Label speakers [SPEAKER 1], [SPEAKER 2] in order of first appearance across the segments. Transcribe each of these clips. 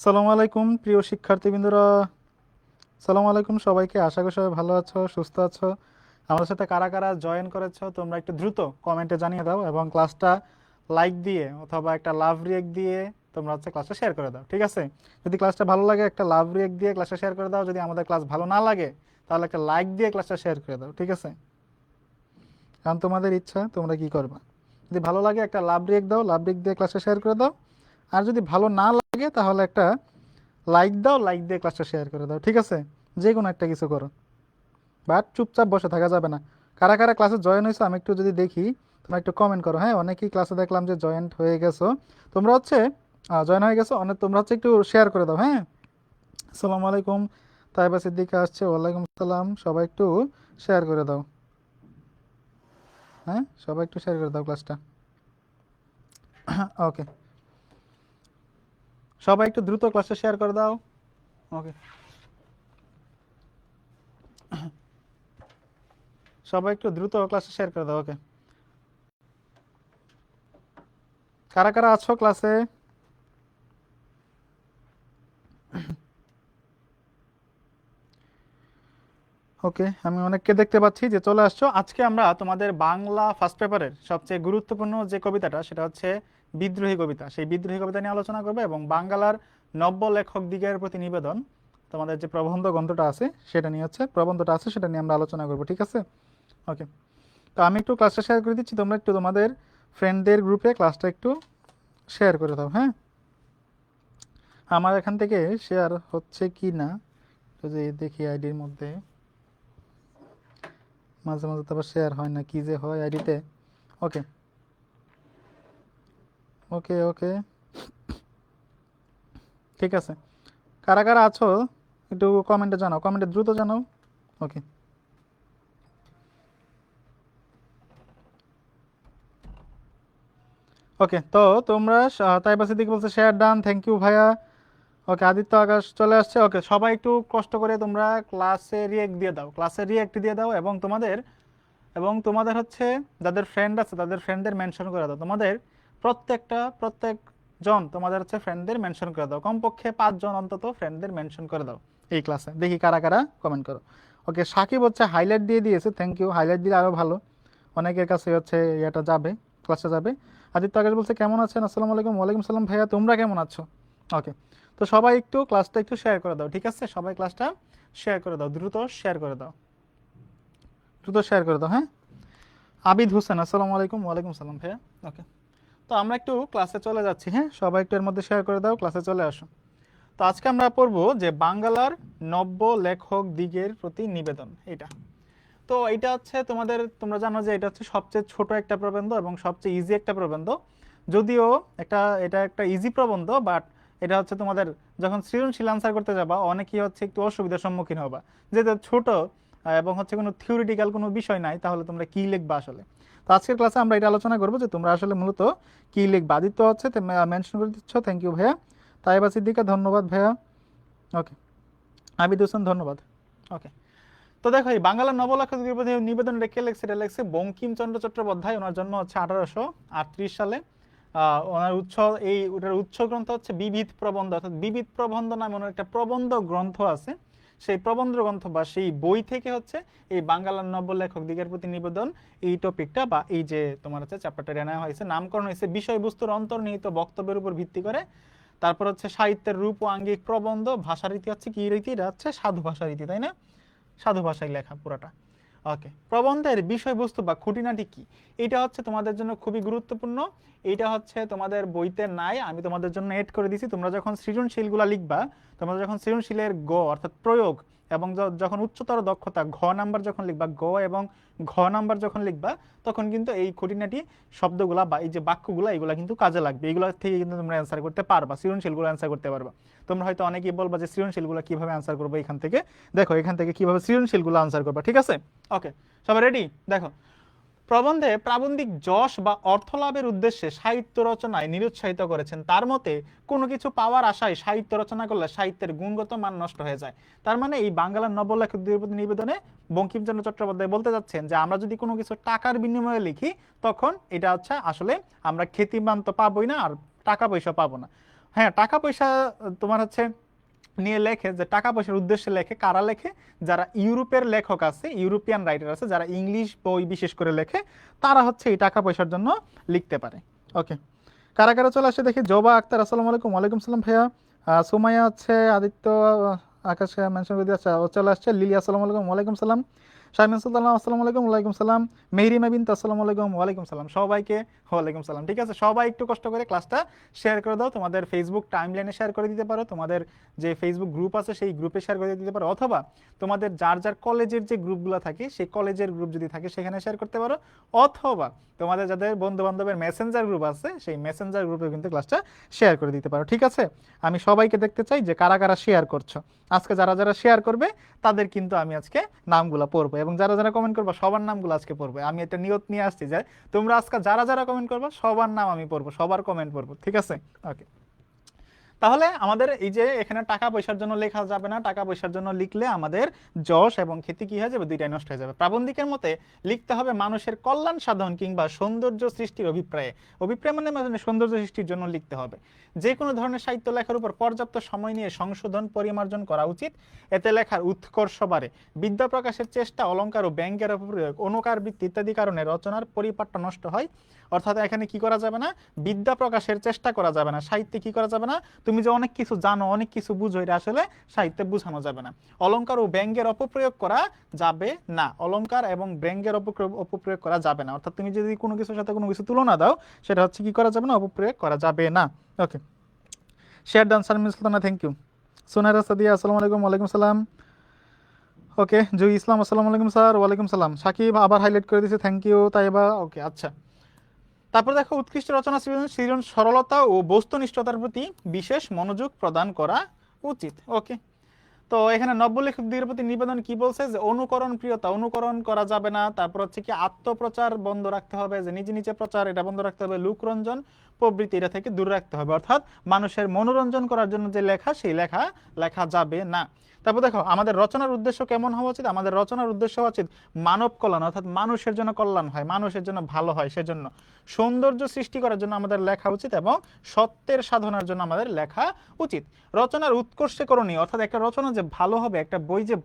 [SPEAKER 1] সালামু আলাইকুম প্রিয় শিক্ষার্থীবৃন্দরা। সালামু আলাইকুম সবাইকে, আশা করি সবাই ভালো আছো, সুস্থ আছো। আমাদের সাথে কারা কারা জয়েন করেছো তোমরা একটু দ্রুত কমেন্টে জানিয়ে দাও এবং ক্লাসটা লাইক দিয়ে অথবা একটা লাভ রিয়েক্ট দিয়ে তোমরা ক্লাসটা শেয়ার করে দাও। ঠিক আছে? যদি ক্লাসটা ভালো লাগে একটা লাভ রিয়েক্ট দিয়ে ক্লাসটা শেয়ার করে দাও, যদি আমাদের ক্লাস ভালো না লাগে তাহলে একটা লাইক দিয়ে ক্লাসটা শেয়ার করে দাও। ঠিক আছে? কারণ তোমাদের ইচ্ছা তোমরা কি করবা। যদি ভালো লাগে একটা লাভ রিয়েক্ট দাও, লাভ রিয়েক্ট দিয়ে ক্লাসটা শেয়ার করে দাও। আর যদি ভালো না লাগে তাহলে একটা লাইক দাও, লাইক দিয়ে ক্লাসটা শেয়ার করে দাও। ঠিক আছে? যে কোনো একটা কিছু করো, বাট চুপচাপ বসে থাকা যাবে না। কারা কারা ক্লাসে জয়েন হয়েছো আমি একটু যদি দেখি, তোমরা একটু কমেন্ট করো। হ্যাঁ, অনেকেই ক্লাসে দেখলাম যে জয়েন্ট হয়ে গেছো। তোমরা জয়েন হয়ে গেছো অনেক, তোমরা একটু শেয়ার করে দাও। হ্যাঁ, আসসালামু আলাইকুম, তাইবা সিদ্দিকা আসছে, ওয়ালাইকুম আসসালাম। সবাই একটু শেয়ার করে দাও। হ্যাঁ, সবাই একটু শেয়ার করে দাও ক্লাসটা। ওকে, সবাই একটু দ্রুত ক্লাসটা শেয়ার করে দাও। ওকে, সবাই একটু দ্রুত ক্লাসে শেয়ার করে দাও। ওকে, কারা কারা আছো ক্লাসে? ওকে, আমি অনেককে দেখতে পাচ্ছি যে চলে আসছো। আজকে আমরা তোমাদের বাংলা ফার্স্ট পেপারের সবচেয়ে গুরুত্বপূর্ণ যে কবিতাটা সেটা হচ্ছে বিদ্রোহী কবিতা। সেই বিদ্রোহী কবিতা নিয়ে আলোচনা করবে এবং বাংলার নব্য লেখক দিগের প্রতি নিবেদন, তোমাদের যে প্রবন্ধ গ্রন্থটা আছে সেটা নিয়ে প্রবন্ধটা আছে সেটা নিয়ে আমরা আলোচনা করবো। ঠিক আছে? ওকে, তো আমি একটু ক্লাসটা শেয়ার করে দিচ্ছি, তোমরা একটু তোমাদের ফ্রেন্ডদের গ্রুপে ক্লাসটা একটু শেয়ার করে দাও। হ্যাঁ, আমার এখান থেকে শেয়ার হচ্ছে কি না যদি দেখি আইডির মধ্যে। মাঝে মাঝে তো আবার শেয়ার হয় না, কি যে হয় আইডিতে। ওকে, ওকে, ওকে, ঠিক আছে। কারা কারা আছো একটু কমেন্টে জানাও, কমেন্টে দ্রুত জানাও। ওকে, ওকে, তো তোমরা তাইবা সিদ্দিক বলছে শেয়ার ডান, থ্যাংক ইউ ভাইয়া। ওকে, আদিত্য আকাশ চলে আসছে। ওকে, সবাই একটু কষ্ট করে তোমরা ক্লাসে রিয়েক্ট দিয়ে দাও, ক্লাসে রিয়েক্ট দিয়ে দাও এবং তোমাদের যাদের ফ্রেন্ড আছে তাদের ফ্রেন্ডদের মেনশন করে দাও। তোমাদের প্রত্যেকজন তোমাদের ফ্রেন্ডদের মেনশন করে দাও, কমপক্ষে 5 জন অন্তত ফ্রেন্ডদের মেনশন করে দাও এই ক্লাসে। দেখি কারা কারা কমেন্ট করো। ওকে, সাকিব হাইলাইট দিয়ে দিয়েছে, থ্যাংক ইউ। হাইলাইট দিলে আরো ভালো, অনেকের কাছে এটা যাবে, ক্লাসে যাবে। আদিত্য আকাশ বলছে কেমন আছেন, আসসালামু আলাইকুম। ওয়ালাইকুম সালাম ভাইয়া, তোমরা কেমন আছো? ওকে, তো সবাই একটু ক্লাসটা একটু শেয়ার করে দাও। ঠিক আছে, সবাই ক্লাসটা শেয়ার করে দাও, দ্রুত শেয়ার করে দাও, দ্রুত শেয়ার করে দাও। হ্যাঁ, আবিদ হোসেন, আসসালামু আলাইকুম। ওয়ালাইকুম সালাম ভাইয়া। ওকে, তো আমরা একটু ক্লাসে চলে যাচ্ছি। হ্যাঁ, সবাই একটু এর মধ্যে শেয়ার করে দাও, ক্লাসে চলে আসো। তো আজকে আমরা পড়বো যে বাংলার নব্য লেখক দিগের প্রতি নিবেদন, এটা। তো এটা তোমরা জানো যে এটা সবচেয়ে ছোট একটা প্রবন্ধ এবং সবচেয়ে ইজি একটা প্রবন্ধ। যদিও এটা একটা ইজি প্রবন্ধ, বাট এটা তোমাদের যখন সৃজনশীল আনসার করতে যাবা অনেকেই একটু অসুবিধার সম্মুখীন হবা, যেহেতু ছোট এবং কোনো থিওরিটিক্যাল কোনো বিষয় নাই, তাহলে তোমরা কি লিখবা আসলে। তো আজকের ক্লাসে আমরা এটা আলোচনা করবো যে তোমরা আসলে মূলত কি লিখবা। আদিত্য মেনশন করে দিচ্ছ, থ্যাংক ইউ ভাইয়া। তাইবা সিদ্দিকা ধন্যবাদ ভাইয়া। ওকে, আবিদ হোসেন ধন্যবাদ। ওকে, তো দেখো এই বাংলা নবলেখক নিবেদন কে লেখছে? এটা লেখছে বঙ্কিমচন্দ্র চট্টোপাধ্যায়। ওনার জন্ম 1838 সালে। ওনার ওটার উৎস গ্রন্থ বিবিধ প্রবন্ধ, অর্থাৎ বিবিধ প্রবন্ধ নামে ওনার একটা প্রবন্ধ গ্রন্থ আছে। সেই প্রবন্ধ গ্রন্থ বা সেই বই থেকে এই বাংলার নবলেখক দিগের প্রতি নিবেদন এই টপিকটা বা এই যে তোমার চ্যাপ্টারটা নেওয়া হয়েছে। নামকরণ হয়েছে বিষয়বস্তুর অন্তর্নিহিত বক্তব্যের উপর ভিত্তি করে। তারপর সাহিত্যের রূপ ও আঙ্গিক প্রবন্ধ, ভাষারীতি কি রীতি? এটা সাধু ভাষা রীতি, তাই না? সাধু ভাষায় লেখা পুরাটা। ওকে, প্রবন্ধের বিষয়বস্তু বা খুঁটিনাটি কি, এটা তোমাদের জন্য খুবই গুরুত্বপূর্ণ। এটা তোমাদের বইতে নাই, আমি তোমাদের জন্য এড করে দিছি। তোমরা যখন সৃজনশীলগুলা লিখবা, তোমরা যখন সৃজনশীলের গ অর্থাৎ প্রয়োগ এবং যখন উচ্চতর দক্ষতা ঘ নাম্বার যখন লিখবা, গ এবং ঘ নাম্বার যখন লিখবা, তখন কিন্তু এই খুঁটিনাটি শব্দগুলা বা এই যে বাক্যগুলা এগুলা কিন্তু কাজে লাগবে। এগুলো থেকে কিন্তু তোমরা অ্যান্সার করতে পারবা, সৃজনশীলগুলো অ্যান্সার করতে পারবা। তোমরা হয়তো অনেকেই বলবা যে সৃজনশীলগুলো কিভাবে অ্যান্সার করবো, এখান থেকে দেখো, এখান থেকে কিভাবে সৃজনশীলগুলো আনসার করবা। ঠিক আছে? ওকে, সবাই রেডি? দেখো, প্রবন্ধে প্রাবন্ধিক যশ বা অর্থ লাভের উদ্দেশ্যে সাহিত্য রচনায় নিরুৎসাহিত করেছেন। তার মতে কোনো কিছু পাওয়ার আশায় সাহিত্য রচনা করলে সাহিত্যের গুণগত মান নষ্ট হয়ে যায়। তার মানে এই বাংলার নবলেখকদের প্রতি নিবেদনে বঙ্কিমচন্দ্র চট্টোপাধ্যায় বলতে যাচ্ছেন যে আমরা যদি কোনো কিছু টাকার বিনিময়ে লিখি, তখন এটা আসলে আমরা খ্যাতিমান তো পাবোই না, আর টাকা পয়সা পাবো না। হ্যাঁ, টাকা পয়সা তোমার হচ্ছে নিয়ে লেখে, যে টাকা পয়সার উদ্দেশ্যে লেখে, কারা লেখে? যারা ইউরোপের লেখক আছে, ইউরোপিয়ান রাইটার আছে, যারা ইংলিশ বই বিশেষ করে লেখে, তারা হচ্ছে এই টাকা পয়সার জন্য লিখতে পারে। ওকে, কারা কারা চলে আসে দেখি। জবা আক্তার, আসসালামু আলাইকুম। ওয়ালাইকুম সালাম ভাইয়া। সুমাইয়া আছে, আদিত্য, আকাশ মেনশন করে দিয়ে, আচ্ছা ও চলে আসছে। লিলি, আসসালামু আলাইকুম। ওয়ালাইকুম সালাম। শারমিন সুলতান, আসসালামু আলাইকুম। ওয়ালাইকুম সালাম। মেহরিমা বিনতে, আসসালামু আলাইকুম। ওয়ালাইকুম সালাম। সবাইকে ওয়ালাইকুম সালাম। ঠিক আছে, সবাই একটু কষ্ট করে ক্লাসটা শেয়ার করে দাও। তোমাদের ফেসবুক টাইমলাইনে শেয়ার করে দিতে পারো, তোমাদের যে ফেসবুক গ্রুপ আছে সেই গ্রুপে শেয়ার করে দিতে পারো, অথবা তোমাদের যার যার কলেজের যে গ্রুপগুলো থাকে সেই কলেজের গ্রুপ যদি থাকে সেখানে শেয়ার করতে পারো, অথবা তোমাদের যাদের বন্ধু বান্ধবের মেসেঞ্জার গ্রুপ আছে সেই মেসেঞ্জার গ্রুপে কিন্তু ক্লাসটা শেয়ার করে দিতে পারো। ঠিক আছে, আমি সবাইকে দেখতে চাই যে কারা কারা শেয়ার করছো। আজকে যারা যারা শেয়ার করবে তাদের কিন্তু আমি আজকে নামগুলো পড়বো, এবং যারা যারা কমেন্ট করবো সবার নামগুলো আজকে পড়বো। আমি একটা নিয়ত নিয়ে আসছি যে তোমরা আজকে যারা যারা কমেন্ট করবো সবার নাম আমি পড়বো, সবার কমেন্ট পড়বো। ঠিক আছে, ওকে। তাহলে আমাদের এই যে এখানে টাকা পয়সার জন্য লেখা যাবে না, টাকা পয়সার জন্য লিখলে আমাদের যশ এবং খ্যাতি কি হয়ে যাবে? দুইটাই নষ্ট হয়ে যাবে। প্রাবন্ধিকের মতে লিখতে হবে মানুষের কল্যাণ সাধন কিংবা সৌন্দর্য সৃষ্টির অভিপ্রায়ে। অভিপ্রায় মানে সৌন্দর্য সৃষ্টির জন্য লিখতে হবে। যে কোনো ধরনের সাহিত্য লেখার উপর পর্যাপ্ত সময় নিয়ে সংশোধন পরিমার্জন করা উচিত। এতে লেখার উৎকর্ষ বাড়ে। বিদ্যা প্রকাশের চেষ্টা, অলংকার ও ব্যঙ্গের অপপ্রয়োগ, অনুকার বৃত্তি ইত্যাদি কারণে রচনার পরিপাট্য নষ্ট হয়। অর্থাৎ এখানে কি করা যাবে না? বিদ্যা প্রকাশের চেষ্টা করা যাবে না, সাহিত্যে কি করা যাবে না? তুমি যে অনেক কিছু জানো, অনেক কিছু বুঝো, এটা আসলে সাহিত্যে বোঝানো যাবে না। অলংকার ও ব্যঙ্গের অপপ্রয়োগ করা যাবে না, অলংকার এবং ব্যঙ্গের অপপ্রয়োগ করা যাবে না। অর্থাৎ তুমি যদি কোনো কিছুর সাথে কোনো কিছু তুলনা দাও, সেটা হচ্ছে কি করা যাবে না? অপপ্রয়োগ করা যাবে না। Okay, share done Sharmin Sultana, thank you. Sunaira Sadia, আসসালামু আলাইকুম। ওয়ালাইকুম সালাম। ওকে, জুই ইসলাম, আসসালামু আলাইকুম স্যার। ওয়ালাইকুম সালাম। সাকিব আবার হাইলাইট করে দিয়েছে, থ্যাংক ইউ। তাইবা, ওকে, আচ্ছা। তারপর দেখো, উৎকৃষ্ট রচনা সৃজন সরলতা ও বস্তুনিষ্ঠতার প্রতি বিশেষ মনোযোগ প্রদান করা উচিত। ওকে, তো এখানে নব্য লেখকদের প্রতি নিবেদন কি বলছে? যে অনুকরণ প্রিয়তা, অনুকরণ করা যাবে না। তারপর হচ্ছে কি আত্মপ্রচার বন্ধ রাখতে হবে, যে নিজে নিজে প্রচার এটা বন্ধ রাখতে হবে। লোকরঞ্জন প্রবৃত্তি এটা থেকে দূরে রাখতে হবে, অর্থাৎ মানুষের মনোরঞ্জন করার জন্য যে লেখা সেই লেখা লেখা যাবে না। তারপর দেখো, আমাদের রচনার উদ্দেশ্য কেমন হওয়া উচিত? আমাদের রচনার উদ্দেশ্য হওয়া উচিত মানব কল্যাণ, অর্থাৎ মানুষের জন্য কল্যাণ হয়, মানুষের জন্য ভালো হয়, সেজন্য সৌন্দর্য সৃষ্টি করার জন্য আমাদের লেখা উচিত, এবং সত্যের সাধনার জন্য আমাদের লেখা উচিত। রচনার উৎকর্ষে করণীয়, অর্থাৎ একটা রচনা যে ভালো হবে, একটা বই যে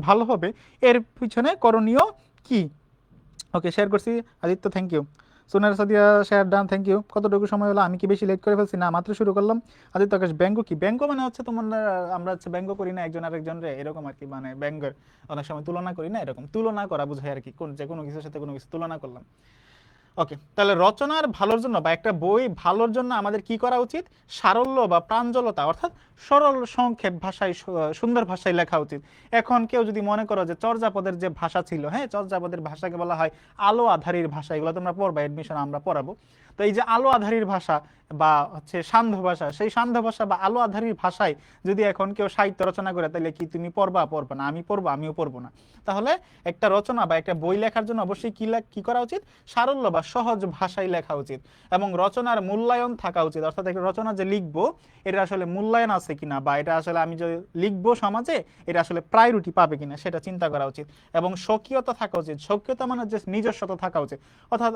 [SPEAKER 1] ভালো হবে এর পিছনে করণীয় কি? ওকে, শেয়ার করছি আদিত্য, থ্যাংক ইউ। সোনার Sadia, share done, thank you. কতটুকু সময় হলো? আমি কি বেশি লেট করে ফেলছি? না, মাত্র শুরু করলাম। আদিত্য আকাশ, ব্যঙ্গ কি? ব্যঙ্গ মানে হচ্ছে তোমার, আমরা হচ্ছে ব্যঙ্গ করি না একজন আরেকজন রে, এরকম আর কি, মানে ব্যঙ্গের অনেক সময় তুলনা করি না, এরকম তুলনা করা বোঝায় আর কি, কোন যে কোনো কিছুর সাথে কোনো কিছু তুলনা করলাম। ওকে, তাহলে রচনার ভালোর জন্য বা একটা বই ভালোর জন্য আমাদের কি করা উচিত? সারল্য বা প্রাঞ্জলতা, অর্থাৎ সরল সংক্ষেপ ভাষায়, সুন্দর ভাষায় লেখা উচিত। এখন কেউ যদি মনে করো যে চর্যাপদের যে ভাষা ছিল, হ্যাঁ, চর্যাপদের ভাষাকে বলা হয় আলো আধারীর ভাষা, এগুলো তোমরা পড়বা, এডমিশন আমরা পড়াবো। তো এই যে আলো আধারীর ভাষা বা হচ্ছে সান্ধ্য ভাষা, সেই সান্ধ্য ভাষা বা আলো আধারীর ভাষায় যদি এখন কেউ সাহিত্য রচনা করে, তাহলে কি তুমি পড়বা? পড়বা না। আমি পড়বো? আমিও পড়বো না। তাহলে একটা রচনা বা একটা বই লেখার জন্য অবশ্যই কি করা উচিত? সারল্য বা সহজ ভাষায় লেখা উচিত, এবং রচনার মূল্যায়ন থাকা উচিত। অর্থাৎ একটা রচনা যে লিখবো, এটা আসলে মূল্যায়ন আছে কিনা, বা এটা আসলে আমি যে লিখবো সমাজে, এটা আসলে প্রায়োরিটি পাবে কিনা সেটা চিন্তা করা উচিত। এবং স্বকীয়তা থাকা উচিত। স্বকীয়তা মানে যে নিজস্বতা থাকা উচিত। অর্থাৎ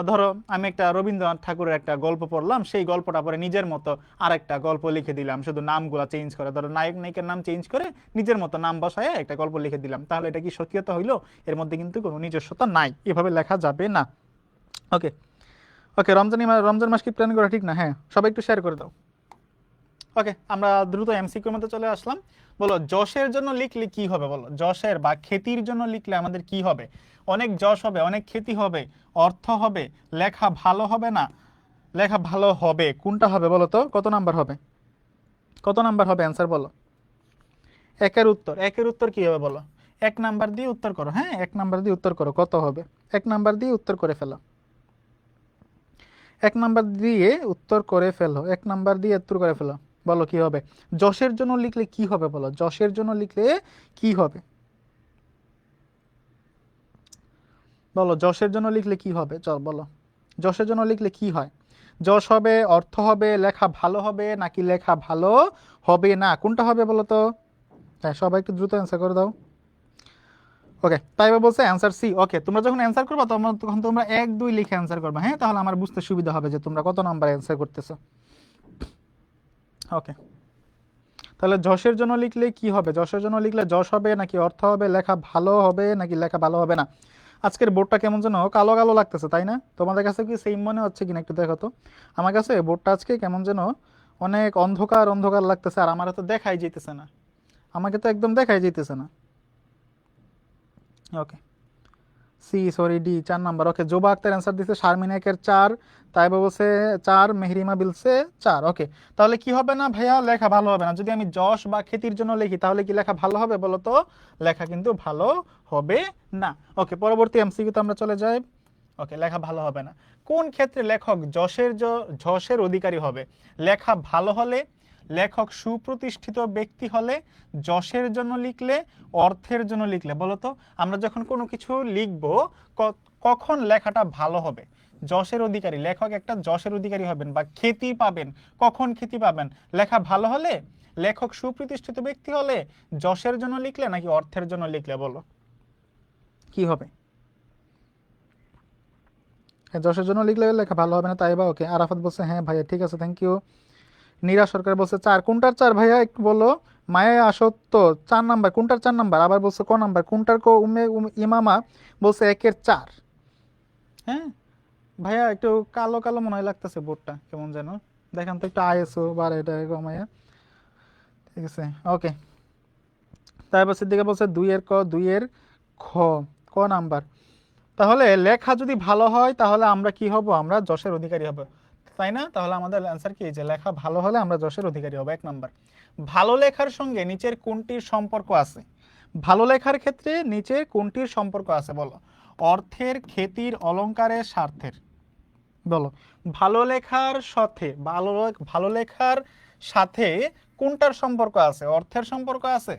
[SPEAKER 1] ধরো আমি একটা রবীন্দ্রনাথ ঠাকুরের একটা গল্প পড়লাম, সেই গল্পটা পরে নিজের মতো আরেকটা গল্প লিখে দিলাম, শুধু নামগুলা চেঞ্জ করে, ধরো নায়ক নায়িকার নাম চেঞ্জ করে নিজের মতো নাম বসায় একটা গল্প লিখে দিলাম, তাহলে এটা কি স্বকীয়তা হইলো? এর মধ্যে কিন্তু কোনো নিজস্বতা নাই, এভাবে লেখা যাবে না। ওকে, ওকে, রমজান মাস কি প্ল্যান করা ঠিক না? হ্যাঁ, সবাই একটু শেয়ার করে দাও। ওকে, আমরা দ্রুত এমসিকিউর মধ্যে চলে আসলাম। বলো, যশের জন্য লিখলে কি হবে? বলো, যশের বা খ্যাতির জন্য লিখলে আমাদের কি হবে? অনেক যশ হবে, অনেক খ্যাতি হবে, অর্থ হবে, লেখা ভালো হবে না লেখা ভালো হবে, কোনটা হবে বলো তো? কত নাম্বার হবে? কত নাম্বার হবে? অ্যান্সার বলো। একের উত্তর কি হবে বলো? 1 নাম্বার দিয়ে উত্তর করো। হ্যাঁ, 1 নাম্বার দিয়ে উত্তর করো, কত হবে? 1 নাম্বার দিয়ে উত্তর করে ফেলো। 1 নাম্বার দিয়ে উত্তর করে ফেলো। 1 নাম্বার দিয়ে উত্তর করে ফেলো। বলো কি হবে? যশের জন্য লিখলে কি হবে বলো? যশের জন্য লিখলে কি হবে বলো? যশের জন্য লিখলে কি হবে? চল বলো, যশের জন্য লিখলে কি হয়? যশ হবে, অর্থ হবে, লেখা ভালো হবে, নাকি লেখা ভালো হবে না? কোনটা হবে বলো তো? হ্যাঁ, সবাই একটু দ্রুত অ্যান্সার করে দাও। ওকে, তাই বলছে অ্যান্সার সি। ওকে, তোমরা যখন অ্যান্সার করবা তখন তোমরা 1 2 লিখে অ্যান্সার করবা, হ্যাঁ, তাহলে আমার বুঝতে সুবিধা হবে যে তোমরা কত নাম্বার অ্যান্সার করতেছো। ওকে, তাহলে যশের জন্য লিখলে কি হবে? যশের জন্য লিখলে যশ হবে নাকি অর্থ হবে? লেখা ভালো হবে নাকি লেখা ভালো হবে না? আজকের বোর্ডটা কেমন যেন কালো কালো লাগতেছে, তাই না? তোমাদের কাছে কি সেম মনে হচ্ছে কিনা একটু দেখো তো। আমার কাছে বোর্ডটা আজকে কেমন যেন অনেক অন্ধকার অন্ধকার লাগতেছে, আর আমার তো দেখাই যেতেছে না, আমাকে তো একদম দেখাই যেতেছে না। ওকে, সি সরি ডি 4 নাম্বার। ওকে, জোবা আক্তার অ্যান্সার দিছে শারমিন একের 4, তাইবা বলছে 4, মেহরিমা বিলছে 4। ওকে, তাহলে কি হবে না ভাইয়া? লেখা ভালো হবে না। যদি আমি যশ বা খ্যাতির জন্য লিখি তাহলে কি লেখা ভালো হবে বলো তো? লেখা কিন্তু ভালো হবে না। ওকে, পরবর্তী এমসিকিউতে আমরা চলে যাই। ওকে, লেখা ভালো হবে না। কোন ক্ষেত্রে লেখক যশের অধিকারী হবে? লেখা ভালো হলে, লেখক সুপ্রতিষ্ঠিত ব্যক্তি হলে, যশের জন্য লিখলে, অর্থের জন্য লিখলে? বলো তো, আমরা যখন কোনো কিছু লিখব কখন লেখাটা ভালো হবে? যশের অধিকারী, লেখক একটা যশের অধিকারী হবেন বা খ্যাতি পাবেন। কখন খ্যাতি পাবেন? লেখা ভালো হলে, লেখক সুপ্রতিষ্ঠিত ব্যক্তি হলে, যশের জন্য লিখলে নাকি অর্থের জন্য লিখলে? বলো কি হবে? হ্যাঁ, যশের জন্য লিখলে লেখা ভালো হবে না, তাই বা? ওকে, আরাফাত বলছে হ্যাঁ ভাইয়া ঠিক আছে, থ্যাংক ইউ। নীরা সরকার বলছে 4। কোনটার 4 ভাইয়া একটু বলো? মায়া আসত্ব 4 নাম্বার। কোনটার 4 নাম্বার? আবার বলছে ক নাম্বার? কোনটার ক? ইমামা বলছে 1-এর 4। হ্যাঁ ভাইয়া, একটু কালো কালো মনে হয় লাগতেছে বোর্ডটা কেমন যেন, দেখেন তো একটু আইএসও বাড়ে এটা কমাইয়া। ঠিক আছে, ওকে। তারপর সিদ্দিকা বলছে 2-এর ক, 2-এর খ, ক নাম্বার। তাহলে লেখা যদি ভালো হয় তাহলে আমরা কি হব? আমরা যশের অধিকারী হব, তাই না? তাহলে আমাদের অ্যান্সার কি, যে লেখা ভালো হলে আমরা যশের অধিকারী হব। 1 নাম্বার। ভালো লেখার সঙ্গে নিচের কোনটির সম্পর্ক আছে? ভালো লেখার ক্ষেত্রে নিচের কোনটির সম্পর্ক আছে বলো? অর্থের, খ্যাতির, অলংকারের, স্বার্থের? বলো, ভালো লেখার সাথে ভালো লেখার সাথে কোনটার সম্পর্ক আছে? অর্থের সম্পর্ক আছে,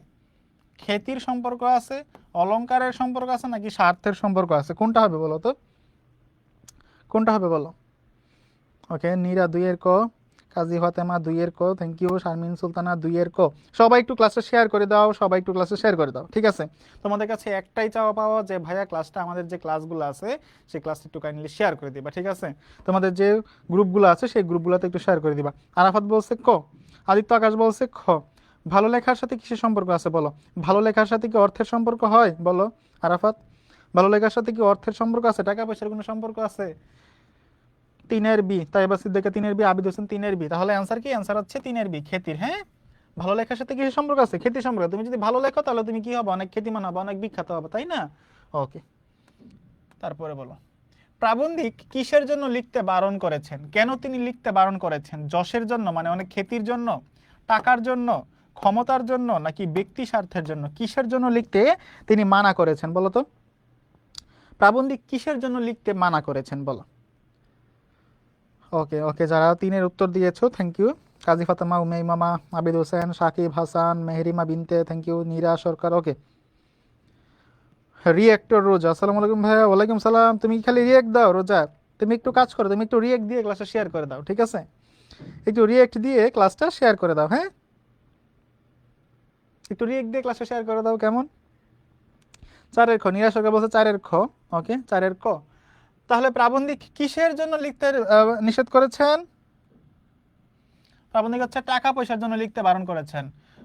[SPEAKER 1] খ্যাতির সম্পর্ক আছে, অলংকারের সম্পর্ক আছে, নাকি স্বার্থের সম্পর্ক আছে? কোনটা হবে বলো তো? কোনটা হবে বলো? ওকে, নীরা 2-এর ক, কাজী ফাতেমা 2-এর ক, থ্যাংক ইউ। শারমিন সুলতানা 2-এর ক। সবাই একটু ক্লাসে শেয়ার করে দাও, সবাই একটু ক্লাসে শেয়ার করে দাও, ঠিক আছে? তোমাদের কাছে একটাই চাওয়া পাওয়া যে ভাইয়া ক্লাসটা, আমাদের যে ক্লাসগুলো আছে সেই ক্লাসটা একটু কাইন্ডলি শেয়ার করে দিবা, ঠিক আছে? তোমাদের যে গ্রুপগুলো আছে সেই গ্রুপগুলোতে একটু শেয়ার করে দিবা। আরাফাত বলছে ক, আদিত্য আকাশ বলছে খ। ভালো লেখার সাথে কিসের সম্পর্ক আছে বলো? ভালো লেখার সাথে কি অর্থের সম্পর্ক হয় বলো আরাফাত? ভালো লেখার সাথে কি অর্থের সম্পর্ক আছে? টাকা পয়সার কোনো সম্পর্ক আছে? 3-এর বি, তাই এবার সিদ্দিকা 3-এর বি, আবিদ হোসেন 3-এর বি। তাহলে অ্যান্সার কি? অ্যান্সার হচ্ছে 3-এর বি, খ্যাতির। হ্যাঁ, ভালো লেখার সাথে কিসের সম্পর্ক আছে? খ্যাতির সম্পর্ক। তুমি যদি ভালো লেখো তাহলে তুমি কি হবে? অনেক খ্যাতিমান হবে, অনেক বিখ্যাত হবে, তাই না? ওকে, তারপরে বলো, প্রাবন্ধিক কিসের জন্য লিখতে বারণ করেছেন? কেন তিনি লিখতে বারণ করেছেন? যশের জন্য, মানে অনেক খ্যাতির জন্য, টাকার জন্য, ক্ষমতার জন্য, নাকি ব্যক্তি স্বার্থের জন্য? কিসের জন্য লিখতে তিনি মানা করেছেন বলো তো? প্রাবন্ধিক কিসের জন্য লিখতে মানা করেছেন বলো? ওকে ওকে, যারা 3-এর উত্তর দিয়েছো থ্যাংক ইউ। কাজী ফাতেমা, মামা, Abid Hossain, Shakib Hasan, Mehrima Binte, thank you. Nira Sarkar, okay. রিয়েক্টর রোজা, আসসালামু আলাইকুম ভাইয়া। ওয়ালাইকুম সালাম। তুমি কি খালি রিয়েক্ট দাও রোজা? তুমি একটু কাজ করো, তুমি একটু রিয়েক্ট দিয়ে ক্লাসটা শেয়ার করে দাও, ঠিক আছে? একটু রিয়েক্ট দিয়ে ক্লাসটা শেয়ার করে দাও, হ্যাঁ? একটু রিয়েক্ট দিয়ে ক্লাসটা শেয়ার করে দাও, কেমন? 4-এর খ, নীরা সরকার বলছে 4-এর খ। ওকে, 4-এর ক। তাহলে প্রাবন্ধিক কিসের জন্য লিখতে নিষেধ করেছেন? প্রাবন্ধিক হচ্ছে টাকা পয়সার জন্য লিখতে বারণ করেছেন।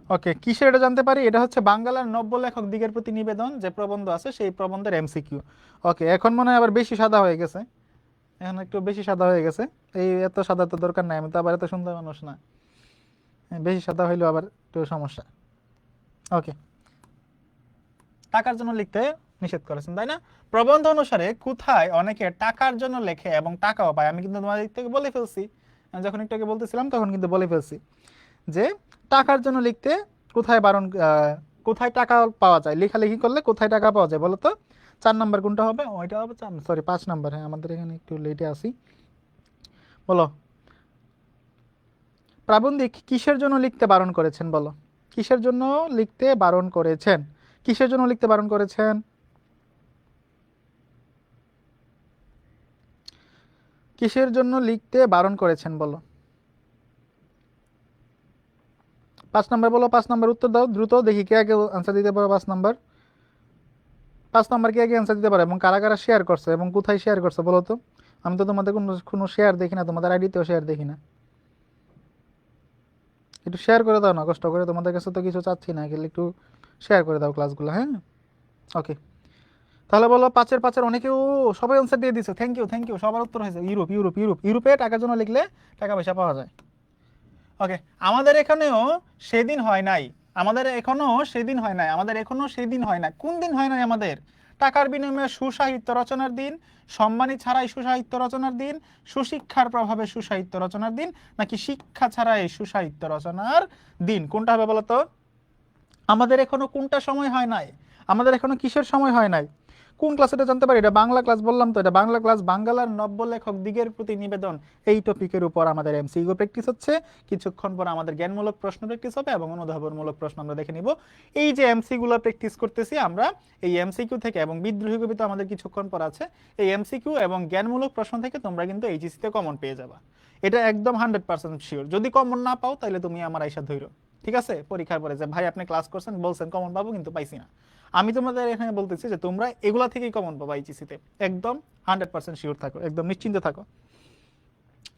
[SPEAKER 1] ওকে, কিসের এটা জানতে পারি? এটা হচ্ছে বাংলার নব্য লেখক দিগের প্রতি নিবেদন, যে প্রবন্ধ আছে সেই প্রবন্ধের এমসিকিউ। ওকে, এখন মনে হয় আবার বেশি সাদা হয়ে গেছে, এখন একটু বেশি সাদা হয়ে গেছে। এই এত সাদা তো দরকার নাই, আমি তো আবার এত সুন্দর মানুষ না। বেশি সাদা হইলেও আবার একটু সমস্যা। ওকে, টাকার জন্য লিখতে নিষেধ করেছেন, তাই না? প্রবন্ধ অনুসারে কোথায় অনেকে টাকার জন্য লেখে এবং টাকাও পায়? আমি কিন্তু তোমাদের দিক থেকে বলে ফেলছি, আমি যখন একটু আগে বলতেছিলাম তখন কিন্তু বলে ফেলছি যে টাকার জন্য লিখতে কোথায় বারণ, কোথায় টাকা পাওয়া যায়, লেখালেখি করলে কোথায় টাকা পাওয়া যায় বলো তো? 4 নাম্বার কোনটা হবে? ওইটা হবে সরি 5 নাম্বার। হ্যাঁ, আমাদের এখানে একটু লেটে আসি। বলো, প্রাবন্ধিক কিসের জন্য লিখতে বারণ করেছেন বলো? কিসের জন্য লিখতে বারণ করেছেন? কিসের জন্য লিখতে বারণ করেছেন? কিসের জন্য লিখতে বারণ করেছেন বলো? 5 নাম্বার বলো, 5 নাম্বার উত্তর দাও দ্রুত, দেখি কে আগে আনসার দিতে পারো। 5 নাম্বার, 5 নাম্বার কে আগে আনসার দিতে পারো এবং কারা কারা শেয়ার করছে এবং কোথায় শেয়ার করছে বলো তো? আমি তো তোমাদের কোনো কোনো শেয়ার দেখি না, তোমাদের আইডিতেও শেয়ার দেখি না। একটু শেয়ার করে দাও না কষ্ট করে, তোমাদের কাছে তো কিছু চাচ্ছি না, গেলে একটু শেয়ার করে দাও ক্লাসগুলো, হ্যাঁ। ওকে, তাহলে বলো পাঁচের পাঁচের অনেকেও সবাই আনসার দিয়ে দিচ্ছে, থ্যাংক ইউ, সবার উত্তর হয়েছে ইউরোপ ইউরোপ ইউরোপ। ইউরোপে টাকার জন্য লিখলে টাকা পয়সা পাওয়া যায়। ওকে, আমাদের এখানেও সেদিন হয় নাই, আমাদের এখনো সেদিন হয় নাই, আমাদের এখনো সেদিন হয় না। কোন দিন হয় নাই আমাদের? টাকার বিনিময়ে সুসাহিত্য রচনার দিন, সম্মানী ছাড়াই সুসাহিত্য রচনার দিন, সুশিক্ষার প্রভাবে সুসাহিত্য রচনার দিন, নাকি শিক্ষা ছাড়াই সুসাহিত্য রচনার দিন? কোনটা হবে বলো তো? আমাদের এখনো কোনটা সময় হয় নাই? আমাদের এখনো কিসের সময় হয় নাই? কোন ক্লাস এটা জানতে পারি? এটা বাংলা ক্লাস, বললাম তো এটা বাংলা ক্লাস। বাংলার নব্য লেখক দিগের প্রতি নিবেদন, এই টপিকের উপর আমাদের এমসিকিউ প্র্যাকটিস হচ্ছে। কিছুক্ষণ পর আমাদের জ্ঞানমূলক প্রশ্ন প্র্যাকটিস হবে এবং অনুধাবনমূলক প্রশ্ন আমরা দেখে নিব। এই যে এমসিকিউ গুলো প্র্যাকটিস করতেছি আমরা, এই এমসিকিউ থেকে এবং বিদ্রোহী কবিতা আমাদের কিছুক্ষণ পর আছে, এই এমসিকিউ এবং জ্ঞানমূলক প্রশ্ন থেকে তোমরা কিন্তু এইচএসসি তে কমন পেয়ে যাবা। এটা একদম 100% শিওর। যদি কমন না পাও তাহলে তুমি আমার আইসা ধইরো, ঠিক আছে? পরীক্ষার পরে যে ভাই আপনি ক্লাস করছেন, বলছেন কমন পাবো, কিন্তু পাইছি না। আমি তোমাদের এখানে বলতেছি যে তোমরা এগুলা থেকেই কমন পাবা এইচএসসি তে, একদম 100% শিওর থাকো, একদম নিশ্চিন্তে থাকো,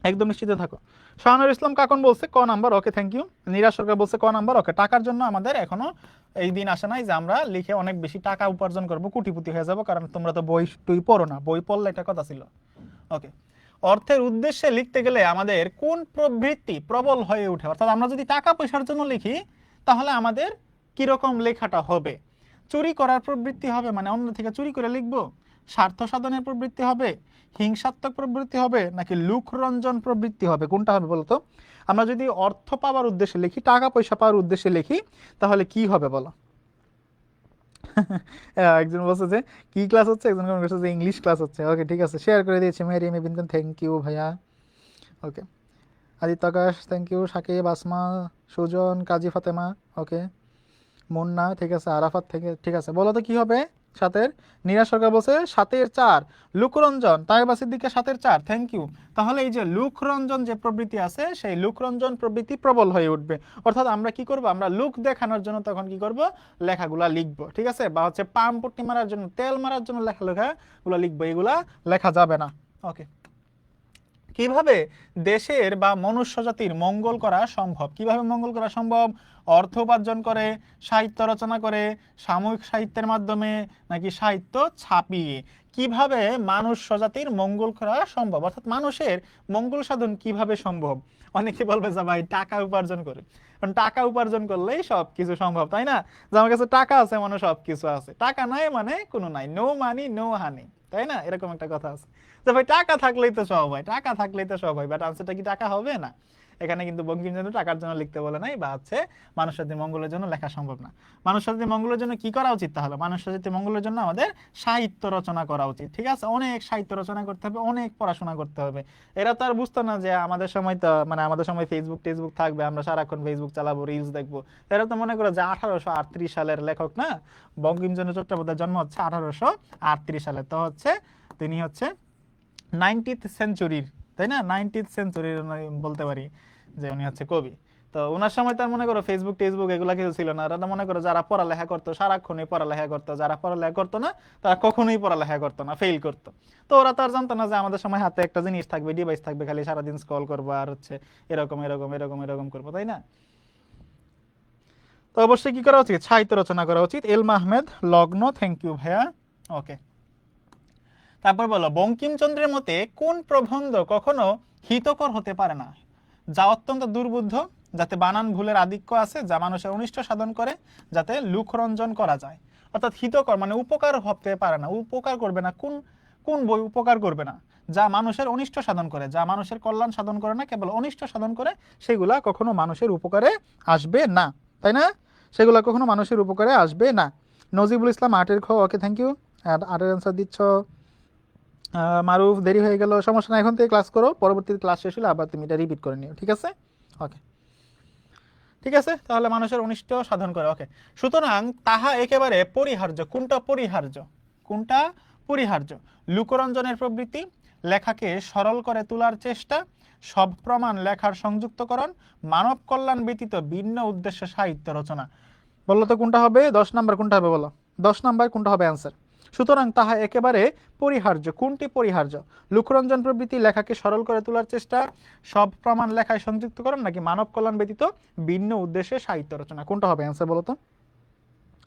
[SPEAKER 1] একদম নিশ্চিত থাকো। শাহানুর ইসলাম কাকন বলছে ক number, okay thank you. Nira Sarkar বলছে ক নাম্বার, ওকে। টাকার জন্য আমাদের এখনো এই দিন আসে নাই যে আমরা লিখে অনেক বেশি টাকা উপার্জন করব, কোটিপতি হয়ে যাব, কারণ তোমরা তো বই টুই পড়ো না, বই পড়লে একটা কথা ছিল। ওকে, অর্থের উদ্দেশ্যে লিখতে গেলে আমাদের কোন প্রবৃত্তি প্রবল হয়ে ওঠে? অর্থাৎ আমরা যদি টাকা পয়সার জন্য লিখি তাহলে আমাদের কিরকম লেখাটা হবে? চুরি করার প্রবৃত্তি হবে, মানে অন্য থেকে চুরি করে লিখবো? স্বার্থ সাধনের প্রবৃত্তি হবে? হিংসাত্মক প্রবৃত্তি হবে? নাকি লোকরঞ্জন প্রবৃত্তি হবে? কোনটা হবে বলতো? আমরা যদি অর্থ পাওয়ার উদ্দেশ্যে লিখি, টাকা পয়সা পাওয়ার উদ্দেশ্যে লিখি, তাহলে কি হবে বলো? একজন বলছে যে কি ক্লাস হচ্ছে, একজন কমেন্ট করছে যে ইংলিশ ক্লাস হচ্ছে। ওকে ঠিক আছে, শেয়ার করে দিয়েছি। মেরি মেবিনকান থ্যাংক ইউ ভাইয়া। ওকে, আদিত্য আকাশ থ্যাংক ইউ, সাকিব, আসমা, সুজন, কাজী ফাতেমা, ওকে, মুন্না, ঠিক আছে, আরাফাত থেকে, ঠিক আছে। বলো তো কি হবে সাতের? নীরা সরকার বলছে 7-4। লুকরঞ্জন, তাইবা সিদ্দিকা 7-4, থ্যাংক ইউ। তাহলে এই যে লুকরঞ্জন যে প্রবৃত্তি আছে, সেই লুকরঞ্জন প্রবৃত্তি প্রবল হয়ে উঠবে। অর্থাৎ আমরা কি করব? আমরা লুক দেখানোর জন্য তখন কি করব? লেখাগুলা লিখবো, ঠিক আছে? বা হচ্ছে পাম পট্টি মারার জন্য, তেল মারার জন্য লেখাগুলা লিখবো, এগুলা লেখা যাবে না। ওকে, কিভাবে দেশের বা মনুষ্য জাতির মঙ্গল করা সম্ভব? কিভাবে মঙ্গল করা সম্ভব? অর্থ উপার্জন করে, সাহিত্য রচনা করে, সাময়িক সাহিত্যের মাধ্যমে, নাকি সাহিত্য ছাপিয়ে? কিভাবে মানুষ জাতির মঙ্গল করা সম্ভব, অর্থাৎ মানুষের মঙ্গল সাধন কিভাবে সম্ভব? অনেকে বলবে যে ভাই টাকা উপার্জন করে, কারণ টাকা উপার্জন করলেই সবকিছু সম্ভব, তাই না? যে আমার কাছে টাকা আছে মানে সবকিছু আছে, টাকা নাই মানে কোনো নাই, নো মানি নো হানি, তাই না? এরকম একটা কথা আছে যে ভাই টাকা থাকলেই তো সব হয়, টাকা থাকলেই তো সব হয়, বাট আনসারটা কি টাকা হবে না? এখানে কিন্তু বঙ্কিমচন্দ্র টাকার জন্য লিখতে বলে নাই, বা হচ্ছে মানুষ জাতির মঙ্গলের জন্য লেখা সম্ভব না। মানুষ জাতির মঙ্গলের জন্য কি করা উচিত? তাহলে মানুষ জাতির মঙ্গলের জন্য আমাদের সাহিত্য রচনা করা উচিত, ঠিক আছে? অনেক সাহিত্য রচনা করতে হবে, অনেক পড়াশোনা করতে হবে। এরা তো আর বুঝতো না যে আমাদের সময় তো, মানে আমাদের সময় ফেসবুক টেসবুক থাকবে, আমরা সারাক্ষণ ফেসবুক চালাবো, রিলস দেখবো। এরা তো মনে করে যে 1838 সালের লেখক না, বঙ্কিমচন্দ্র চট্টোপাধ্যায়ের জন্ম হচ্ছে 1838 সালে, তো হচ্ছে তিনি হচ্ছে 90th সেঞ্চুরির, তাই না? 90th সেঞ্চুরির বলতে পারি যে উনি হচ্ছে কবি। তো ওনার সময় তার মনে করো ফেসবুক টেসবুক এগুলা কিছু ছিল না। ওরা মনে করো যারা পড়ালেখা করতো সারাক্ষণই পড়ালেখা করতো, যারা পড়ালেখা করতো না তারা কখনোই পড়ালেখা করতো না, ফেল করতো। তো ওরা তো আর জানতো না যে আমাদের সময় হাতে একটা জিনিস থাকবে, ডিভাইস থাকবে, খালি সারাদিন স্ক্রল করবো আর হচ্ছে এরকম এরকম এরকম এরকম করবো, তাই না? তো অবশ্যই কি করা উচিত? সাহিত্য রচনা করা উচিত। এলমা আহমেদ লগ্ন, থ্যাংক ইউ ভাইয়া। ওকে, তারপর বলো বঙ্কিমচন্দ্রের মতে কোন প্রবন্ধ কখনো হিতকর হতে পারে না? যা অত্যন্ত দুর্বোধ্য, যাতে বানান ভুলের আধিক্য আছে, যা মানুষের অনিষ্ট সাধন করে, যাতে লোকরঞ্জন করা যায়। অর্থাৎ হিতকর মানে উপকার হতে পারে না, উপকার করবে না। কোন কোন বই উপকার করবে না? যা মানুষের অনিষ্ট সাধন করে, যা মানুষের কল্যাণ সাধন করে না, কেবল অনিষ্ট সাধন করে, সেগুলা কখনো মানুষের উপকারে আসবে না, তাই না? সেগুলা কখনো মানুষের উপকারে আসবে না। নজিবুল ইসলাম 8-এর খ, ওকে থ্যাংক ইউ। আর 8-এর অ্যান্সার দিচ্ছ মারুফ, দেরি হয়ে গেল, সমস্যা না, এখন থেকে ক্লাস করো, পরবর্তী ক্লাস শেষ হলে আবার তুমি এটা রিপিট করে নিও, ঠিক আছে? ওকে, ঠিক আছে, তাহলে মানুষের অনিষ্ট সাধন করে। ওকে, সুতরাং তাহা একেবারে পরিহার্য। কোনটা পরিহার্য? কোনটা পরিহার্য? লোকরঞ্জনের প্রবৃত্তি, লেখাকে সরল করে তোলার চেষ্টা, সব প্রমাণ লেখার সংযুক্তকরণ, মানব কল্যাণ ব্যতীত ভিন্ন উদ্দেশ্যে সাহিত্য রচনা। বললো তো কোনটা হবে? 10 নাম্বার কোনটা হবে বলো? 10 নাম্বার কোনটা হবে অ্যান্সার? সুতরাং তাহা একেবারে পরিহার্য। কোনটি পরিহার্য? লোকরঞ্জন প্রভৃতি লেখাকে সরল করে তোলার চেষ্টা, সব প্রমাণ লেখায় সংযুক্তকরণ, নাকি মানব কল্যাণ ব্যতীত ভিন্ন উদ্দেশ্যে সাহিত্য রচনা? কোনটা হবে অ্যান্সার বলো তো?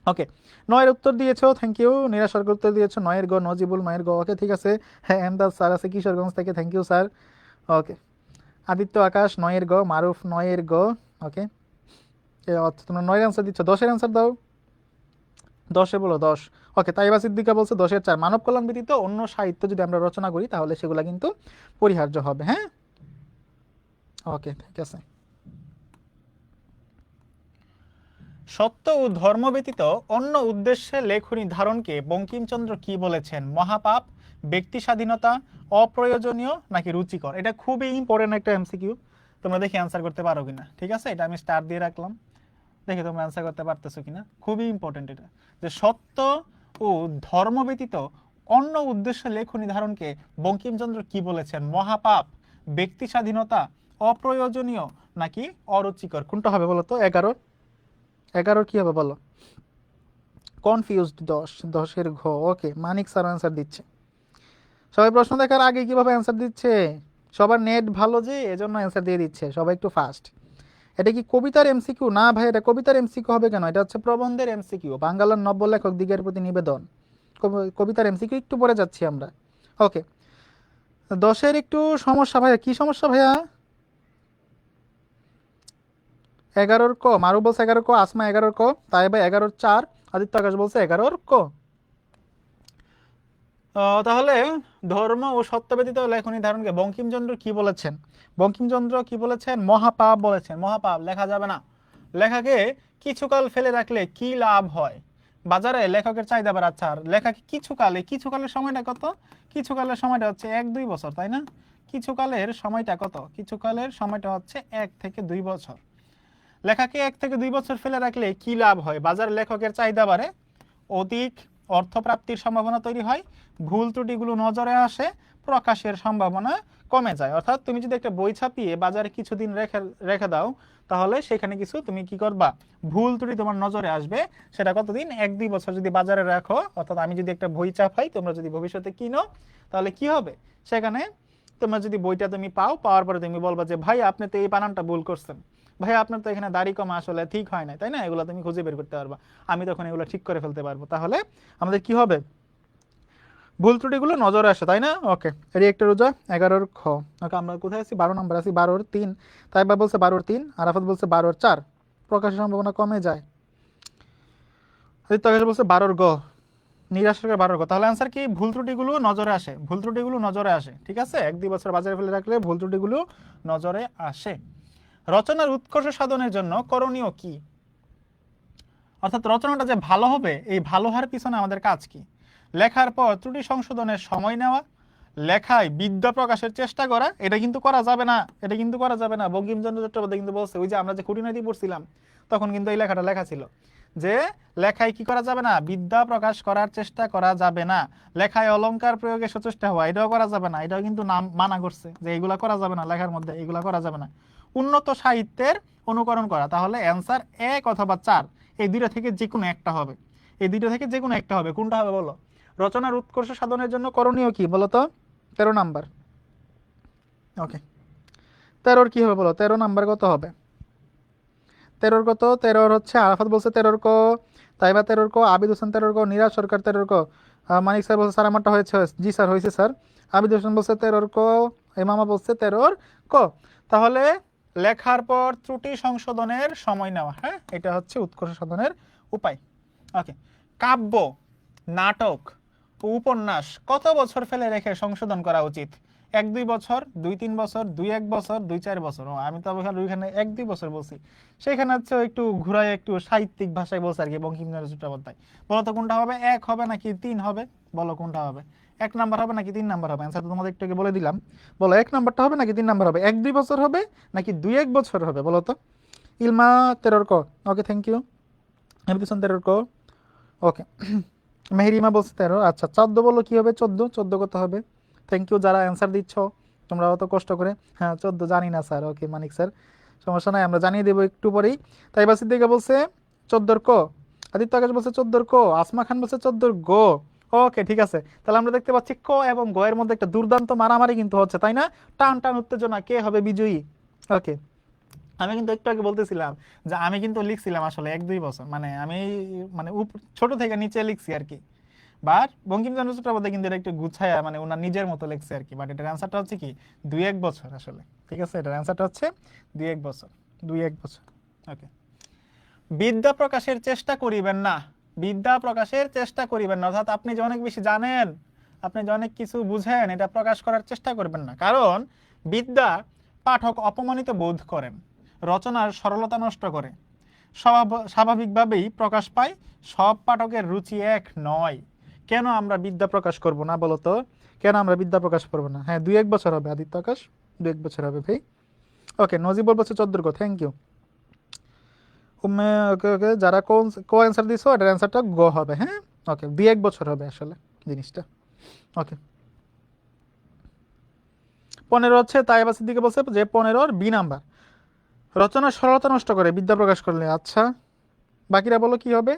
[SPEAKER 1] ওকে, 9 এর উত্তর দিয়েছো, থ্যাংক ইউ। নিরাসর্গ উত্তর দিয়েছো 9 এর গ, নজিবুল 9 এর গ। ওকে, ঠিক আছে। হ্যাঁ, এমদাদ স্যার আছে কিশোরগঞ্জ থেকে, থ্যাংক ইউ স্যার। ওকে, আদিত্য আকাশ 9 এর গ, মারুফ 9 এর গ। ওকে, তোমরা 9 এর অ্যান্সার দিচ্ছ, 10 এর অ্যান্সার দাও। 10-এ বলো 10। ওকে, তাইবা সিদ্দিকা বলছে 10-এর 4। মানব কল্যাণ ব্যতীত অন্য সাহিত্য যদি আমরা রচনা করি তাহলে সেগুলা কিন্তু পরিহার্য হবে। হ্যাঁ, ওকে, ঠিক আছে। সত্য ও ধর্ম ব্যতীত অন্য উদ্দেশ্যে লেখনী ধারণকে বঙ্কিমচন্দ্র কি বলেছেন? মহাপাপ, ব্যক্তি স্বাধীনতা, অপ্রয়োজনীয়, নাকি রুচিকর? এটা খুবই ইম্পর্টেন্ট একটা এমসিকিউ, তোমরা দেখি অ্যান্সার করতে পারো কিনা। ঠিক আছে, এটা আমি স্টার দিয়ে রাখলাম, দেখি তোমরা অ্যান্সার করতে পারতেছো কিনা। খুবই ইম্পর্টেন্ট এটা, যে সত্য ও ধর্ম ব্যতীত অন্য উদ্দেশ্যে লেখনী ধারণকে বঙ্কিমচন্দ্র কি বলেছেন? মহাপাপ, ব্যক্তি স্বাধীনতা, অপ্রয়োজনীয়, নাকি অরুচিকর? কোনটা হবে বলো তো? 11 কি হবে বলো? কনফিউজড 10-এর ঘ। ওকে, মানিক স্যার অ্যান্সার দিচ্ছে। সবাই প্রশ্ন দেখার আগে কিভাবে অ্যান্সার দিচ্ছে? সবার নেট ভালো যে, এজন্য অ্যান্সার দিয়ে দিচ্ছে সবাই একটু ফাস্ট। এটা কি কবিতার এমসিকিউ? না ভাই, এটা কবিতার এমসিকিউ হবে কেন? এটা হচ্ছে প্রবন্ধের এমসিকিউ, বাংলার নব্য লেখক দিগের প্রতি নিবেদন। কবিতার এমসিকিউ একটু পরে যাচ্ছি আমরা। ওকে, 10-এর একটু সমস্যা ভাইয়া। কি সমস্যা ভাইয়া? 11-র ক, মারু বলছে 11 ক, আসমা 11 ক, তাই ভাই 11-র 4, আদিত্য আকাশ বলছে 11-র ক। তাহলে ধর্ম ও সত্য ব্যতীত লেখনী ধারণকে বঙ্কিমচন্দ্র কি বলেছেন? বঙ্কিমচন্দ্র কি বলেছেন? মহাপাপ বলেছেন। মহাপাপ, লেখা যাবে না। লেখাকে কিছুকাল ফেলে রাখলে কি লাভ হয়? বাজারে লেখকের চাহিদা বাড়ে। আচ্ছা, লেখাকে কিছুকালের সময়টা কত? কিছুকালের সময়টা হচ্ছে 1-2 বছর, তাই না? কিছুকালের সময়টা কত? কিছুকালের সময়টা হচ্ছে 1 থেকে 2 বছর। লেখাকে 1 থেকে 2 বছর ফেলে রাখলে কি লাভ হয়? বাজারে লেখকের চাহিদা বাড়ে, অধিক অর্থপ্রাপ্তির সম্ভাবনা তৈরি হয়, ভুল ত্রুটিগুলো নজরে আসে, প্রকাশের সম্ভাবনা কমে যায়। অর্থাৎ তুমি যদি একটা বই ছাপিয়ে বাজারে কিছুদিন রেখে দাও, তাহলে সেখানে কিছু তুমি কি করবা? ভুল ত্রুটি তোমার নজরে আসবে। সেটা কতদিন? 1-2 বছর যদি বাজারে রাখো, অর্থাৎ আমি যদি একটা বই চাপাই, তোমরা যদি ভবিষ্যতে কিনো, তাহলে কি হবে? সেখানে তোমরা যদি বইটা তুমি পাওয়ার পরে তুমি বলবা যে ভাই আপনি তো এই বানানটা ভুল করছেন, ভাই আপনার তো এখানে দাড়ি কমা আসলে ঠিক হয় না, তাই না? এগুলো তুমি খুঁজে বের করতে পারবা, আমি তখন এগুলো ঠিক করে ফেলতে পারবো। তাহলে আমাদের কি হবে? ভুল ত্রুটিগুলো নজরে আসে, তাই না? ওকে, রিয়েক্টর রোজা 11-র খ। ওকে, আমরা কোথায় আছি? 12 নম্বর আছি, 12-র 3। তাইবা বলছে 12-র 3, আরাফাত বলছে 12-র 4, প্রকাশের সম্ভাবনা কমে যায়। আদিত্য আকাশ বলছে 12-র গ, নিরাশকের 12-র গ। তাহলে অ্যান্সার কি? ভুল ত্রুটিগুলো নজরে আসে, ভুল ত্রুটিগুলো নজরে আসে। ঠিক আছে, 1-2 বছর বাজারে ফেলে রাখলে ভুল ত্রুটিগুলো নজরে আসে। রচনার উৎকর্ষ সাধনের জন্য করণীয় কি? অর্থাৎ রচনাটা যে ভালো হবে, এই ভালো হওয়ার পিছনে আমাদের কাজ কি? লেখার পর ত্রুটি সংশোধনের সময় নেওয়া, লেখায় বিদ্যা প্রকাশের চেষ্টা করা। এটা কিন্তু করা যাবে না, এটা কিন্তু করা যাবে না। বঙ্কিমচন্দ্র চট্টোপাধ্যায় কিন্তু বলছে, ওই যে আমরা যে খুঁটিনাটি পড়ছিলাম তখন কিন্তু এই লেখাটা লেখা ছিল যে লেখায় কি করা যাবে না? বিদ্যা প্রকাশ করার চেষ্টা করা যাবে না। লেখায় অলংকার প্রয়োগে সচেষ্ট হওয়া, এটাও করা যাবে না। এটাও কিন্তু নাম মানা করছে যে এইগুলা করা যাবে না, লেখার মধ্যে এইগুলা করা যাবে না। উন্নত সাহিত্যের অনুকরণ করা। তাহলে অ্যান্সার 1 অথবা 4, এই দুইটা থেকে যে কোনো একটা হবে। এই দুইটা থেকে যে কোনো একটা হবে। কোনটা হবে বলো? রচনার উৎকর্ষ সাধনের জন্য করণীয় কি বলো তো? 13 নাম্বার। ওকে, 13-র কি হবে বলো? 13 নাম্বার কত হবে? 13-র কত? 13-র হচ্ছে আরাফাত বলছে 13-র ক, তাইবা 13-র ক, আবিদ হোসেন 13-র ক, নিরাজ সরকার 13-র ক, মানিক স্যার বলছে স্যার আমারটা হয়েছে। জি স্যার হয়েছে স্যার। আবিদ হোসেন বলছে 13-র ক, ইমামা বলছে 13-র ক। তাহলে লেখার পর ত্রুটি সংশোধনের সময় নেওয়া, হ্যাঁ, এটা হচ্ছে উৎকর্ষ সাধনের উপায়। ওকে, কাব্য, নাটক, উপন্যাস কত বছর ফেলে রেখে সংশোধন করা উচিত? 1-2 বছর, 2-3 বছর, 2-1 বছর, 2-4 বছর? আমি তো ওইখানে 1-2 বছর বলছি, সেখানে হচ্ছে একটু ঘুরায় একটু সাহিত্যিক ভাষায় বলছে আর কি বঙ্কিমচন্দ্র চট্টোপাধ্যায়। বলো তো কোনটা হবে? 1 হবে নাকি 3 হবে? বলো কোনটা হবে? 1 নাম্বার হবে নাকি 3 নাম্বার হবে? অ্যান্সার তো তোমাদের একটু আগে বলে দিলাম। বলো 1 নাম্বারটা হবে নাকি 3 নাম্বার হবে? 1-2 বছর হবে নাকি 2-1 বছর হবে? বলো তো। ইলমা 13-র ক। ওকে, থ্যাংক ইউ। আমি 13-র ক। ওকে, মেহরিমা বলছে 13। আচ্ছা, 14 বলো কি হবে? 14 কত হবে? থ্যাংক ইউ যারা অ্যান্সার দিচ্ছ, তোমরা অত কষ্ট করে। হ্যাঁ, 14 জানি না স্যার। ওকে মানিক স্যার, সমস্যা নাই, আমরা জানিয়ে দেবো একটু পরেই। তাই বা সিদ্দিকা বলছে 14-র ক, আদিত্য আকাশ বলছে 14-র ক, আসমা খান বলছে 14-র গ। ওকে ঠিক আছে, তাহলে আমরা দেখতে পাচ্ছি ক এবং গ এর মধ্যে একটা দুর্দান্ত মারামারি কিন্তু হচ্ছে, তাই না? টান টান উত্তেজনা, কে হবে বিজয়ী? ওকে, আমি কিন্তু একটু আগে বলতেছিলাম যে আমি কিন্তু লিখছিলাম আসলে 1-2 বছর, মানে আমি মানে ছোট থেকে নিচে লিখছি আর কি। বাট বঙ্কিমচন্দ্র চট্টোপাধ্যায় কিন্তু এটা একটু গুছায়া মানে ওনার নিজের মতো লিখছে আর কি। বাট এটার অ্যান্সারটা হচ্ছে কি 2-1 বছর আসলে। ঠিক আছে, এটার অ্যান্সারটা হচ্ছে 2-1 বছর, 2-1 বছর। ওকে, বিদ্যা প্রকাশের চেষ্টা করিবেন না, বিদ্যা প্রকাশের চেষ্টা করিবেন না, অর্থাৎ আপনি যে অনেক বেশি জানেন, আপনি যে অনেক কিছু বুঝেন, এটা প্রকাশ করার চেষ্টা করবেন না। কারণ বিদ্যা পাঠক অপমানিত বোধ করেন, রচনার সরলতা নষ্ট করে, স্বাভাবিকভাবেই প্রকাশ পায়, সব পাঠকের রুচি এক নয়। কেন আমরা বিদ্যা প্রকাশ করব না বলো তো? কেন আমরা বিদ্যা প্রকাশ করবো না? হ্যাঁ, 2-1 বছর হবে আদিত্য আকাশ, 2-1 বছর হবে ভাই। ওকে, নজিবুল বলছে 14 গো, থ্যাংক ইউ। ওকে ওকে, যারা কোন কো অ্যান্সার দিছো এটার অ্যান্সারটা গ হবে। হ্যাঁ, ওকে, 2-1 বছর হবে আসলে জিনিসটা। ওকে, 15 হচ্ছে তাইবাসের দিকে বলছে যে 15-র বি নাম্বার, রচনার সরলতা নষ্ট করে বিদ্যা প্রকাশ করলে। আচ্ছা, বাকিরা বলো কি হবে?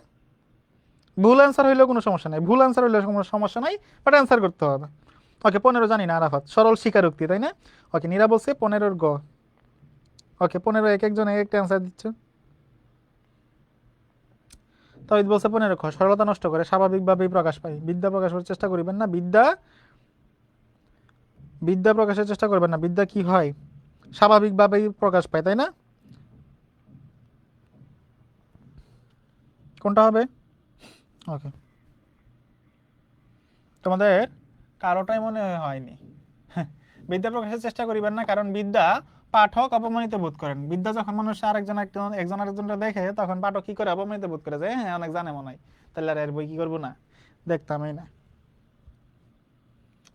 [SPEAKER 1] ভুল অ্যান্সার হইলেও কোনো সমস্যা নাই, ভুল অ্যান্সার হইলেও কোনো সমস্যা নাই, বাট অ্যান্সার করতে হবে। ওকে, 15 জানি না আরাফাত, সরল স্বীকারোক্তি, তাই না? ওকে, নীরা বলছে 15-র গ। ওকে, 15 এক একজন এক একটা অ্যান্সার দিচ্ছে। তবে বলছে 15 খ, সরলতা নষ্ট করে, স্বাভাবিকভাবেই প্রকাশ পায়, বিদ্যা প্রকাশ করার চেষ্টা করিবেন না, বিদ্যা বিদ্যা প্রকাশের চেষ্টা করবেন না, বিদ্যা কি হয় স্বাভাবিকভাবেই প্রকাশ পায়, তাই না? কোনটা হবে? ওকে, তোমাদের কারোটাই মনে হয়নি। বিদ্যা প্রকাশের চেষ্টা করিবেন না, কারণ বিদ্যা পাঠক অপমানিত বোধ করেন। বিদ্যা যখন মানুষ একজন আরেকজনটা দেখে, তখন পাঠক কি করে? অপমানিত বোধ করে, যে হ্যাঁ অনেক জানে মনে হয়, তাহলে আর এর বই কি করবো না, দেখতামই না।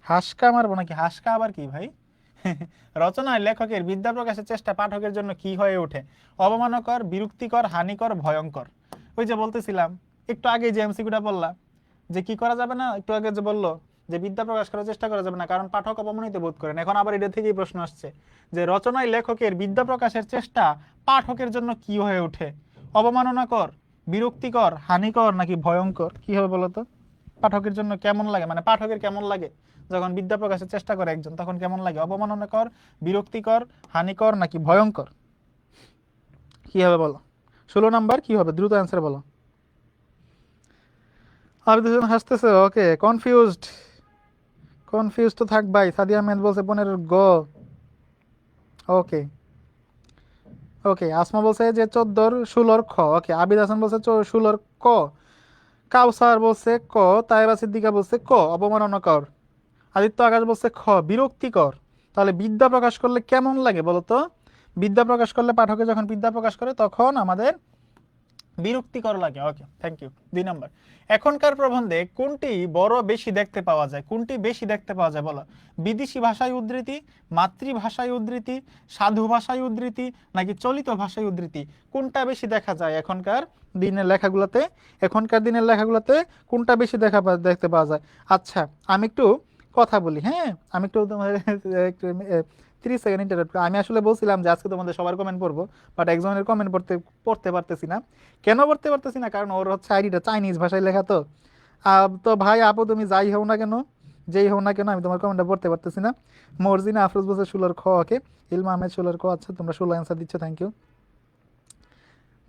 [SPEAKER 1] হাসকা মারবো নাকি? হাসকা আবার কি ভাই? রচনায় লেখকের বিদ্যা প্রকাশের চেষ্টা পাঠকের জন্য কি হয়ে ওঠে? অবমানকর, বিরক্তিকর, হানিকর, ভয়ঙ্কর। ওই যে বলতেছিলাম একটু আগে যে এমসিকিউটা বললাম, যে কি করা যাবে না, একটু আগে যে বললো যে বিদ্যা প্রকাশ করার চেষ্টা করা যাবে না কারণ পাঠক অপমানিত বোধ করেন। এখন আবার এটা থেকেই প্রশ্ন আসছে যে রচনায় লেখকের বিদ্যা প্রকাশের চেষ্টা পাঠকের জন্য কি হয়ে ওঠে? অবমাননাকর, বিরক্তিকর, হানিকর, নাকি ভয়ঙ্কর? কি হবে বলতো? পাঠকের জন্য কেমন লাগে, মানে পাঠকের কেমন লাগে যখন বিদ্যা প্রকাশের চেষ্টা করে একজন, তখন কেমন লাগে? অবমাননাকর, বিরক্তিকর, হানিকর, নাকি ভয়ঙ্কর? কি হবে বলো? 16 নাম্বার কি হবে? দ্রুত অ্যান্সার বলো। আর দুজন হাসতেছে। ওকে, কনফিউজড, কনফিউজ তো থাকবাই। সাদিয়া আহমেদ বলছে 15-র গ। ওকে ওকে, আসমা বলছে যে 14-র 16-র খ। ওকে, আবিদ হাসান বলছে 16-র ক। কাউসার বলছে ক। তাইবা সিদ্দিকা বলছে ক, অবমাননাকর। আদিত্য আকাশ বলছে খ, বিরক্তিকর। তাহলে বিদ্যা প্রকাশ করলে কেমন লাগে বলতো? বিদ্যা প্রকাশ করলে, পাঠকে যখন বিদ্যা প্রকাশ করে তখন আমাদের বিরক্তিকর লাগে। ওকে, থ্যাংক ইউ। 2 নাম্বার, এখনকার প্রবন্ধে কোনটি বড় বেশি দেখতে পাওয়া যায়? কোনটি বেশি দেখতে পাওয়া যায় বলো? বিদেশি ভাষায় উদ্ধৃতি, মাতৃভাষায় উদ্ধৃতি, সাধু ভাষায় উদ্ধৃতি, নাকি চলিত ভাষায় উদ্ধৃতি? কোনটা বেশি দেখা যায় এখনকার দিনের লেখাগুলোতে? এখনকার দিনের লেখাগুলোতে কোনটা বেশি দেখতে পাওয়া যায়? আচ্ছা, আমি একটু কথা বলি। হ্যাঁ, আমি একটু তোমাদের একটু 30 সেকেন্ড ইন্টারাপ্ট। আমি আসলে বলছিলাম যে আজকে তোমাদের সবার কমেন্ট পড়বো, বাট একজনের কমেন্ট পড়তে পারতেছি না। কেন পড়তে পারতেছি না? কারণ ওর হচ্ছে আইডিটা চাইনিজ ভাষায় লেখা। তো তো ভাই আপু তুমি যাই হও না কেন, যেই হও না কেন, আমি তোমার কমেন্টটা পড়তে পারতেছি না। মর্জিনা আফরোজ বলছে 16-র খ। ওকে, ইলমা আহমেদ 16-র ক। আচ্ছা, তোমরা 16 অ্যান্সার দিচ্ছ, থ্যাংক ইউ।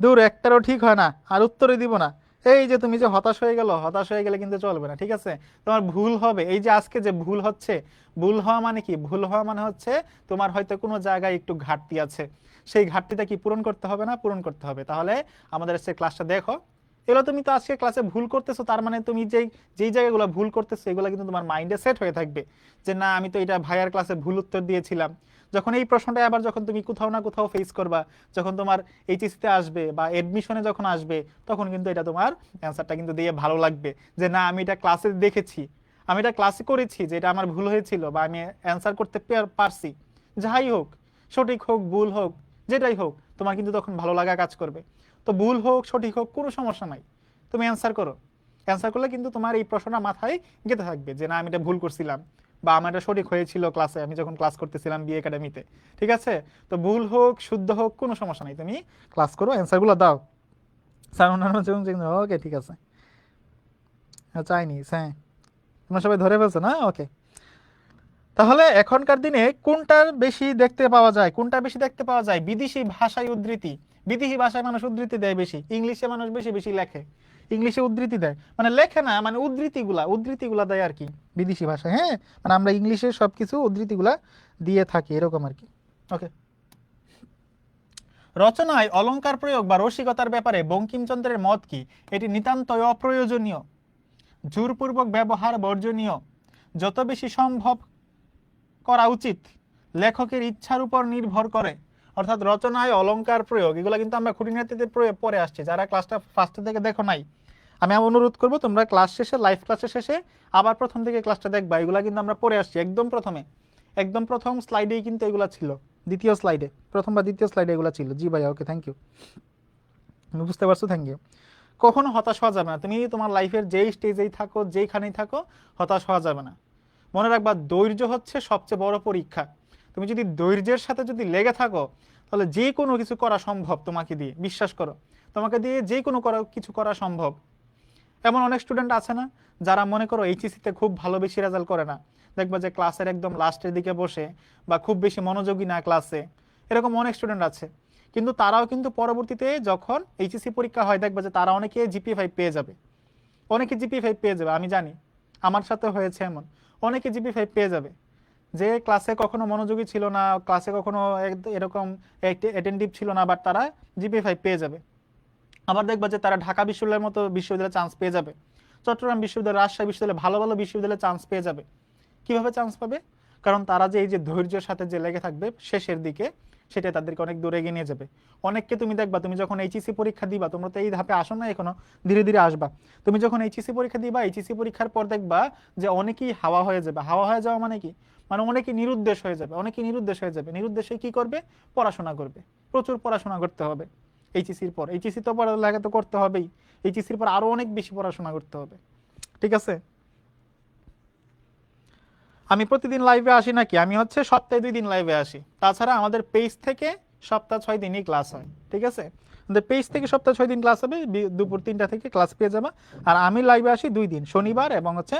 [SPEAKER 1] দূর, একটারও ঠিক হয় না, আর উত্তরই দিব না। এই যে তুমি যে হতাশ হয়ে গেল, হতাশ হয়ে গেলে কিন্তু চলবে না, ঠিক আছে? তোমার ভুল হবে। এই যে আজকে যে ভুল হচ্ছে, ভুল হওয়া মানে কি? ভুল হওয়া মানে হচ্ছে তোমার হয়তো কোনো জায়গায় একটু ঘাটতি আছে, সেই ঘাটতিটা কি পূরণ করতে হবে না? পূরণ করতে হবে। তাহলে আমাদের সে ক্লাসটা দেখো। এগুলো তুমি তো আজকে ক্লাসে ভুল করতেছো, তার মানে তুমি যেই যেই জায়গাগুলো ভুল করতেছো এগুলো কিন্তু তোমার মাইন্ডে সেট হয়ে থাকবে যে না, আমি তো এটা ভাইয়ার ক্লাসে ভুল উত্তর দিয়েছিলাম। যখন এই প্রশ্নটা আবার যখন তুমি কোথাও না কোথাও ফেস করবা, যখন তোমার এইচএসসিতে আসবে বা এডমিশনে যখন আসবে, তখন কিন্তু এটা তোমার অ্যান্সারটা কিন্তু দিয়ে ভালো লাগবে যে না, আমি এটা ক্লাসে দেখেছি, আমি এটা ক্লাসে করেছি, যে এটা আমার ভুল হয়েছিল বা আমি অ্যান্সার করতে পারছি। যাই হোক, সঠিক হোক ভুল হোক, যেটাই হোক, তোমার কিন্তু তখন ভালো লাগা কাজ করবে। তো ভুল হোক সঠিক হোক কোনো সমস্যা নাই, তুমি অ্যান্সার করো। অ্যান্সার করলে কিন্তু তোমার এই প্রশ্নটা মাথায় গেঁথে থাকবে যে না, আমি এটা ভুল করছিলাম বা আমার এটা সঠিক হয়েছিল ক্লাসে, আমি যখন ক্লাস করতেছিলাম বি একাডেমিতে। ঠিক আছে? তো ভুল হোক শুদ্ধ হোক কোনো সমস্যা নাই, তুমি ক্লাস করো, অ্যান্সারগুলো দাও। স্যার ওকে ঠিক আছে। চাইনিজ, হ্যাঁ। তোমরা সবাই ধরে ফেলছো না? ওকে। তাহলে এখনকার দিনে কোনটার বেশি দেখতে পাওয়া যায়? কোনটা বেশি দেখতে পাওয়া যায়? বিদেশি ভাষায় উদ্ধৃতি। বিদেশি ভাষায় মানুষ উদ্ধৃতি দেয় বেশি, ইংলিশে মানুষ বেশি বেশি লেখে, ইংলিশে উদ্ধৃতি দেয়, মানে লেখে না, মানে উদ্ধৃতিগুলা দেয় আর কি বিদেশি ভাষায়। হ্যাঁ, মানে আমরা ইংলিশে সবকিছু উদ্ধৃতিগুলা দিয়ে থাকি, এরকম আর কি। ওকে। রচনায় অলংকার প্রয়োগ বা রসিকতার ব্যাপারে বঙ্কিমচন্দ্রের মত কি? এটি নিতান্তই অপ্রয়োজনীয়, জোরপূর্বক ব্যবহার বর্জনীয়, যত বেশি সম্ভব করা উচিত, লেখকের ইচ্ছার উপর নির্ভর করে। অর্থাৎ রচনায় অলংকার প্রয়োগ এগুলো কিন্তু আমরা খুঁটিনাটিতে পরে আসছি। যারা ক্লাসটা ফার্স্ট থেকে দেখো নাই, আমি অনুরোধ করব তোমরা ক্লাস শেষে, লাইভ ক্লাসের শেষে আবার প্রথম থেকে ক্লাসটা দেখবা। এগুলা কিন্তু আমরা পড়ে আসছি একদম প্রথমে, একদম প্রথম স্লাইডেই কিন্তু এগুলা ছিল, দ্বিতীয় স্লাইডে, প্রথম বা দ্বিতীয় স্লাইডে এগুলা ছিল। জি ভাইয়া, ওকে, থ্যাংক ইউ, তুমি বুঝতে পারছো, থ্যাংক ইউ। কখনো হতাশ হওয়া যাবে না, তুমি তোমার লাইফের যেই স্টেজেই থাকো, যেইখানেই থাকো, হতাশ হওয়া যাবে না। মনে রাখবা, ধৈর্য হচ্ছে সবচেয়ে বড় পরীক্ষা। তুমি যদি ধৈর্যের সাথে যদি লেগে থাকো, তাহলে যে কোনো কিছু করা সম্ভব তোমাকে দিয়ে, বিশ্বাস করো, তোমাকে দিয়ে যে কোনো কিছু করা সম্ভব। এমন অনেক স্টুডেন্ট আছে না, যারা মনে করো এইচএসসিতে খুব ভালো বেশি রেজাল্ট করে না, দেখবা যে ক্লাসের একদম লাস্টের দিকে বসে বা খুব বেশি মনোযোগী না ক্লাসে, এরকম অনেক স্টুডেন্ট আছে। কিন্তু তারাও কিন্তু পরবর্তীতে যখন এইচএসসি পরীক্ষা হয়, দেখবা যে তারা অনেকে জিপিএ 5 পেয়ে যাবে, অনেকে জিপিএ 5 পেয়ে যাবে। আমি জানি, আমার সাথে হয়েছে এমন, অনেকে জিপিএ 5 পেয়ে যাবে, যে ক্লাসে কখনো মনোযোগী ছিল না, ক্লাসে কখনো এরকম অ্যাটেন্টিভ ছিল না, বাট তারা জিপিএ 5 পেয়ে যাবে। আবার দেখবা যে তারা ঢাকা বিশ্ববিদ্যালয়ের মতো বিশ্ববিদ্যালয়ে চান্স পেয়ে যাবে, চট্টগ্রাম বিশ্ববিদ্যালয়, রাজশাহী বিশ্ববিদ্যালয়, ভালো ভালো বিশ্ববিদ্যালয়ে চান্স পেয়ে যাবে। কিভাবে চান্স পাবে? কারণ তারা যে এই যে ধৈর্যের সাথে যে লেগে থাকবে শেষের দিকে, সেটা তাদেরকে অনেক দূরে এগিয়ে নিয়ে যাবে। অনেককে তুমি দেখবা, তুমি যখন এইচএসসি পরীক্ষা দিবা, তোমরা তো এই ধাপে আসো না এখনো, ধীরে ধীরে আসবা। তুমি যখন এইচএসসি পরীক্ষা দিবা, এইচএসসি পরীক্ষার পর দেখবা যে অনেকেই হাওয়া হয়ে যাবে। হাওয়া হয়ে যাওয়া মানে কি? মানে অনেকে নিরুদ্দেশ হয়ে যাবে, অনেকে নিরুদ্দেশ হয়ে যাবে। নিরুদ্দেশে কি করবে? পড়াশোনা করবে, প্রচুর পড়াশোনা করতে হবে। এইচএসসির পর, এইচএসসি তো পড়ালেখা তো করতে হবেই, এইচএসসির পর আরো অনেক বেশি পড়াশোনা করতে হবে। ঠিক আছে? আমি প্রতিদিন লাইভে আসি নাকি? আমি হচ্ছে সপ্তাহে 2 দিন লাইভে আসি। তাছাড়া আমাদের পেজ থেকে সপ্তাহে 6 দিনই ক্লাস হয়। ঠিক আছে? আমাদের পেজ থেকে সপ্তাহে 6 দিন ক্লাস হবে, দুপুর 3টা থেকে ক্লাস পেয়ে যাবা। আর আমি লাইভে আসি 2 দিন, শনিবার এবং হচ্ছে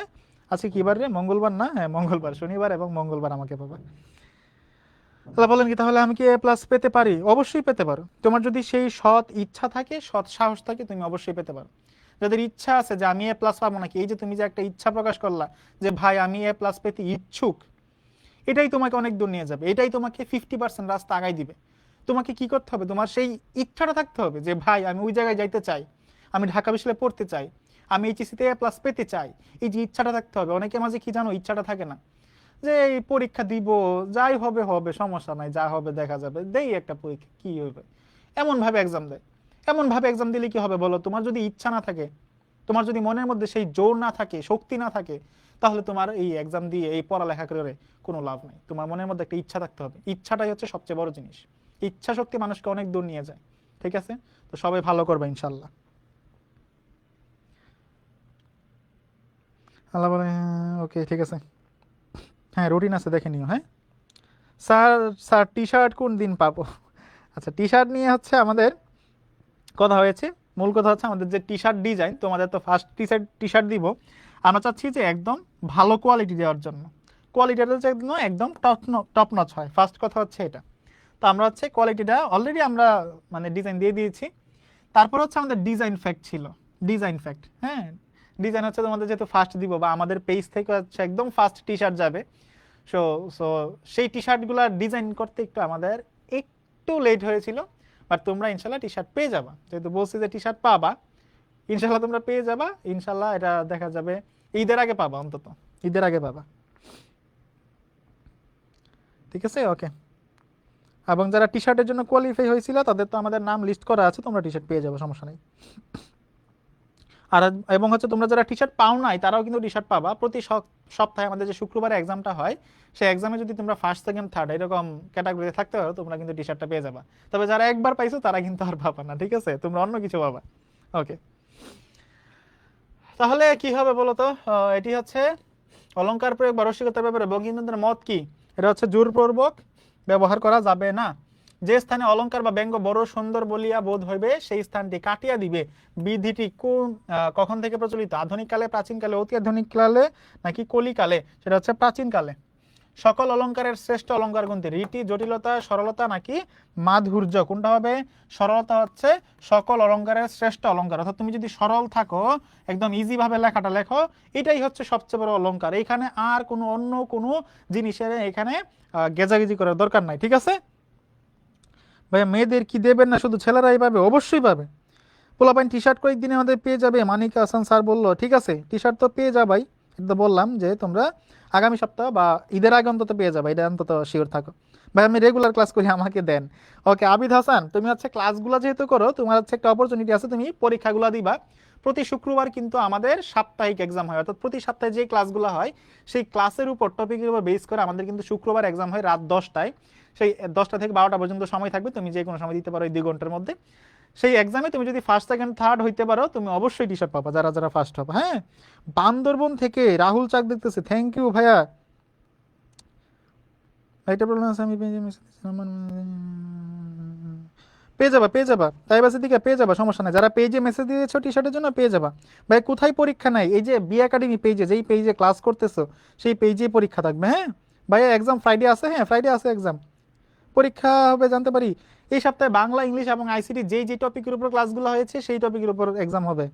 [SPEAKER 1] আজকে কি বার রে? মঙ্গলবার না? হ্যাঁ, মঙ্গলবার, শনিবার এবং মঙ্গলবার আমাকে পাবা। তাহলে বলেন কি, তাহলে আমি কি A+ পেতে পারি? অবশ্যই পেতে পারো। তোমার যদি সেই সৎ ইচ্ছা থাকে, সৎ সাহস থাকে, তুমি অবশ্যই পেতে পারো। যাদের ইচ্ছা আছে যে আমি A+ পাবো নাকি, এই যে তুমি যে একটা ইচ্ছা প্রকাশ করলা যে ভাই আমি A+ পেতে ইচ্ছুক, এটাই তোমাকে অনেক দূর নিয়ে যাবে, এটাই তোমাকে 50% রাস্তা আগাই দিবে। তোমাকে কি করতে হবে? তোমার সেই ইচ্ছাটা থাকতে হবে যে ভাই আমি ওই জায়গায় যাইতে চাই, আমি ঢাকা বিশ্ববিদ্যালয়ে পড়তে চাই, আমি এইচএসসিতে A+ পেতে চাই। এই যে ইচ্ছাটা থাকতে হবে। অনেকের মাঝে কি জানো, ইচ্ছাটা থাকে না, যে এই পরীক্ষা দিব, যাই হবে হবে, সমস্যা নাই, যা হবে দেখা যাবে, দেই একটা পরীক্ষা, কি হবে, এমন ভাবে এক্সাম দেয়। এমন ভাবে এক্সাম দিলে কি হবে বলো? তোমার যদি ইচ্ছা না থাকে, তোমার যদি মনের মধ্যে সেই জোর না থাকে, শক্তি না থাকে, তাহলে তোমার এই এক্সাম দিয়ে, এই পড়ালেখা করে কোনো লাভ নেই। তোমার মনের মধ্যে একটা ইচ্ছা থাকতে হবে, ইচ্ছাটাই হচ্ছে সবচেয়ে বড় জিনিস। ইচ্ছা শক্তি মানুষকে অনেক দূর নিয়ে যায়। ঠিক আছে? তো সবাই ভালো করবে ইনশাল্লাহ। আল্লাহ বলে, ওকে, ঠিক আছে। হ্যাঁ, রুটিন আছে, দেখে নিও। হ্যাঁ স্যার, স্যার টি শার্ট কোন দিন পাবো? আচ্ছা, টি শার্ট নিয়ে হচ্ছে আমাদের কথা হয়েছে। মূল কথা হচ্ছে আমাদের যে টি শার্ট ডিজাইন, তোমাদের তো ফার্স্ট টি শার্ট দিব, আমরা চাচ্ছি যে একদম ভালো কোয়ালিটি দেওয়ার জন্য। কোয়ালিটিটা যেন একদম টপ নচ হয়, ফার্স্ট কথা হচ্ছে এটা। তো আমরা হচ্ছে কোয়ালিটিটা অলরেডি আমরা মানে ডিজাইন দিয়ে দিয়েছি। তারপর হচ্ছে আমাদের ডিজাইন ফ্যাক্ট ছিল, ডিজাইন ফ্যাক্ট। হ্যাঁ, ডিজাইন হচ্ছে তোমাদের যেহেতু ফার্স্ট দিব, বা আমাদের পেজ থেকে হচ্ছে একদম ফার্স্ট টি শার্ট যাবে। সো সো সেই টি শার্টগুলো ডিজাইন করতে একটু আমাদের একটু লেট হয়েছিল, বাট তোমরা ইনশাল্লাহ টি শার্ট পেয়ে যাবা। যেহেতু বলছি যে টি শার্ট পাবা, ইনশাল্লাহ তোমরা পেয়ে যাবা। ইনশাল্লাহ এটা দেখা যাবে ঈদের আগে পাবা, অন্তত ঈদের আগে পাবা। ঠিক আছে? ওকে। এবং যারা টি শার্টের জন্য কোয়ালিফাই হয়েছিল, তাদের তো আমাদের নাম লিস্ট করা আছে, তোমরা টি শার্ট পেয়ে যাবে, সমস্যা নেই। আর এবং হচ্ছে তোমরা যারা টি শার্ট পাও নাই, তারাও কিন্তু টি শার্ট পাবা। প্রতি সপ্তাহে আমাদের যে শুক্রবারে এক্সামটা হয়, সেই এক্সামে যদি তোমরা ফার্স্ট সেকেন্ড থার্ড এরকম ক্যাটাগরিতে থাকতে পারো, তোমরা কিন্তু টি শার্টটা পেয়ে যাবা। তবে যারা একবার পাইছো তারা কিন্তু আর পাবা না। ঠিক আছে? তোমরা অন্য কিছু পাবা। ওকে। তাহলে কি হবে বলো তো? এটি হচ্ছে অলংকার প্রয়োগ বা রসিকতার ব্যাপারে বঙ্কিমচন্দ্রের মত কি? এটা হচ্ছে জোরপূর্বক ব্যবহার করা যাবে না, যে স্থানে অলঙ্কার বা ব্যঙ্গ বড় সুন্দর বলিয়া বোধ হইবে সেই স্থানটি কাটিয়া দিবে। বিধিটি কোন কখন থেকে প্রচলিত? আধুনিক কালে, প্রাচীন কালে, অতি আধুনিক কালে নাকি কলিকালে? সেটা হচ্ছে প্রাচীন কালে। সকল অলঙ্কারের শ্রেষ্ঠ অলঙ্কার কোনটি? রীতি, জটিলতা, সরলতা নাকি মাধুর্য? কোনটা হবে? সরলতা হচ্ছে সকল অলঙ্কারের শ্রেষ্ঠ অলঙ্কার। অর্থাৎ তুমি যদি সরল থাকো, একদম ইজি ভাবে লেখাটা লেখো, এটাই হচ্ছে সবচেয়ে বড় অলঙ্কার। এখানে আর কোনো অন্য কোনো জিনিসের এখানে গেজাগেজি করার দরকার নাই। ঠিক আছে ভাইয়া, মেয়েদের কি দেবেন না শুধু ছেলেরাই পাবে? অবশ্যই পাবে। পোলাপাইন টি শার্ট কয়েকদিনের মধ্যে পেয়ে যাবে, মানিক হাসান স্যার বললো। ঠিক আছে, টি শার্ট তো পেয়ে যাবাই, এটা তো বললাম যে তোমরা আগামী সপ্তাহ বা ঈদের আগে অন্তত পেয়ে যাবে, এটা অন্তত শিওর থাকো। ভাই আমি রেগুলার ক্লাস করি, আমাকে দেন। ওকে আবিদ হাসান, তুমি হচ্ছে ক্লাসগুলো যেহেতু করো, তোমার হচ্ছে একটা অপরচুনিটি আছে, তুমি পরীক্ষাগুলো দিবা। প্রতি শুক্রবার কিন্তু আমাদের সাপ্তাহিক এক্সাম হয়, অর্থাৎ প্রতি সপ্তাহে যে ক্লাসগুলো হয় সেই ক্লাসের উপর, টপিকের উপর বেস করে আমাদের কিন্তু শুক্রবার এক্সাম হয় রাত 10টায়। সেই 10টা থেকে 12টা পর্যন্ত সময় থাকবে, তুমি যে কোনো সময় দিতে পারো এই 2 ঘন্টার মধ্যে। সেই এক্সামে তুমি যদি ফার্স্ট সেকেন্ড থার্ড হইতে পারো, তুমি অবশ্যই টি শার্ট পাবা, যারা যারা ফার্স্ট হবে। হ্যাঁ, বান্দরবন থেকে রাহুল চাক দেখতেছে, থ্যাংক ইউ ভাইয়া। এটা প্রবলেম আছে, আমি পেয়ে যাবা, পেয়ে যাবা, তাই বাসের দিকে পেয়ে যাবা, সমস্যা নাই। যারা পেজে মেসেজ দিয়েছো টি শার্টের জন্য পেয়ে যাবা। ভাই কোথায় পরীক্ষা নাই? এই যে বি একাডেমি পেজে, যেই পেজে ক্লাস করতেছো সেই পেজেই পরীক্ষা থাকবে। হ্যাঁ ভাইয়া, এক্সাম ফ্রাইডে আছে, হ্যাঁ ফ্রাইডে আছে এক্সাম। পরীক্ষা হবে জানতে পারি এই সপ্তাহে বাংলা, ইংলিশ এবং আইসিটি যেই যে টপিকের উপর ক্লাসগুলো হয়েছে সেই টপিকের উপর এক্সাম হবে।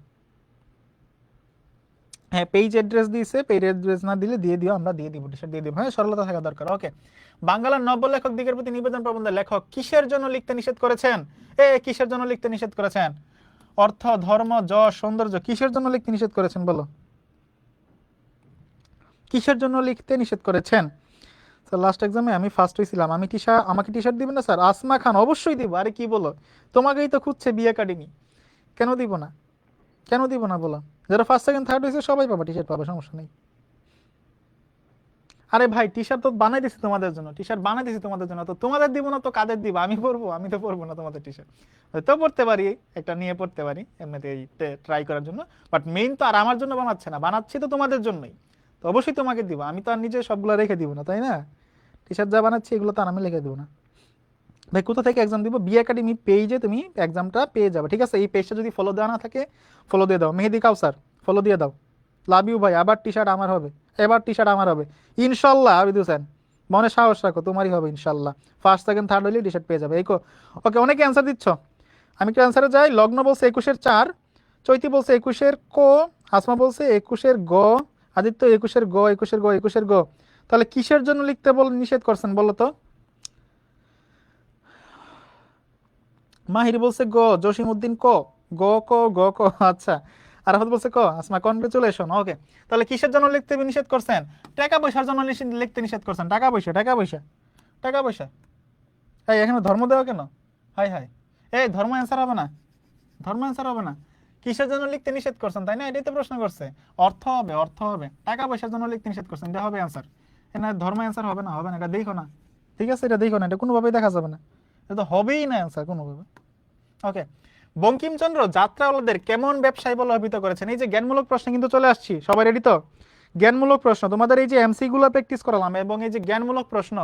[SPEAKER 1] হ্যাঁ পেজ অ্যাড্রেস দিয়েছে, পেজ অ্যাড্রেস না দিলে দিয়ে দিও, আমরা দিয়ে দিব, টি-শার্ট দিয়ে দিব। হ্যাঁ সরলতা থাকা দরকার। ওকে, বাংলার নব্য লেখক দিগের প্রতি নিবেদন প্রবন্ধের লেখক কিসের জন্য লিখতে নিষেধ করেছেন? কিসের জন্য লিখতে নিষেধ করেছেন? অর্থ, ধর্ম, যশ, সৌন্দর্য, কিসের জন্য লিখতে নিষেধ করেছেন বলো? কিসের জন্য লিখতে নিষেধ করেছেন? স্যার লাস্ট এক্সামে আমি ফার্স্ট হয়েছিলাম, আমি আমাকে টি শার্ট দিবেন না স্যার? আসমা খান, অবশ্যই দিব। আরে কি বলো, তোমাকেই তো খুঁজছে বি একাডেমি, কেন দিব না? কেন দিব না বলো? যারা ফার্স্ট সেকেন্ড থার্ড হয়েছে সবাই পাবা, টি শার্ট পাবা, সমস্যা নেই। আরে ভাই টি শার্ট তো বানাই দিছি তোমাদের জন্য, টি শার্ট বানাই দিছি তোমাদের জন্য, তো তোমাদের দিব না তো কাদের দিব? আমি পরবো? আমি তো পরবো না তোমাদের টি শার্ট। হয়তো পড়তে পারি, একটা নিয়ে পড়তে পারি এমনিতে ট্রাই করার জন্য, বাট মেইন তো আর আমার জন্য বানাচ্ছে না, বানাচ্ছি তো তোমাদের জন্যই। তো অবশ্যই তোমাকে দিব, আমি তো আর নিজে সবগুলো রেখে দিব না, তাই না? টি শার্ট যা বানাচ্ছি এগুলো তো আর আমি লিখে দেবো না। ভাই কোথা থেকে এক্সাম দিব? বি একাডেমি পেজে তুমি এক্সামটা পেয়ে যাবে। ঠিক আছে, এই পেজটা যদি ফলো দেওয়া না থাকে ফলো দিয়ে দাও। মেহেদি কাউসার ফলো দিয়ে দাও। লাভ ইউ ভাই, আবার টি শার্ট আমার হবে, এবার টি শার্ট আমার হবে ইনশাল্লাহ। আবিদ হোসেন, মনে সাহস রাখো, তোমারই হবে ইনশাল্লাহ। ফার্স্ট সেকেন্ড থার্ড হলে টি শার্ট পেয়ে যাবে। এই ওকে, অনেকে অ্যান্সার দিচ্ছ, আমি একটু অ্যান্সারে যাই। লগ্ন বলছে 21-4, চৈতি বলছে 21-ক, আসমা বলছে 21-গ, আদিত্য 21-গ, 21-গ, 21-গ। তাহলে কিসের জন্য লিখতে নিষেধ করছেন বলো তো? মাহির বলছে গ, জসিম উদ্দিন ক, গ ক গ ক, আচ্ছা। আরাফাত বলছে ক, আসমা কনগ্রেচুলেশন। ওকে, তাহলে কিসের জন্য লিখতে নিষেধ করছেন? টাকা পয়সার জন্য লিখতে নিষেধ করছেন। টাকা পয়সা, টাকা পয়সা, টাকা পয়সা। এই এখানে ধর্ম দেওয়া কেন? হাই হাই, এই ধর্ম অ্যান্সার হবে না, ধর্ম অ্যান্সার হবে না। কিসের জন্য লিখতে নিষেধ করছেন, তাই না? এটাই তো প্রশ্ন করছে। অর্থ হবে, অর্থ হবে। টাকা পয়সার জন্য লিখতে নিষেধ করছেন, এটা হবে অ্যান্সার। এখানে ধর্ম অ্যান্সার হবে না, হবে না, এটা দেখো না। ঠিক আছে, এটা দেখো না, এটা কোনোভাবেই দেখা যাবে না, এটা তো হবেই না অ্যান্সার কোনোভাবে। ওকে, বঙ্কিমচন্দ্র যাত্রাওয়ালাদের কেমন ব্যবসায়ী বলে অভিহিত করেছেন? এই যে জ্ঞানমূলক প্রশ্ন কিন্তু চলে আসছি, সবাই রেডি তো? জ্ঞানমূলক প্রশ্ন তোমাদের এই যে এমসি গুলো প্র্যাকটিস করালাম এবং এই যে জ্ঞানমূলক প্রশ্ন,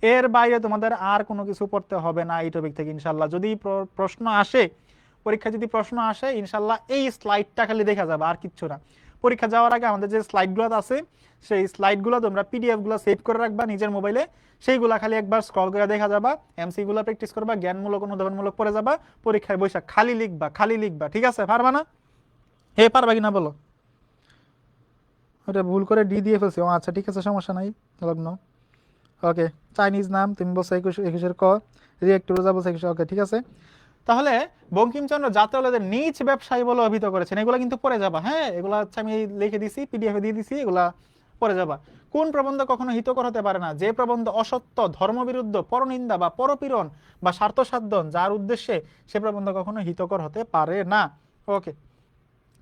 [SPEAKER 1] এর বাইরে তোমাদের আর কোনো কিছু পড়তে হবে না এই টপিক থেকে ইনশাল্লাহ। যদি প্রশ্ন আসে পরীক্ষা, যদি প্রশ্ন আসে ইনশাল্লাহ এই স্লাইডটা খালি দেখা যাবে, আর কিচ্ছু না। পরীক্ষা যাওয়ার আগে আমাদের যে স্লাইডগুলো আছে সেই স্লাইডগুলো তোমরা পিডিএফ গুলো সেভ করে রাখবা নিজের মোবাইলে, সেইগুলা খালি একবার স্ক্রল করে দেখা যাবা, এমসি গুলো প্র্যাকটিস করবা, জ্ঞানমূলক অনুধাবনমূলক পড়ে যাবা, পরীক্ষায় বৈশাখ খালি লিখবা, খালি লিখবা। ঠিক আছে, পারবা না? পারবা কিনা বলো? ওটা ভুল করে ডি দিয়ে ফেলছি, ও আচ্ছা ঠিক আছে, সমস্যা নাই। লগ্ন, ওকে। চাইনিজ নাম তুমি বলছো 21-এর ক, রিয়েক্ট রোজা বলছো 21। ওকে ঠিক আছে, তাহলে বঙ্কিমচন্দ্র যাত্রাওয়ালাদের নিজ ব্যবসায়ী বলে অভিহিত করেছেন, এগুলো কিন্তু পড়ে যাবা। হ্যাঁ, এগুলো হচ্ছে আমি লিখে দিছি, পিডিএফে দিয়ে দিছি, এগুলা পড়ে যাবা। কোন প্রবন্ধ কখনো হিতকর হতে পারে না? যে প্রবন্ধ অসত্য, ধর্মবিরুদ্ধ, পরনিন্দা বা পরপীড়ন বা স্বার্থসাধন যার উদ্দেশ্যে, সে প্রবন্ধ কখনো হিতকর হতে পারে না। ওকে,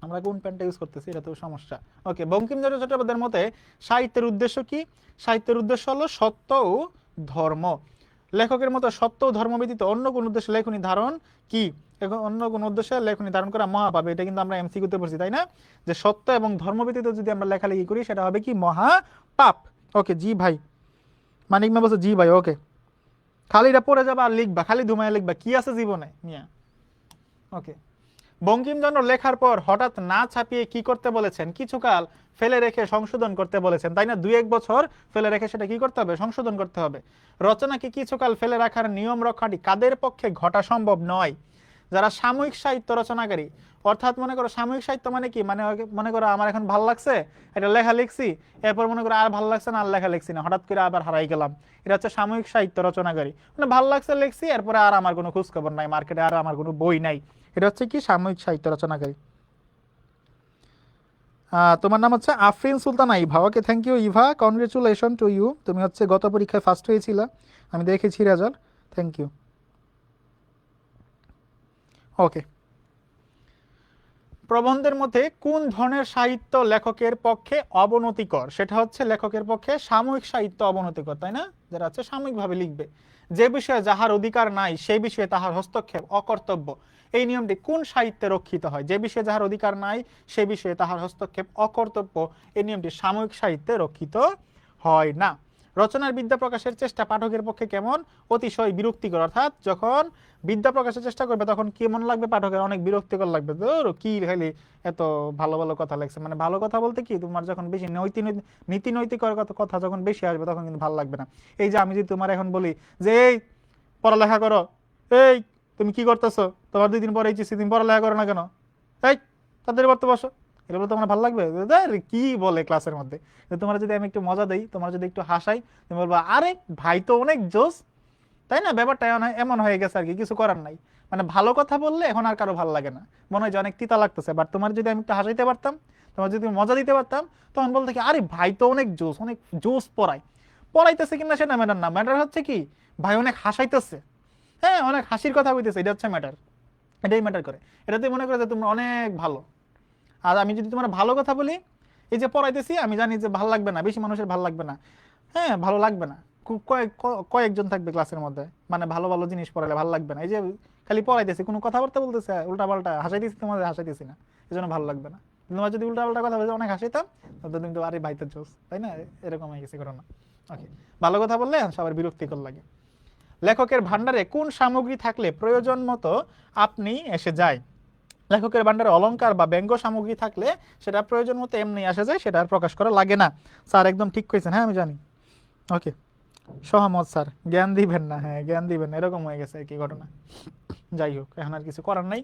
[SPEAKER 1] আমরা কোন প্যানটা ইউজ করতেছি এটা তো সমস্যা। ওকে, বঙ্কিমচন্দ্র চট্টোপাধ্যায়ের মতে সাহিত্যের উদ্দেশ্য কি? সাহিত্যের উদ্দেশ্য হলো সত্য ও ধর্ম। লেখকের মতো সত্য ও ধর্ম ব্যতীত অন্য কোন উদ্দেশ্যে লেখনী ধারণ কি? এখন অন্য কোন উদ্দেশ্যে লেখনী ধারণ করা মহাপাপ, এটা কিন্তু আমরা এমসিকিউতে পড়ছি, তাই না? যে সত্য এবং ধর্ম ব্যতীত যদি আমরা লেখালেখি করি সেটা হবে কি? মহাপাপ। ওকে জি ভাই, মানিক মা বলছে জি ভাই। ওকে, খালি এটা পড়ে যাবা আর লিখবা, খালি ধুমায় লিখবা, কি আছে জীবনে মিয়া। ওকে, বঙ্কিমচন্দ্র লেখার পর হঠাৎ না ছাপিয়ে কি করতে বলেছেন? কিছুকাল ফেলে রেখে সংশোধন করতে বলেছেন, তাই না? 2-1 বছর ফেলে রেখে সেটা কি করতে হবে? সংশোধন করতে হবে। রচনাকে কিছুকাল ফেলে রাখার নিয়ম রক্ষাটি কাদের পক্ষে ঘটা সম্ভব নয়? যারা সাময়িক সাহিত্য রচনাকারী, অর্থাৎ মনে করো সাময়িক সাহিত্য মানে কি, মানে মনে করো আমার এখন ভালো লাগছে একটা লেখা লিখছি, এরপর মনে করো আর ভালো লাগছে না, আর লেখা লিখছি না, হঠাৎ করে আবার হারাই গেলাম, এটা হচ্ছে সাময়িক সাহিত্য রচনাকারী। মানে ভালো লাগছে লিখছি, এরপরে আর আমার কোনো খোঁজ খবর নাই, মার্কেটে আর আমার কোনো বই নাই, এটা হচ্ছে কি সাময়িক সাহিত্য রচনাকারী। তোমার নাম হচ্ছে Afrin Sultana Eva. Okay, thank you Eva, congratulation to you, তুমি হচ্ছে গত পরীক্ষায় ফার্স্ট হয়েছিল, আমি দেখেছি রেজাল্ট, থ্যাংক ইউ। ওকে, প্রবন্ধের মধ্যে কোন ধরনের সাহিত্য লেখকের পক্ষে অবনতিকর? সেটা হচ্ছে লেখকের পক্ষে সাময়িক সাহিত্য অবনতিকর, তাই না? যারা হচ্ছে সাময়িকভাবে লিখবে, যে বিষয়ে যাহার অধিকার নাই সেই বিষয়ে তাহার হস্তক্ষেপ অকর্তব্য। এই নিয়মটি কোন সাহিত্যে রক্ষিত হয়? যে বিষয়ে যাহার অধিকার নাই সেই বিষয়ে তাহার হস্তক্ষেপ অকর্তব্য, এই নিয়মটি সাময়িক সাহিত্যে রক্ষিত হয় না। রচনার বিদ্যা প্রকাশের চেষ্টা পাঠকের পক্ষে কেমন? অতিশয় বিরক্তিকর, অর্থাৎ যখন বিদ্যা প্রকাশের চেষ্টা করবে তখন কেমন লাগবে পাঠকের? অনেক বিরক্তিকর লাগবে, ধরো কি খালি এত ভালো ভালো কথা লেখছে, মানে ভালো কথা বলতে কি, তোমার যখন বেশি নীতি নৈতিক কথা যখন বেশি আসবে তখন কিন্তু ভালো লাগবে না। এই যে আমি যদি তোমার এখন বলি যে এই পড়ালেখা করো, এই তুমি কি করতেছো, তোমার 2 দিন পরে এইচএসসি, তুমি পড়ালেখা করো না কেন, এই তাদের পড়তে বসো, এগুলো তোমার ভালো লাগবে? কি বলে ক্লাসের মধ্যে। তোমার যদি আমি একটু মজা দেই, তোমার যদি একটু হাসাই, তুমি বলবা আরে ভাই তো অনেক জোস, তাই না? ব্যাপারটা এমন হয়ে গেছে আর কি, কিছু করার নাই। মানে ভালো কথা বললে এখন আর কারো ভালো লাগে না, মনে হয় যে অনেক তিতা লাগতেছে। বাট তোমার যদি আমি একটু হাসাইতে পারতাম, তোমার যদি মজা দিতে পারতাম, তখন বলতে কি আরে ভাই তো অনেক জোস, অনেক জোস পড়াইতেছে কিনা সেটা ম্যাটার না, ম্যাটার হচ্ছে কি ভাই অনেক হাসাইতেছে, হ্যাঁ অনেক হাসির কথা হইতেছে, এটা হচ্ছে ম্যাটার, এটাই ম্যাটার করে। এটাতে মনে করে যে তোমরা অনেক ভালো। আর আমি যদি তোমার ভালো কথা বলি, এই যে পড়াইতেছি, আমি জানি যে ভালো লাগবে না, বেশি মানুষের ভালো লাগবে না, হ্যাঁ ভালো লাগবে না, খুব কয়েকজন থাকবে ক্লাসের মধ্যে, মানে ভালো ভালো জিনিস পড়ালে ভালো লাগবে না। এই যে খালি পড়াইতেছি, কোনো কথাবার্তা বলতেছে উল্টা পাল্টা, হাসাইতেছি, তোমাদের হাসাইতেছি না, এই জন্য ভালো লাগবে না। তোমার যদি উল্টা পাল্টা কথা বলতে অনেক হাসাইতাম, তাহলে তুমি তো আরে ভাই তো জোস, তাই না? এরকম হয়ে গেছে ঘটনা। ওকে, ভালো কথা বললে সবার বিরক্তিকর লাগে। লেখকের ভান্ডারে কোন সামগ্রী থাকলে প্রয়োজন মতো আপনি এসে যায়? লেখকের ভান্ডারে অলংকার বা ব্যঙ্গ সামগ্রী থাকলে সেটা প্রয়োজন মতো এমনি আসা যায়, সেটা আর প্রকাশ করা লাগে না। স্যার একদম ঠিক কইছেন, হ্যাঁ আমি জানি। ওকে, সহমত স্যার, জ্ঞান দিবেন না, হ্যাঁ জ্ঞান দিবেন না, এরকম হয়ে গেছে আর কি ঘটনা। যাই হোক, এখন আর কিছু করার নাই।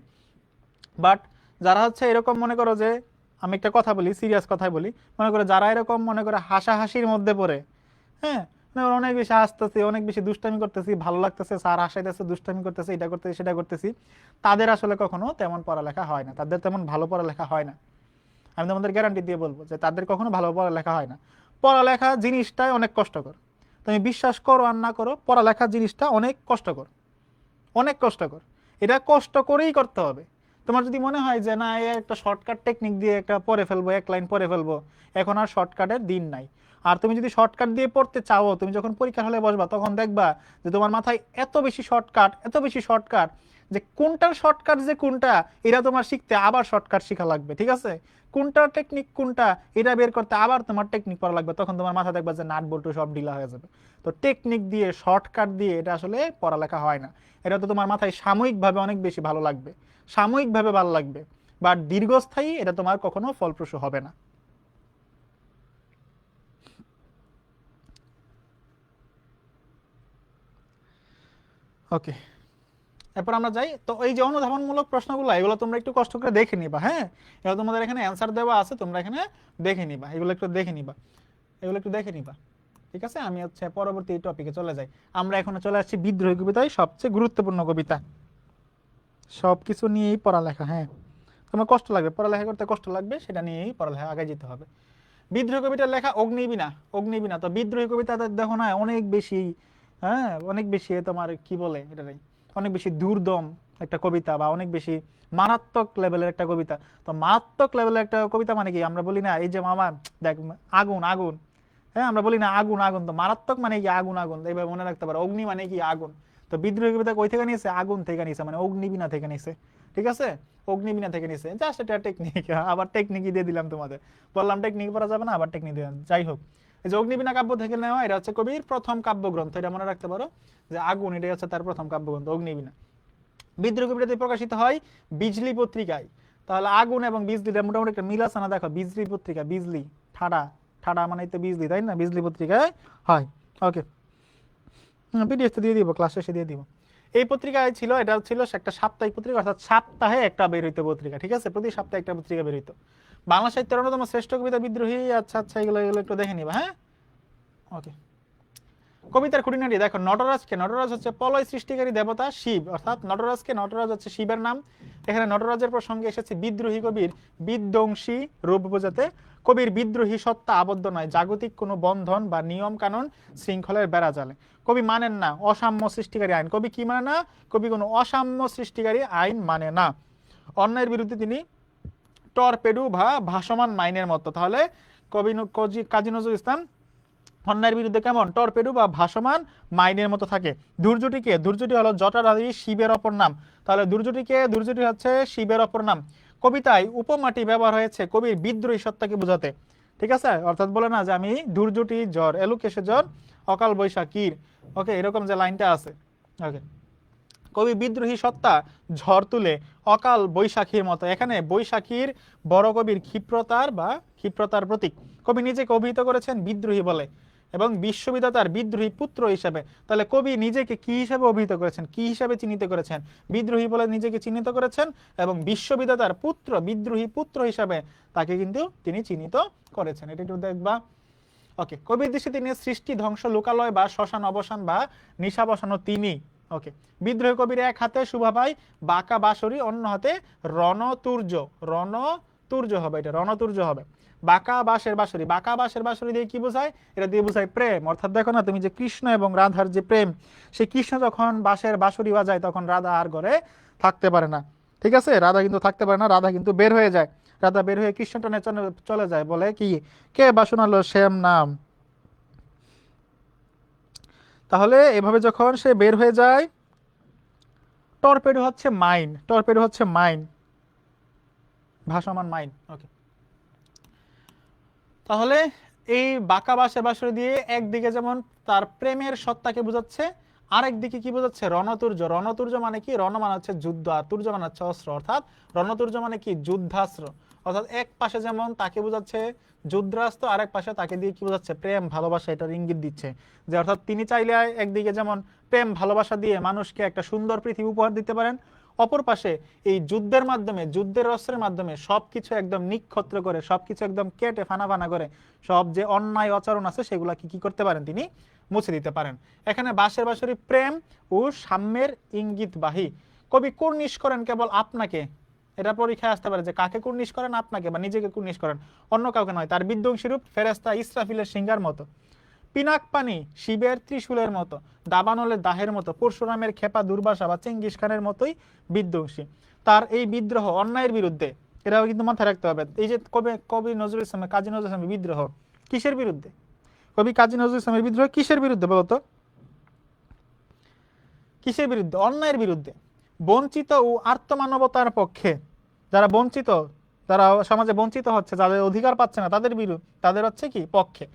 [SPEAKER 1] বাট যারা হচ্ছে এরকম মনে করো যে, আমি একটা কথা বলি, সিরিয়াস কথাই বলি, মনে করো যারা এরকম মনে করো হাসাহাসির মধ্যে পড়ে, হ্যাঁ অনেক বেশি হাসতেছি, অনেক বেশি দুষ্টামি করতেছি, ভালো লাগতেছে, স্যার হাসাইতেছে, দুষ্টামি করতেছে, এটা করতেছি সেটা করতেছি, তাদের আসলে কখনো তেমন পড়ালেখা হয় না, তাদের তেমন ভালো পড়ালেখা হয় না। আমি তোমাদের গ্যারান্টি দিয়ে বলবো যে তাদের কখনো ভালো পড়ালেখা হয় না। পড়ালেখা জিনিসটাই অনেক কষ্টকর, তুমি বিশ্বাস করো আর না করো, পড়ালেখা জিনিসটা অনেক কষ্টকর, অনেক কষ্টকর। এটা কষ্ট করেই করতে হবে। তোমার যদি মনে হয় যে না একটা শর্টকাট টেকনিক দিয়ে একটা পড়ে ফেলবো, 1 লাইন পড়ে ফেলবো, এখন আর শর্টকাটের দিন নাই। আর তুমি যদি শর্টকাট দিয়ে পড়তে চাও, তুমি যখন পরীক্ষার হলে বসবা তখন দেখবা যে তোমার মাথায় এত বেশি শর্টকাট, এত বেশি শর্টকাট, যে কোনটার শর্টকাট যে কোনটা এটা তোমার শিখতে আবার শর্টকাট শেখা লাগবে, ঠিক আছে? কোনটার টেকনিক কোনটা এটা বের করতে আবার তোমার টেকনিক পড়া লাগবে, তখন তোমার মাথা দেখবা যে নাট বল্টু সব ঢিলা হয়ে যাবে। তো টেকনিক দিয়ে, শর্টকাট দিয়ে এটা আসলে পড়ালেখা হয় না। এটা তো তোমার মাথায় সাময়িকভাবে অনেক বেশি ভালো লাগবে, সাময়িকভাবে ভালো লাগবে, বাট দীর্ঘস্থায়ী এটা তোমার কখনো ফলপ্রসূ হবে না। ওকে, এরপর আমরা যাই। তো এই যে অনুধাবনমূলক প্রশ্নগুলো, এগুলো তোমরা একটু কষ্ট করে দেখে নিবা, হ্যাঁ এগুলো তোমাদের এখানে অ্যান্সার দেওয়া আছে, তোমরা এখানে দেখে নিবা, এগুলো একটু দেখে নিবা, এগুলো একটু দেখে নিবা, ঠিক আছে? আমি হচ্ছে পরবর্তী টপিকে চলে যাই। আমরা এখন চলে আসছি বিদ্রোহী কবিতায়, সবচেয়ে গুরুত্বপূর্ণ কবিতা। সবকিছু নিয়েই পড়ালেখা, হ্যাঁ তোমার কষ্ট লাগবে, পড়ালেখা করতে কষ্ট লাগবে, সেটা নিয়েই পড়ালেখা আগে যেতে হবে। বিদ্রোহী কবিতার লেখা অগ্নিবীণা। অগ্নিবীণা তো বিদ্রোহী কবিতা দেখো না অনেক বেশি, হ্যাঁ অনেক বেশি তোমার কি বলে এটাই, অনেক বেশি দুর্দম একটা কবিতা, বা অনেক বেশি মারাত্মক লেভেলের একটা কবিতা। তো মারাত্মক লেভেলের একটা কবিতা মানে কি, আমরা বলি না এই যে মামা দেখ আগুন আগুন, হ্যাঁ আমরা বলি না আগুন আগুন, তো মারাত্মক মানে কি আগুন আগুন, এইভাবে মনে রাখতে পারো। অগ্নি মানে কি আগুন, তো বিদ্রোহী কবিতা কই থেকে নিয়েছে? আগুন থেকে নিয়েছে, মানে অগ্নিবীণা থেকে নিয়েছে, ঠিক আছে? অগ্নিবীণা থেকে নিয়েছে, জাস্ট এটা টেকনিক, আবার টেকনিকই দিয়ে দিলাম তোমাদের, বললাম টেকনিক পড়া যাবে না, আবার টেকনিক দিলাম। যাই হোক, এই যে অগ্নিবীণা কাব্য থেকে নেওয়া, এটা হচ্ছে কবির প্রথম কাব্যগ্রন্থ, এটা মনে রাখতে পারো যে আগুন, এটাই হচ্ছে তার প্রথম কাব্যগ্রন্থ অগ্নিবীণা। বিদ্রোহ কবিতাটি প্রকাশিত হয় বিজলি পত্রিকায়। তাহলে আগুন এবং বিজলিটা মোটামুটি একটা মিল আছে না? দেখো বিজলি পত্রিকা, বিজলি ঠাডা, ঠাডা মানে তো বিজলি, তাই না? বিজলি পত্রিকায় হয়। ওকে, পিডিএফ তো দিয়ে দিব, ক্লাস শেষে দিয়ে দিব। এই পত্রিকায় ছিল, এটা ছিল একটা সাপ্তাহিক পত্রিকা, অর্থাৎ সপ্তাহে একটা বের হইতো পত্রিকা, ঠিক আছে? প্রতি সপ্তাহে একটা পত্রিকা বের হইতো। বাংলা সাহিত্যের অন্যতম শ্রেষ্ঠ কবিতা বিদ্রোহী। আচ্ছা আচ্ছা, এগুলো এগুলো একটু দেখে নিবা, হ্যাঁ? ওকে, কবিতার খুঁটিনাটি দেখো। নটরাজকে, নটরাজ হচ্ছে প্রলয় সৃষ্টিকারী দেবতা শিব, অর্থাৎ নটরাজকে, নটরাজ হচ্ছে শিবের নাম। এখানে নটরাজের প্রসঙ্গে এসেছে বিদ্রোহী কবির বিধ্বংসী রূপ বোঝাতে। কবির বিদ্রোহী সত্তা আবদ্ধ নয় জাগতিক কোনো বন্ধন বা নিয়ম কানুন শৃঙ্খলের বেড়া জালে। কবি মানেন না অসাম্য সৃষ্টিকারী আইন। কবি কি মানে না? কবি কোনো অসাম্য সৃষ্টিকারী আইন মানে না। অন্যায়ের বিরুদ্ধে তিনি টর্পেডো বা ভাসমান মাইনের মতো। তাহলে কবি কাজী নজরুল ইসলাম অন্যায়ের বিরুদ্ধে কেমন? টর্পেডো বা ভাসমান মাইনের মতো থাকে। দুর্যোটিকে, দুর্যোটি হলো জটাধারী শিবের অপর নাম। তাহলে দুর্যোটিকে, দুর্যোটি হচ্ছে শিবের অপর নাম। কবিতায় উপমাটি ব্যবহার হয়েছে কবির বিদ্রোহী সত্তাকে বোঝাতে, ঠিক আছে? অর্থাৎ বলে না যে আমি দুর্যোটি জ্বর, এলুকেশে জ্বর, অকাল বৈশাখীর, ওকে, এরকম যে লাইনটা আছে। ওকে, কবি বিদ্রোহী সত্তা ঝড় তুলে অকাল বৈশাখীর মতো। এখানে বৈশাখীর বড় কবির ক্ষিপ্রতার বা ক্ষিপ্রতার প্রতীক। কবি নিজেকে অভিহিত করেছেন বিদ্রোহী বলে এবং বিশ্ববিধাতার বিদ্রোহী পুত্র হিসেবে। তাহলে কবি নিজেকে কি হিসেবে অভিহিত করেছেন, কি হিসেবে চিহ্নিত করেছেন? বিদ্রোহী বলে নিজেকে চিহ্নিত করেছেন এবং বিশ্ববিধাতার পুত্র, বিদ্রোহী পুত্র হিসাবে তাকে কিন্তু তিনি চিহ্নিত করেছেন। এটা একটু দেখবা। ওকে, কবির দৃষ্টিতে তিনি সৃষ্টি ধ্বংস লোকালয় বা শ্মশান অবসান বা নিশা বসানো তিনি। ওকে, বিদ্রোহী কবির এক হাতে শুভাপাই বাঁকা বাঁশরি, অন্য হাতে রণতুর্য, রণতুর্য হবে, এটা রণতুর্য হবে। বাঁকা বাঁশের বাঁশরি, বাঁকা বাঁশের বাঁশরি দিয়ে কি বোঝায়? এটা দিয়ে বোঝায় প্রেম। অর্থাৎ দেখো না তুমি যে কৃষ্ণ এবং রাধার যে প্রেম, সেই কৃষ্ণ যখন বাঁশের বাঁশরি বাজায় তখন রাধা আর ঘরে থাকতে পারে না, ঠিক আছে? রাধা কিন্তু থাকতে পারে না, রাধা কিন্তু বের হয়ে যায়। রাধা বের হয়ে কৃষ্ণ টানে চলে যায়, বলে কি, কে বা শোনালো শ্যাম নাম। তাহলে এভাবে যখন সে বের হয়ে যায়, টর্পেডো হচ্ছে মাইন, টর্পেডো হচ্ছে মাইন, ভাসমান মাইন। ওকে, তাহলে এই বাঁকা বাঁশের বাঁশরি দিয়ে একদিকে যেমন তার প্রেমের সত্তাকে বোঝাচ্ছে, আরেক দিকে কি বোঝাচ্ছে? রণতুর্য। রণতুর্য মানে কি? রণ মানে হচ্ছে যুদ্ধ, আর তুর্য মানে হচ্ছে অস্ত্র, অর্থাৎ রণতুর্য মানে কি? যুদ্ধাস্ত্র। অর্থাৎ এক পাশে যেমন তাকে বোঝাচ্ছে যুদ্ধাস্ত্র, আরেক পাশে তাকে দিয়ে কি বোঝাচ্ছে? প্রেম ভালোবাসা, এটার ইঙ্গিত দিচ্ছে যে অর্থাৎ তিনি চাইলে একদিকে যেমন প্রেম ভালোবাসা দিয়ে মানুষকে একটা সুন্দর পৃথিবী উপহার দিতে পারেন, অপর পাশে এই যুদ্ধের মাধ্যমে, যুদ্ধের অস্ত্রের মাধ্যমে সবকিছু একদম নিক্ষত্র করে, সবকিছু একদম কেটে ফানা ফানা করে সব যে অন্যায় আচরণ আছে সেগুলা কি করতে পারেন? তিনি মুছে দিতে পারেন। এখানে বাঁশের বাঁশরি প্রেম ও সাম্যের ইঙ্গিতবাহী। কবি কুর্নিশ করেন কেবল আপনাকে। এটা পরীক্ষায় আসতে পারে যে কাকে কুর্নিশ করেন? আপনাকে বা নিজেকে কুর্নিশ করেন, অন্য কাউকে নয়। তার বিধ্বংসী রূপ ফেরেশতা ইসরাফিলের সিংহার মতো, পিনাক পানি শিবের ত্রিশূলের মতো, দাবানলের দাহের মতো, পরশুরামের খেপা দুর্বাসা বা চেঙ্গিস খানের মতোই বিধ্বংসী। তার এই বিদ্রোহ অন্যায়ের বিরুদ্ধে, এটাও কিন্তু মাথায় রাখতে হবে। এই যে কবি নজরুল ইসলামের, কাজী নজরুল ইসলামের বিদ্রোহ কিসের বিরুদ্ধে? কবি কাজী নজরুল ইসলামের বিদ্রোহ কিসের বিরুদ্ধে বলতো? কিসের বিরুদ্ধে? অন্যায়ের বিরুদ্ধে। বঞ্চিত ও আর্তমানবতার পক্ষে। যারা বঞ্চিত, যারা সমাজে বঞ্চিত হচ্ছে, যাদের অধিকার পাচ্ছে না, তাদের বিরুদ্ধে, তাদের হচ্ছে কি? পক্ষে।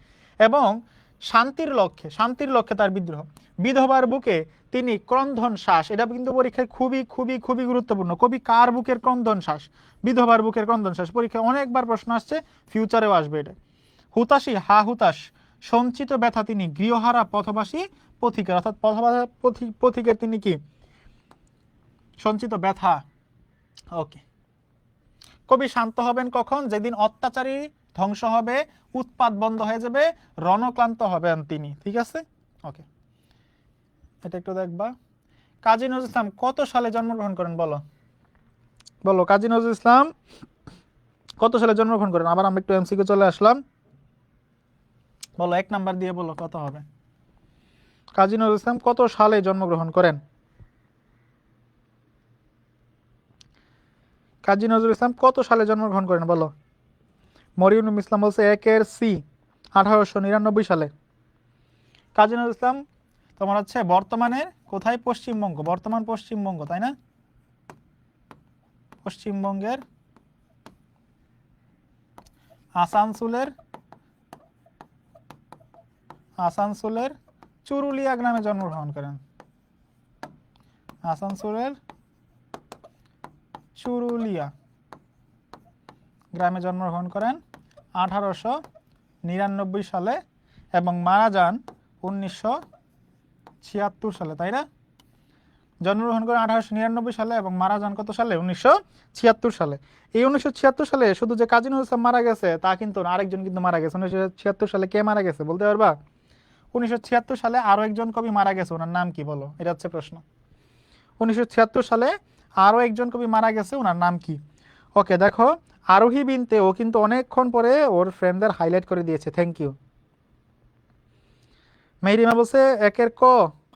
[SPEAKER 1] এবং শান্তির লক্ষ্যে, শান্তির লক্ষ্যে তার বিদ্রোহ। বিধবার বুকে তিনি ক্রন্দন শ্বাস, এটা কিন্তু পরীক্ষায় খুবই খুবই খুবই গুরুত্বপূর্ণ। কবি কার বুকের ক্রন্দন শ্বাস? বিধবার বুকের ক্রন্দন শ্বাস। পরীক্ষায় অনেকবার প্রশ্ন আসছে, ফিউচারেও আসবে এটা। হুতাশী হা হুতাশ, সঞ্চিত ব্যথা তিনি গৃহহারা পথবাসী পথিকের, অর্থাৎ পথিকের তিনি কি? সঞ্চিত ব্যথা। ওকে, কবি শান্ত হবেন কখন? যেদিন অত্যাচারী ধ্বংস হবে, উৎপাত বন্ধ হয়ে যাবে, রণক্লান্ত হবেন তিনি, ঠিক আছে? ওকে, এটা একটু দেখবা। কাজী নজরুল ইসলাম কত সালে জন্মগ্রহণ করেন? বলো বলো, কাজী নজরুল ইসলাম কত সালে জন্মগ্রহণ করেন? আবার আমরা একটু এমসিকিউ চলে আসলাম। বলো, 1 নাম্বার দিয়ে বলো কত হবে। কাজী নজরুল ইসলাম কত সালে জন্মগ্রহণ করেন? কাজী নজরুল ইসলাম কত সালে জন্মগ্রহণ করেন বলো। মরিয়ম ইসলাম বলছে 1 সি, 1899 সালে। কাজী নজরুল ইসলাম তোমার হচ্ছে বর্তমানের কোথায়? পশ্চিমবঙ্গ, বর্তমান পশ্চিমবঙ্গ, তাই না? পশ্চিমবঙ্গের আসানসোলের আসানসোলের চুরুলিয়া গ্রামে জন্মগ্রহণ করেন। আসানসোলের চুরুলিয়া গ্রামে জন্মগ্রহণ করেন 1899 সালে এবং মারা যান 1976 সালে, তাই না? জন্মগ্রহণ করেন 1899 সালে এবং মারা যান কত সালে? 1976 সালে। এই 1976 সালে শুধু যে কাজী নজরুল ইসলাম মারা গেছে তা কিন্তু না, আরেকজন কিন্তু মারা গেছে। 1976 সালে কে মারা গেছে বলতে পারবা? 1976 সালে আরো একজন কবি মারা গেছে, ওনার নাম কি বলো? এটা হচ্ছে প্রশ্ন। 1976 সালে আরো একজন কবি মারা গেছে, ওনার নাম কি? ওকে, দেখো আরোহী বিনতে ও কিন্তু অনেকক্ষণ পরে ওর ফ্রেন্ডদের হাইলাইট করে দিয়েছে, থ্যাংক ইউ। মেহরিমা বলছে একের ক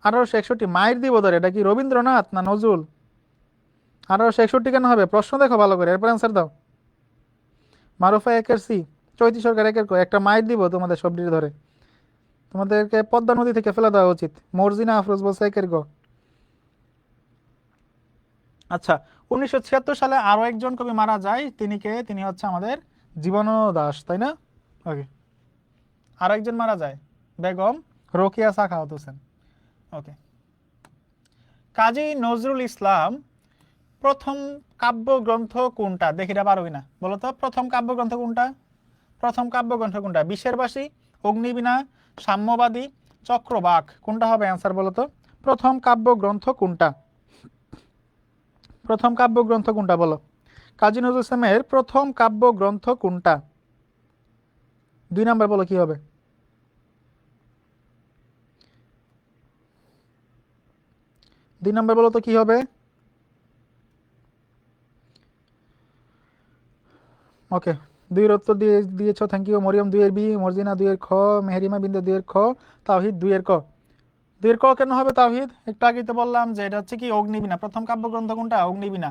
[SPEAKER 1] 1861। মায়ের দিব ধরে, এটা কি রবীন্দ্রনাথ না নজরুল? 1861 কেন হবে? প্রশ্ন দেখো ভালো করে, এরপর অ্যান্সার দাও। মারুফা একের সি, চৈতি সরকার একের ক। একটা মায়ের দিব তোমাদের সবটির ধরে, তোমাদেরকে পদ্মা নদী থেকে ফেলে দেওয়া উচিত। মর্জিনা আফরোজ বলছে একের গ। আচ্ছা, 1976 সালে আরো একজন কবি মারা যায়, তিনি কে? তিনি হচ্ছে আমাদের জীবনানন্দ দাশ, তাই না? ওকে, আরো একজন মারা যায়, বেগম রোকেয়া সাখাওয়াত হোসেন। ওকে, কাজী নজরুল ইসলাম প্রথম কাব্যগ্রন্থ কোনটা? দেখি এটা পারবি না, বলো তো প্রথম কাব্যগ্রন্থ কোনটা? প্রথম কাব্যগ্রন্থ কোনটা? বিশ্বেরবাসী, অগ্নিবীণা, সাম্যবাদী, চক্রবাক, কোনটা হবে অ্যান্সার বলো তো? প্রথম কাব্যগ্রন্থ কোনটা? প্রথম কাব্যগ্রন্থ কোনটা বলো? কাজী নজরুল ইসলামের প্রথম কাব্যগ্রন্থ কোনটা? 2 নাম্বার বলো কি হবে? দুই নাম্বার বলো তো কি হবে? ওকে, 2-এর উত্তর দিয়েছো, থ্যাংক ইউ। মরিয়ম 2-এর বি, মর্জিনা 2-এর খ, মেহরিমা বিন্দু 2-এর খ, তাওহিদ 2-এর ক। 2-এর ক কেন হবে তাওহিদ? একটু আগে তো বললাম যে এটা হচ্ছে কি অগ্নিবীণা। প্রথম কাব্যগ্রন্থ কোনটা? অগ্নিবীণা।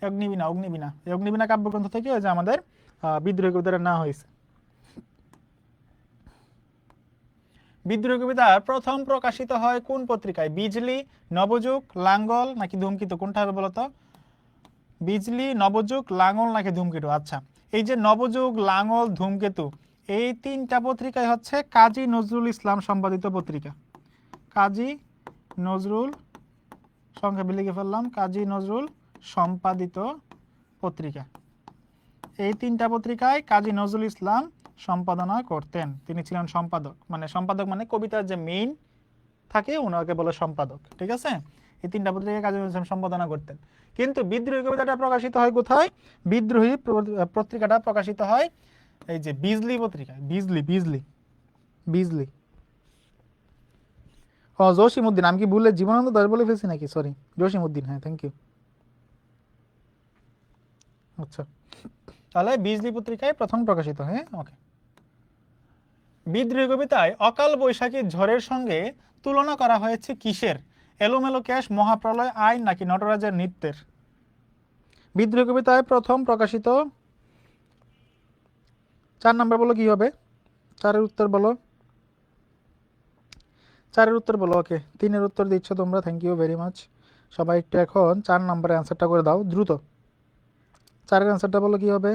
[SPEAKER 1] অগ্নিবীণা, অগ্নিবীণা, এই অগ্নিবীণা কাব্যগ্রন্থ থেকে যে আমাদের বিদ্রোহী কবিতার না হয়েছে। বিদ্রোহী কবিতা প্রথম প্রকাশিত হয় কোন পত্রিকায়? বিজলি, নবযুগ, লাঙ্গল নাকি ধূমকেতু? কোনটা হবে বলতো? বিজলি, নবযুগ, লাঙ্গল নাকি ধূমকেতু? আচ্ছা, এই যে নবযুগ, লাঙ্গল, ধূমকেতু, এই 3টা পত্রিকায় হচ্ছে কাজী নজরুল ইসলাম সম্পাদিত পত্রিকা। কাজী নজরুল, সংক্ষেপে লিখে ফেললাম, কাজী নজরুল সম্পাদিত পত্রিকা। এই 3টা পত্রিকায় কাজী নজরুল ইসলাম সম্পাদনা করতেন, তিনি ছিলেন সম্পাদক। মানে সম্পাদক মানে কবিতার যে মেইন থাকে ওনাকে বলে সম্পাদক, ঠিক আছে? এই 3টা পত্রিকায় কাজী নজরুল ইসলাম সম্পাদনা করতেন। কিন্তু বিদ্রোহী কবিতাটা প্রকাশিত হয় কোথায়? বিদ্রোহী পত্রিকাটা প্রকাশিত হয় এই যে বিজলি পত্রিকায়। বিজলি, বিজলি, বিজলি। ও জসিমউদ্দিন, আমি কি ভুলে জীবনানন্দ দাশ বলে ফেলছি নাকি? সরি, জসিমউদ্দিন, হ্যাঁ থ্যাংক ইউ। আচ্ছা, তাহলে বিজলি পত্রিকায় প্রথম প্রকাশিত, হ্যাঁ ওকে। বিদ্রোহী কবিতায় অকাল বৈশাখী ঝড়ের সঙ্গে তুলনা করা হয়েছে কিসের? এলোমেলো ক্যাশ, মহাপ্রলয়, আইন নাকি নটরাজের নৃত্যের? বিদ্রোহী কবিতায় প্রথম প্রকাশিত 4 নাম্বার বলো কি হবে? 4-এর উত্তর বলো, 4-এর উত্তর বলো। ওকে, 3-এর উত্তর দিচ্ছ তোমরা, থ্যাংক ইউ ভেরি মাচ। সবাই একটু এখন 4 নাম্বারের অ্যান্সারটা করে দাও দ্রুত। 4-এর অ্যান্সারটা বলো কি হবে?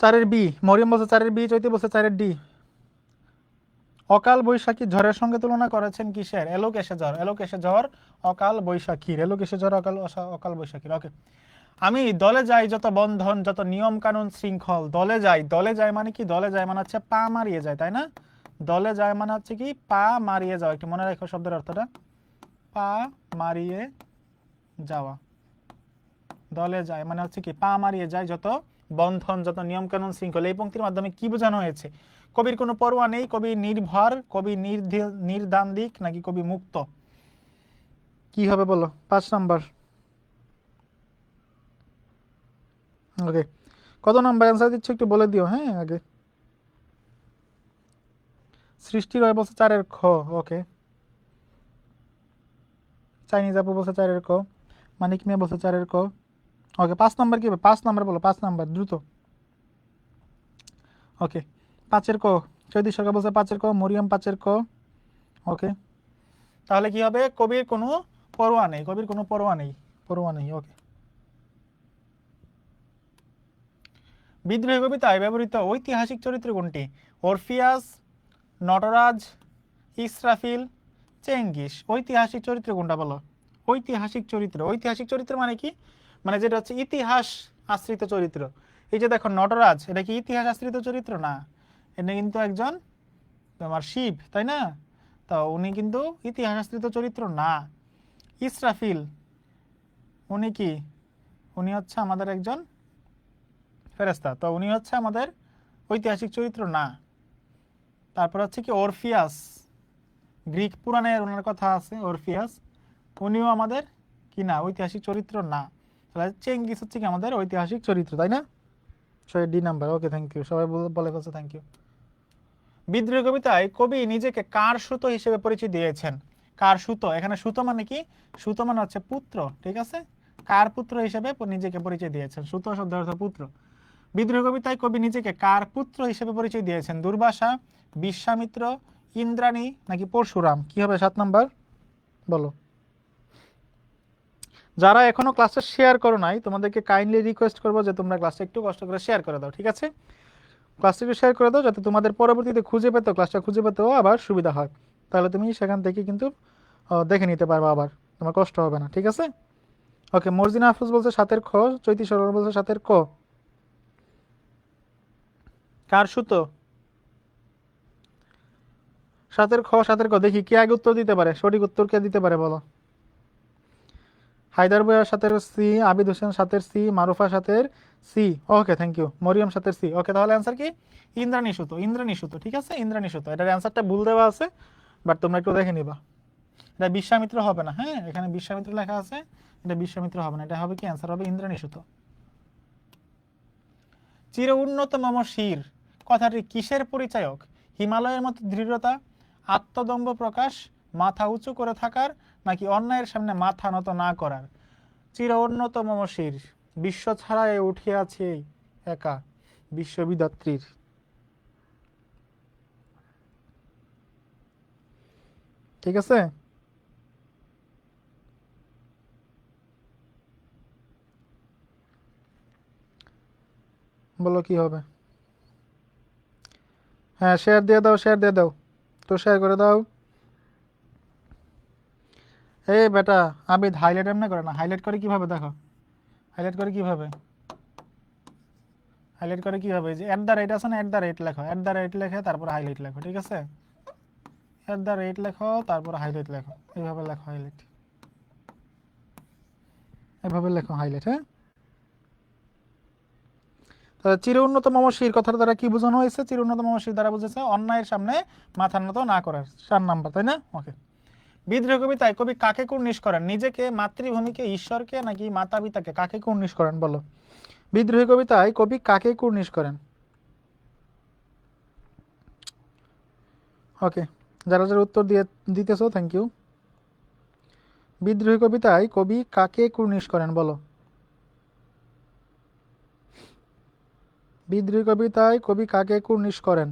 [SPEAKER 1] চারের বি, মরিয়ম বলছে 4-এর বি, চৈতি বলছে 4-এর ডি। অকাল বৈশাখী ঝড়ের সঙ্গে তুলনা করেছেন কিসের? এলোকেশে ঝড়, এলোকেশে ঝড় অকাল বৈশাখীর, এলোকেশে ঝড় অকাল বৈশাখীর। ওকে, আমি দলে যাই যত বন্ধন, যত নিয়ম কানুন শৃঙ্খল। দলে যাই, দলে যায় মানে কি? দলে যায় মানে হচ্ছে পা মারিয়ে যায়, তাই না? দলে যায় মানে হচ্ছে কি পা মারিয়ে যাওয়া। একটু মনে রাখো শব্দের অর্থটা, পা মারিয়ে যাওয়া। দলে যায় মানে হচ্ছে কি পা মারিয়ে যায় যত বন্ধন, যত নিয়ম কানুন শৃঙ্খলা। এই পংক্তির মাধ্যমে কি বোঝানো হয়েছে? কবির কোনো পরোয়া নেই, কবি নির্ভর, কবি নির্দ্বান্দিক নাকি কবি মুক্ত? কি হবে বলো? 5 নাম্বার। ওকে, কত নাম্বার অ্যান্সার দিচ্ছ একটু বলে দিও, হ্যাঁ আগে। সৃষ্টি রয় বলছে 4-এর খ। ওকে, চাইনিজ আপু বলছে 4-এর ক, মানিক মিয়া বলছে 4-এর ক। ওকে, 5 নাম্বার কি হবে? 5 নাম্বার বলো, 5 নাম্বার দ্রুত। ওকে, 5-এর ক, চৈতি সরকার বলছে 5-এর ক, মরিয়ম 5-এর ক। ওকে, তাহলে কি হবে? কবির কোনো পরোয়া নেই, কবির কোনো পরোয়া নেই। পরোয়া নেই। ওকে, বিদ্রোহী কবিতায় ব্যবহৃত ঐতিহাসিক চরিত্র কোনটি? Orpheus, Nataraj, Israfil, Genghis. ঐতিহাসিক চরিত্র কোনটা বলো? ঐতিহাসিক চরিত্র, ঐতিহাসিক চরিত্র মানে কি? মানে যেটা হচ্ছে ইতিহাস আশ্রিত চরিত্র। এই যে দেখো নটরাজ, এটা কি ইতিহাস আশ্রিত চরিত্র? না, এটা কিন্তু একজন তোমার শিব, তাই না? তো উনি কিন্তু ইতিহাস আশ্রিত চরিত্র না। ইসরাফিল উনি কি? উনি হচ্ছে আমাদের একজন ফেরেশতা, তো উনি হচ্ছে আমাদের ঐতিহাসিক চরিত্র না। তারপর হচ্ছে কি অরফিয়াস, গ্রিক পুরাণের ওনার কথা আছে অরফিয়াস, উনিও আমাদের কি না, ঐতিহাসিক চরিত্র না। তাহলে চেঙ্গিস হচ্ছে কি আমাদের ঐতিহাসিক চরিত্র, তাই না? সবাই D number. Okay, thank you, সবাই বলে ফেলছে, থ্যাংক ইউ। বিদ্রোহী কবিতায় কবি নিজেকে কার সুতো হিসেবে পরিচয় দিয়েছেন? কার সুতো, এখানে সুতো মানে কি? সুতো মানে হচ্ছে পুত্র, ঠিক আছে? কার পুত্র হিসেবে নিজেকে পরিচয় দিয়েছেন? সুতো শব্দের অর্থ পুত্র। বিদ্রোহী কবিতায় কবি নিজেকে কার পুত্র হিসেবে পরিচয় দিয়েছেন? দুর্বাসা, বিশ্বামিত্র, ইন্দ্রাণী নাকি পরশুরাম? কি হবে 7 নাম্বার বলো? যারা এখনো ক্লাসে শেয়ার করো নাই, তোমাদেরকে কাইন্ডলি রিকোয়েস্ট করবো যে তোমরা ক্লাসটা একটু কষ্ট করে শেয়ার করে দাও, ঠিক আছে? ক্লাসটা একটু শেয়ার করে দাও যাতে তোমাদের পরবর্তীতে খুঁজে পেতেও, ক্লাসটা খুঁজে পেতেও আবার সুবিধা হয়। তাহলে তুমি সেখান থেকে কিন্তু দেখে নিতে পারবে, আবার তোমার কষ্ট হবে না, ঠিক আছে? ওকে, মর্জিনা আফরোজ বলছে 7-এর খ, চৈতি সরোবর বলছে 7-এর ক। কার সুতো? 7-এর খ, 7-এর ক। দেখি কে আগে উত্তর দিতে পারে, সঠিক উত্তর কে দিতে পারে বলো? হায়দার বইয়া 7-এর সি, আবিদ হোসেন 7-এর সি, মারুফা 7-এর C. Okay, thank you. Mariam 7-এর সি। ওকে, তাহলে অ্যান্সার কি? ইন্দ্রাণী সুতো, ইন্দ্রাণী সুতো, ঠিক আছে? ইন্দ্রাণী সুতো। এটার অ্যান্সারটা ভুল দেওয়া আছে, বাট তোমরা একটু দেখে নিবা। এটা বিশ্বামিত্র হবে না, হ্যাঁ, এখানে বিশ্বামিত্র লেখা আছে, এটা বিশ্বামিত্র হবে না, এটা হবে কি? অ্যান্সার হবে ইন্দ্রাণী সুতো। চির উন্নত মম শির কথাটি কিসের পরিচায়ক? হিমালয়ের মতো দৃঢ়তা, আত্মদম্ভ প্রকাশ, মাথা উঁচু করে থাকার, নাকি অন্যায়ের সামনে মাথা নত না করার? চির উন্নত মম শির, বিশ্ব ছাড়ায় উঠিয়াছে একা, বিশ্ববিদাত্রীর। ঠিক আছে, বলো কি হবে? হ্যাঁ, শেয়ার দিয়ে দাও, শেয়ার দিয়ে দাও, তো শেয়ার করে দাও। এই বেটা আবিদ, হাইলাইট এমনি করে না, হাইলাইট করে কিভাবে দেখো? হাইলাইট করে কিভাবে? হাইলাইট করে কিভাবে? যে এট দ্য রেট আছে না, এট দ্য রেট লেখো, এট দ্য রেট লেখে তারপর হাইলাইট লেখো, ঠিক আছে? এট দ্য রেট লেখো তারপর হাইলাইট লেখো, এইভাবে লেখো হাইলাইট, এভাবে লেখো হাইলাইট, হ্যাঁ? তাহলে চির উন্নত মম শির কথার দ্বারা কি বোঝানো হয়েছে? চির উন্নত মম শির দ্বারা বুঝেছে অন্যায়ের সামনে মাথা নত না করার। 4 নাম্বার, তাই না? ওকে। বিদ্রোহী কবিতায় কবি কাকে কুর্নিশ করেন? নিজেকে, মাতৃভূমিকে, ঈশ্বরকে নাকি মাতা পিতাকে? কাকে কুর্নিশ করেন বলো? বিদ্রোহী কবিতায় কবি কাকে কুর্নিশ করেন? ওকে, যারা যারা উত্তর দিতেছো, থ্যাংক ইউ। বিদ্রোহী কবিতায় কবি কাকে কুর্নিশ করেন বলো? বিদ্রোহী কবিতায় কবি কাকে কুর্নিশ করেন?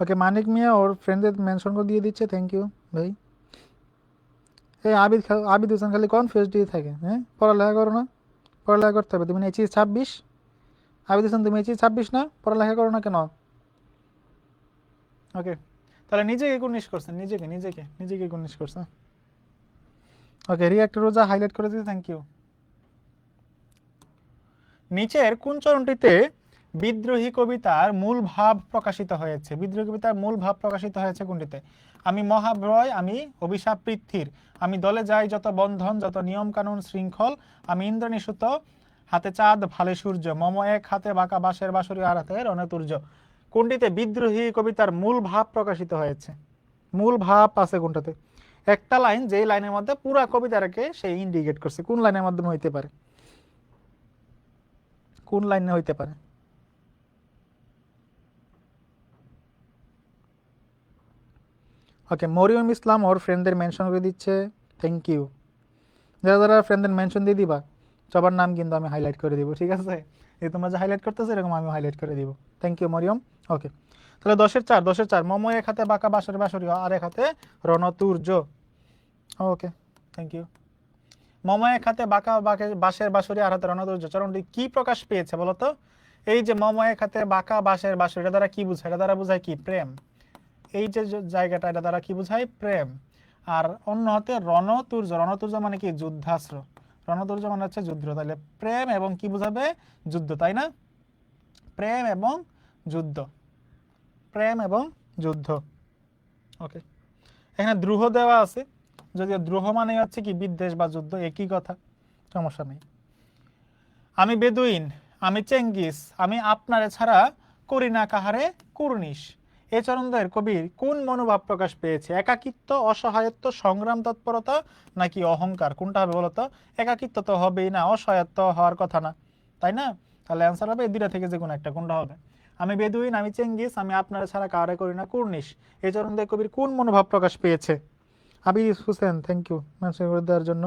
[SPEAKER 1] ওকে, মানিক মিয়া ওর ফ্রেন্ডদের মেনশন করে দিয়ে দিচ্ছে, থ্যাংক ইউ ভাই। এই আবিদ হোসেন খালি কনফিউজ দিয়ে থাকে, হ্যাঁ? পড়ালেখা করো না? পড়ালেখা করতে হবে, তুমি এইচএস 26। আবিদ হোসেন তুমি এইচএস 26 না? পড়ালেখা করো না কেন? ওকে, তাহলে নিজেকে কুর্নিশ করছেন, নিজেকে নিজেকে নিজেকে কুর্নিশ করছেন। ওকে, রিয়াক্টর রোজা হাইলাইট করে দিতে, থ্যাংক ইউ। নিচের কোন চরণটিতে বিদ্রোহী কবিতার মূল ভাব প্রকাশিত হয়েছে? বিদ্রোহী কবিতার মূল ভাব প্রকাশিত হয়েছে কোনটিতে? আমি মহাভয়, আমি অভিশাপ পৃথ্বীর, আমি দলে যাই যত বন্ধন, যত নিয়ম কানুন শৃঙ্খল, আমি ইন্দ্রাণী সুত, হাতে চাঁদ ভালে সূর্য, মম এক হাতে বাঁকা বাঁশের বাঁশরি আর হাতে রণতুর্য। কোনটিতে বিদ্রোহী কবিতার মূল ভাব প্রকাশিত হয়েছে? মূল ভাব আছে কোনটাতে? একটা লাইন, যেই লাইনের মধ্যে পুরা কবিতাটাকে সে ইন্ডিকেট করছে, কোন লাইনের মাধ্যমে হইতে পারে? কোন লাইনে হইতে পারে? ওকে, মরিয়ম ইসলাম ওর ফ্রেন্ডদের মেনশন করে দিচ্ছে, থ্যাংক ইউ। যারা যারা ফ্রেন্ডদের মেনশন দিয়ে দিবা সবার নাম কিন্তু আমি হাইলাইট করে দিব, ঠিক আছে? এই তোমরা যে হাইলাইট করতেছো এরকম আমি হাইলাইট করে দিব, থ্যাংক ইউ মরিয়ম। ওকে, তাহলে 10-4, 10-4 মম এক হাতে বাঁকা বাঁশের বাঁশরি আর এক হাতে রণতুর্য। ওকে, থ্যাংক ইউ। মম এক হাতে বাঁকা বাঁশের বাঁশরি আর হাতে রণতুর্য চরণটি কি প্রকাশ পেয়েছে বলতো? এই যে মম এক হাতে বাঁকা বাঁশের বাঁশরি, এটা দ্বারা কি বোঝায়? এটা দ্বারা বোঝায় কি? প্রেম। এই যে জায়গাটা, এটা দ্বারা কি বোঝায়? প্রেম। আর অন্য হাতে রণতুর্য, রণতুর্য মানে কি? যুদ্ধাস্ত্র। রণতুর্য মানে হচ্ছে যুদ্ধ। তাহলে প্রেম এবং কি বোঝাবে? যুদ্ধ, তাই না? প্রেম এবং যুদ্ধ, প্রেম এবং যুদ্ধ। ওকে, এখানে দ্রোহ দেওয়া আছে, যদিও দ্রোহ মানে হচ্ছে কি? বিদ্বেষ বা যুদ্ধ, একই কথা, সমস্যা নেই। আমি বেদুইন, আমি চেঙ্গিস, আমি আপনারে ছাড়া করি না কাহারে কুর্নিশ। এ চরণদ্বয়ের কবির কোন মনোভাব প্রকাশ পেয়েছে? একাকিত্ব, অসহায়ত্ব, সংগ্রাম তৎপরতা নাকি অহংকার? কোনটা হবে বলতো? একাকিত্ব তো হবেই না, অসহায়ত্ব হওয়ার কথা না, তাই না? তাহলে অ্যান্সার হবে এই দুইটা থেকে যে কোনো একটা। কোনটা হবে? আমি বেদুইন, আমি চেঙ্গিস, আমি আপনারা ছাড়া কাহারে করি না কুর্নিশ। এই চরণদ্বয়ের কবির কোন মনোভাব প্রকাশ পেয়েছে? Abir Hossain, thank you mention করে দেওয়ার জন্য।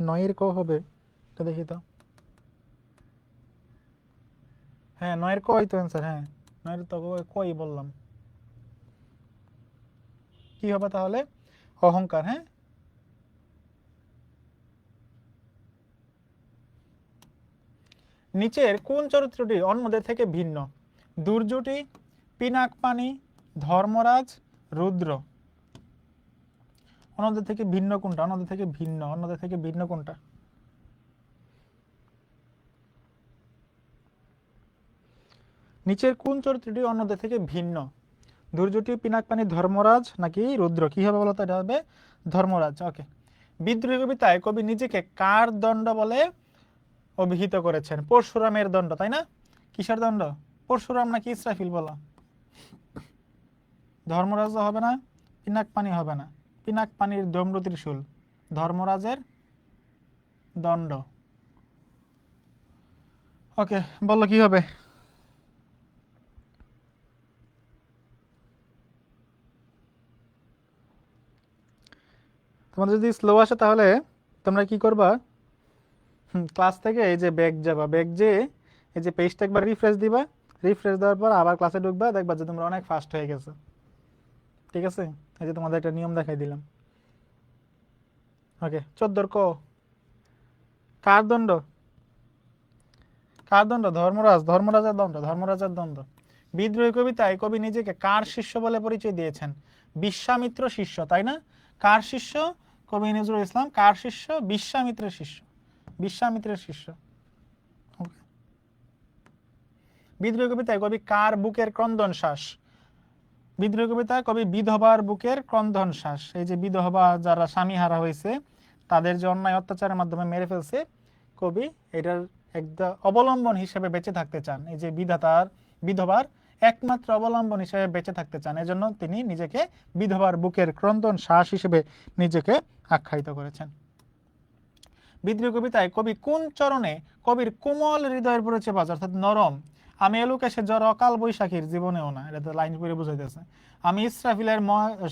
[SPEAKER 1] 9 ক হবে, এটা দেখি তো। হ্যাঁ, 9 কই তো অ্যান্সার। হ্যাঁ, 9 তো কই বললাম। কি হবে তাহলে? অহংকার। হ্যাঁ, নিচের কোন চরিত্রটি অন্যদের থেকে ভিন্ন? দুর্যটি, পিনাকপানি, ধর্মরাজ, রুদ্র। অন্যদের থেকে ভিন্ন কোনটা? অন্যদের থেকে ভিন্ন, অন্যদের থেকে ভিন্ন কোনটা? নিচের কোন চরিত্রটি অন্যদের থেকে ভিন্ন? দুর্যটি, পিনাকপানি, ধর্মরাজ নাকি রুদ্র? কি হবে বলতো? এটা হবে ধর্মরাজ। ওকে, বিদ্রোহী কবিতায় কবি নিজেকে কার দণ্ড বলে অভিহিত করেছেন? পরশুরামের দণ্ড, তাই না? কিসের দণ্ড? পরশুরাম নাকি ইসরাফিল বলো? ধর্মরাজ হবে না, পিনাকপানি হবে না। পিনাকপানির ডমরু ত্রিশূল, ধর্মরাজের দণ্ড। ওকে, বললো কি হবে? তোমাদের যদি স্লো আসে তাহলে তোমরা কি করবা? ক্লাস থেকে এই যে ব্যাক যাবা, ব্যাক যে এই যে পেজটা একবার রিফ্রেশ দিবা, রিফ্রেশ দেওয়ার পর আবার ক্লাসে ঢুকবা, দেখবা যে তোমরা অনেক ফাস্ট হয়ে গেছো। ঠিক আছে, এই যে তোমাদের একটা নিয়ম দেখাই দিলাম। ওকে, 14 ক কার দণ্ড? কার দণ্ড? ধর্মরাজ, ধর্মরাজার দণ্ড, ধর্মরাজার দণ্ড। বিদ্রোহী কবিতায় কবি নিজেকে কার শিষ্য বলে পরিচয় দিয়েছেন? বিশ্বামিত্র শিষ্য, তাই না? কার শিষ্য? কবি নজরুল ইসলাম কার শিষ্য? বিশ্বামিত্রের শিষ্য, বিশ্বামিত্রের শিষ্য। বিদ্রোহী কবিতায় কবি কার বুকের ক্রন্দন শ্বাস? বিদ্রোহী কবিতায় কবি বিধবার বুকের ক্রন্দন শ্বাস। এই যে বিধবা যারা স্বামী হারা হয়েছে, তাদের যে অন্যায় অত্যাচারের মাধ্যমে মেরে ফেলছে, কবি এটার একটা অবলম্বন হিসেবে বেঁচে থাকতে চান। এই যে বিধবার একমাত্র অবলম্বন হিসেবে বেঁচে থাকতে চান, এজন্য তিনি নিজেকে বিধবার বুকের ক্রন্দন শ্বাস হিসেবে নিজেকে আখ্যায়িত করেছেন। বিদ্রোহী কবিতায় কবি কোন চরণে কবির কোমল হৃদয়ের পরিচয় চেপা, অর্থাৎ নরম? আমি এলুকেশে জ্বর অকাল বৈশাখীর জীবনেও না, এটা তো লাইন করে বুঝাইতেছে। আমি ইসরাফিলের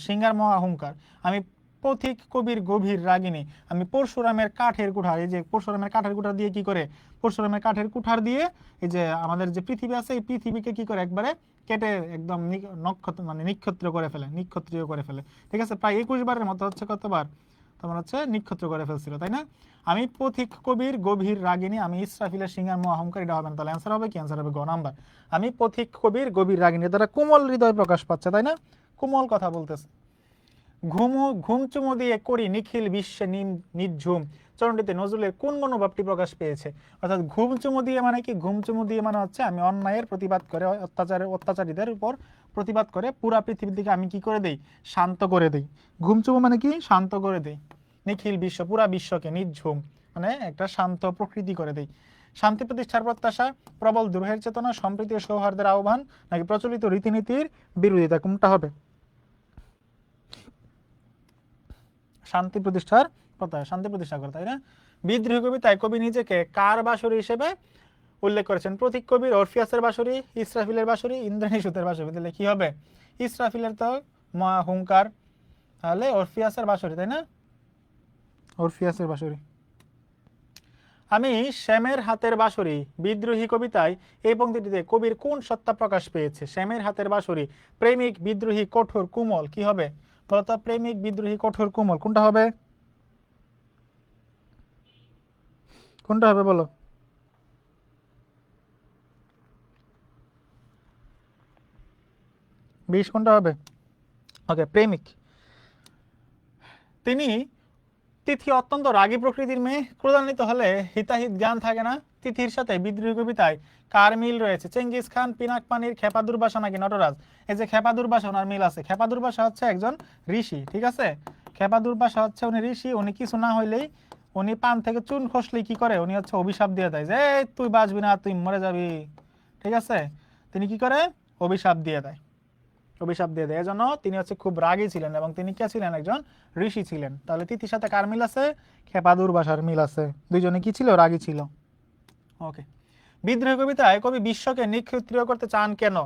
[SPEAKER 1] সিঙ্গার মহাহুঙ্কার, আমি পথিক কবির গভীর রাগিনী, আমি পরশুরামের কাঠের কুঠার। এই যে পরশুরামের কাঠের কুঠার দিয়ে কি করে? পরশুরামের কাঠের কুঠার দিয়ে এই যে আমাদের যে পৃথিবী আছে, এই পৃথিবীকে কি করে? একবারে কেটে একদম নক্ষত্র মানে নিক্ষত্র করে ফেলে, নিক্ষত্রিয় করে ফেলে। ঠিক আছে, প্রায় 21 বারের মতো হচ্ছে কতবার তোমার হচ্ছে নিক্ষত্র করে ফেলছিল, তাই না? আমি পথিক কবির গভীর রাগিনী, আমি ইসরাফিলের সিঙ্গার মহাহংকার। এটা হবে না, তাহলে অ্যান্সার হবে কি? অ্যান্সার হবে গ নাম্বার। আমি পথিক কবির গভীর রাগিনী দ্বারা কোমল হৃদয় প্রকাশ পাচ্ছে, তাই না? কোমল কথা বলতেছে। ঘুম চুমু দিয়ে করি নিখিল বিশ্বে নিঝুম চরণটিতে নজরুলের কোন মনোভাবটি প্রকাশ পেয়েছে? অর্থাৎ ঘুম চুমু দিয়ে মানে কি? ঘুম চুমু দিয়ে মানে হচ্ছে আমি অন্যায়ের প্রতিবাদ করে, অত্যাচারীদের উপর প্রতিবাদ করে পুরা পৃথিবীর দিকে আমি কি করে দেই? শান্ত করে দেই। ঘুম চুমু মানে কি? শান্ত করে দেই। নিখিল বিশ্ব, পুরা বিশ্বকে নিঝুম মানে একটা শান্ত প্রকৃতি করে দেই। শান্তি প্রতিষ্ঠার প্রত্যাশা, প্রবল দ্রোহের চেতনা, সম্প্রীতি ও সৌহার্দের আহ্বান নাকি প্রচলিত রীতিনীতির বিরোধিতা? কোনটা হবে? শান্তি প্রতিষ্ঠার প্রত্যয়, শান্তি প্রতিষ্ঠা করে, তাই না? বিদ্রোহী কবিতায় কবি নিজেকে কার বাঁশরি হিসেবে উল্লেখ করেছেন? প্রতীক কবির অরফিয়াসের বাঁশরি, ইসরাফিলের বাঁশরি, ইন্দ্রাণীসুতের বাঁশরি। তাহলে কি হবে? ইসরাফিলের তো হুঙ্কার, তাহলে অরফিয়াসের বাঁশরি, তাই না? অরফিয়াসের বাঁশরি। আমি শ্যামের হাতের বাঁশরি বিদ্রোহী কবিতায় এই পংক্তিটিতে কবির কোন সত্তা প্রকাশ পেয়েছে? শ্যামের হাতের বাঁশরি প্রেমিক বিদ্রোহী কঠোর কোমল কি হবে বলতো? প্রেমিক বিদ্রোহী কঠোর কোমল কোনটা হবে? কোনটা হবে বলো? বিশ কোনটা হবে? ওকে, প্রেমিক। তিনি তিথি অত্যন্ত রাগী প্রকৃতির মেয়ে, ক্রোধান্বিত হলে হিতাহিত জ্ঞান থাকে না। তিথির সাথে বিদ্রোহী কবিতায় কার মিল রয়েছে? চেঙ্গিস খান, পিনাক পানির, খেপা দুর্বাসা নাকি নটরাজ? এই যে খেপা দুর্বাসা ওনার মিল আছে। খেপা দুর্বাসা হচ্ছে একজন ঋষি, ঠিক আছে? খেপা দুর্বাসা হচ্ছে উনি ঋষি। উনি কিছু না হইলেই, উনি পান থেকে চুন খসলেই কি করে? উনি হচ্ছে অভিশাপ দিয়ে দেয় যে তুই বাঁচবি না, তুই মরে যাবি, ঠিক আছে? তিনি কি করে? অভিশাপ দিয়ে দেয়, অভিশাপ দিয়ে দেয়। এজন্য তিনি হচ্ছে খুব রাগী ছিলেন এবং তিনি কে ছিলেন? একজন ঋষি ছিলেন। তাহলে তিথির সাথে কার মিল আছে? খেপা দুর্বাসার মিল আছে। দুইজনে কি ছিল? রাগী ছিল। ওকে, বিদ্রোহী কবিতায় কবি বিশ্বকে নিক্ষত্রিয় করতে চান কেন?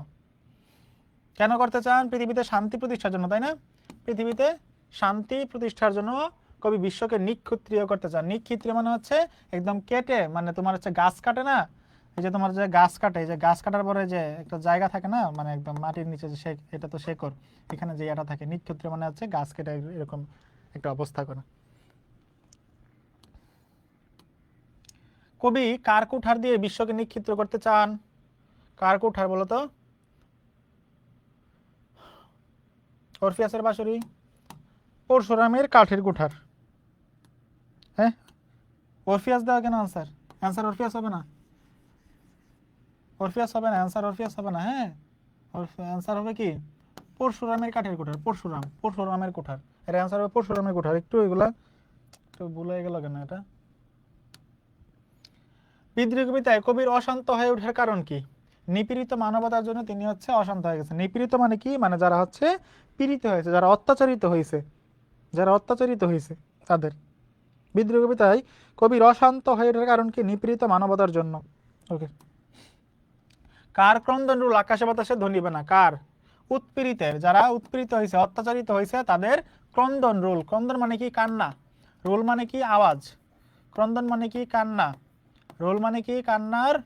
[SPEAKER 1] কেন করতে চান? পৃথিবীতে শান্তি প্রতিষ্ঠার জন্য, তাই না? পৃথিবীতে শান্তি প্রতিষ্ঠার জন্য কবি বিশ্বকে নিক্ষত্রিয় করতে চান। নিক্ষত্রিয় মানে হচ্ছে একদম কেটে, মানে তোমার হচ্ছে গাছ কাটে না, এই যে তোমার যে গাছ কাটে, এই যে গাছ কাটার পরে যে একটা জায়গা থাকে না, মানে একদম মাটির নিচে যে এটা তো শেকড়, এখানে যে এটা থাকে। নিক্ষত্রিয় মানে হচ্ছে গাছ কেটে এরকম একটা অবস্থা করা। কবি কার কুঠার দিয়ে বিশ্বকে নিক্ষিপ্ত করতে চান? কার কুঠার বলো তো? অরফিয়াসের বাঁশরি, পরশুরামের কাঠের কুঠার। হ্যাঁ, অরফিয়াস দেওয়া কেন আনসার? অ্যান্সার অরফিয়াস হবে না, অরফিয়াস হবে না, অ্যান্সার অরফিয়াস হবে না। হ্যাঁ, অ্যান্সার হবে কি? পরশুরামের কাঠের কুঠার। পরশুরাম, পরশুরামের কুঠার, এর অ্যান্সার হবে পরশুরামের কুঠার। একটু এগুলা একটু ভুলে গেল কেন এটা? বিদ্রোহী কবিতায় কবির অশান্ত হয়ে ওঠার কারণ কি? নিপীড়িত মানবতার জন্য তিনি হচ্ছে অশান্ত হয়ে গেছেন। নিপীড়িত মানে কি? মানে যারা হচ্ছে পীড়িত হয়েছে, যারা অত্যাচারিত হয়েছে, যারা অত্যাচারিত হয়েছে তাদের। বিদ্রোহী কবিতায় কবির অশান্ত হয়ে ওঠার কারণ কি? নিপীড়িত মানবতার জন্য। ওকে, কার ক্রন্দন রুল আকাশে বাতাসে ধ্বনিবে না? কার? উৎপীড়িতের, যারা উৎপীড়িত হয়েছে, অত্যাচারিত হয়েছে, তাদের ক্রন্দন রুল। ক্রন্দন মানে কি? কান্না। রুল মানে কি? আওয়াজ। ক্রন্দন মানে কি? কান্না। রোল মানে কি? কান্নার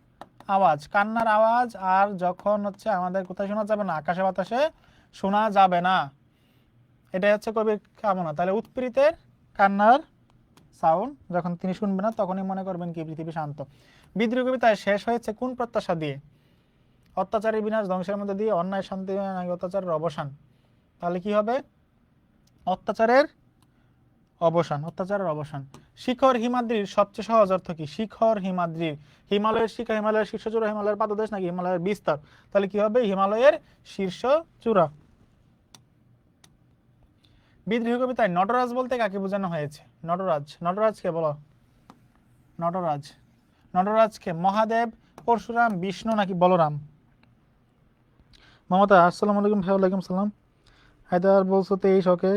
[SPEAKER 1] আওয়াজ। কান্নার আওয়াজ আর যখন হচ্ছে আমাদের কোথায় শোনা যাবে না? আকাশে বাতাসে শোনা যাবে না, এটাই হচ্ছে কবির কামনা। তাহলে উৎপীড়িতের কান্নার সাউন্ড যখন তিনি শুনবেন না, তখনই মনে করবেন কি পৃথিবী শান্ত। বিদ্রোহী কবিতায় শেষ হয়েছে কোন প্রত্যাশা দিয়ে? অত্যাচারের বিনাশ, ধ্বংসের মধ্যে দিয়ে, অন্যায় শান্তি নাকি অত্যাচারের অবসান? তাহলে কি হবে? অত্যাচারের অবসান, অত্যাচারের অবসান। শিখর হিমাদ্রির সবচেয়ে সহজ অর্থ কি? শিখর হিমাদ্রির, হিমালয়ের শিখর, হিমালয়ের শীর্ষ চূড়া, হিমালয়ের পাদদেশ নাকি হিমালয়ের বিস্তার? তাহলে কি হবে? হিমালয়ের শীর্ষ চূড়া। বিদ্রোহী কবিতায় নটরাজ বলতে কাকে বোঝানো হয়েছে? নটরাজ, নটরাজকে বলো। নটরাজ, নটরাজকে মহাদেব, পরশুরাম, বিষ্ণু নাকি বলরাম? মমতা আসসালামু আলাইকুম ভাই। ওয়ালাইকুম সালাম। হায়দার বলছো 23। ওকে,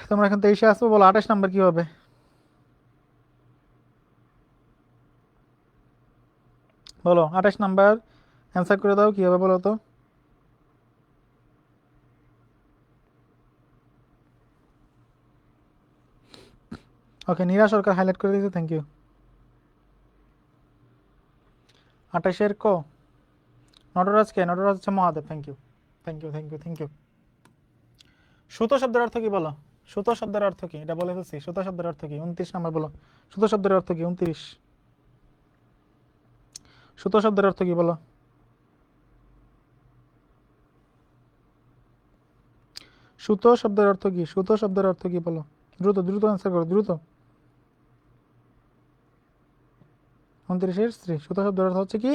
[SPEAKER 1] তোমরা এখন 23-এ আসবো, বলো 28 নাম্বার কি হবে? বলো 28 নাম্বার অ্যান্সার করে দাও, কি হবে বলো তো? ওকে, নীরা সরকার হাইলাইট করে দিয়েছে, থ্যাংক ইউ। 28-এর ক? নটরাজকে, নটরাজ হচ্ছে Mahadev. Thank you, thank you, thank you, thank you. সুতো শব্দের অর্থ কি বলো? সুতো শব্দের অর্থ কি? এটা বলে ফেলছি। সুতো শব্দের অর্থ কি? 29 নাম্বার বলো। সুতো শব্দের অর্থ কি? 29। সুতো শব্দের অর্থ কি বলো? সুতো শব্দের অর্থ কি? সুতো শব্দের অর্থ কি বলো? দ্রুত দ্রুত অ্যান্সার করো, দ্রুত। 29-এর স্ত্রী। সুতো শব্দের অর্থ হচ্ছে কি?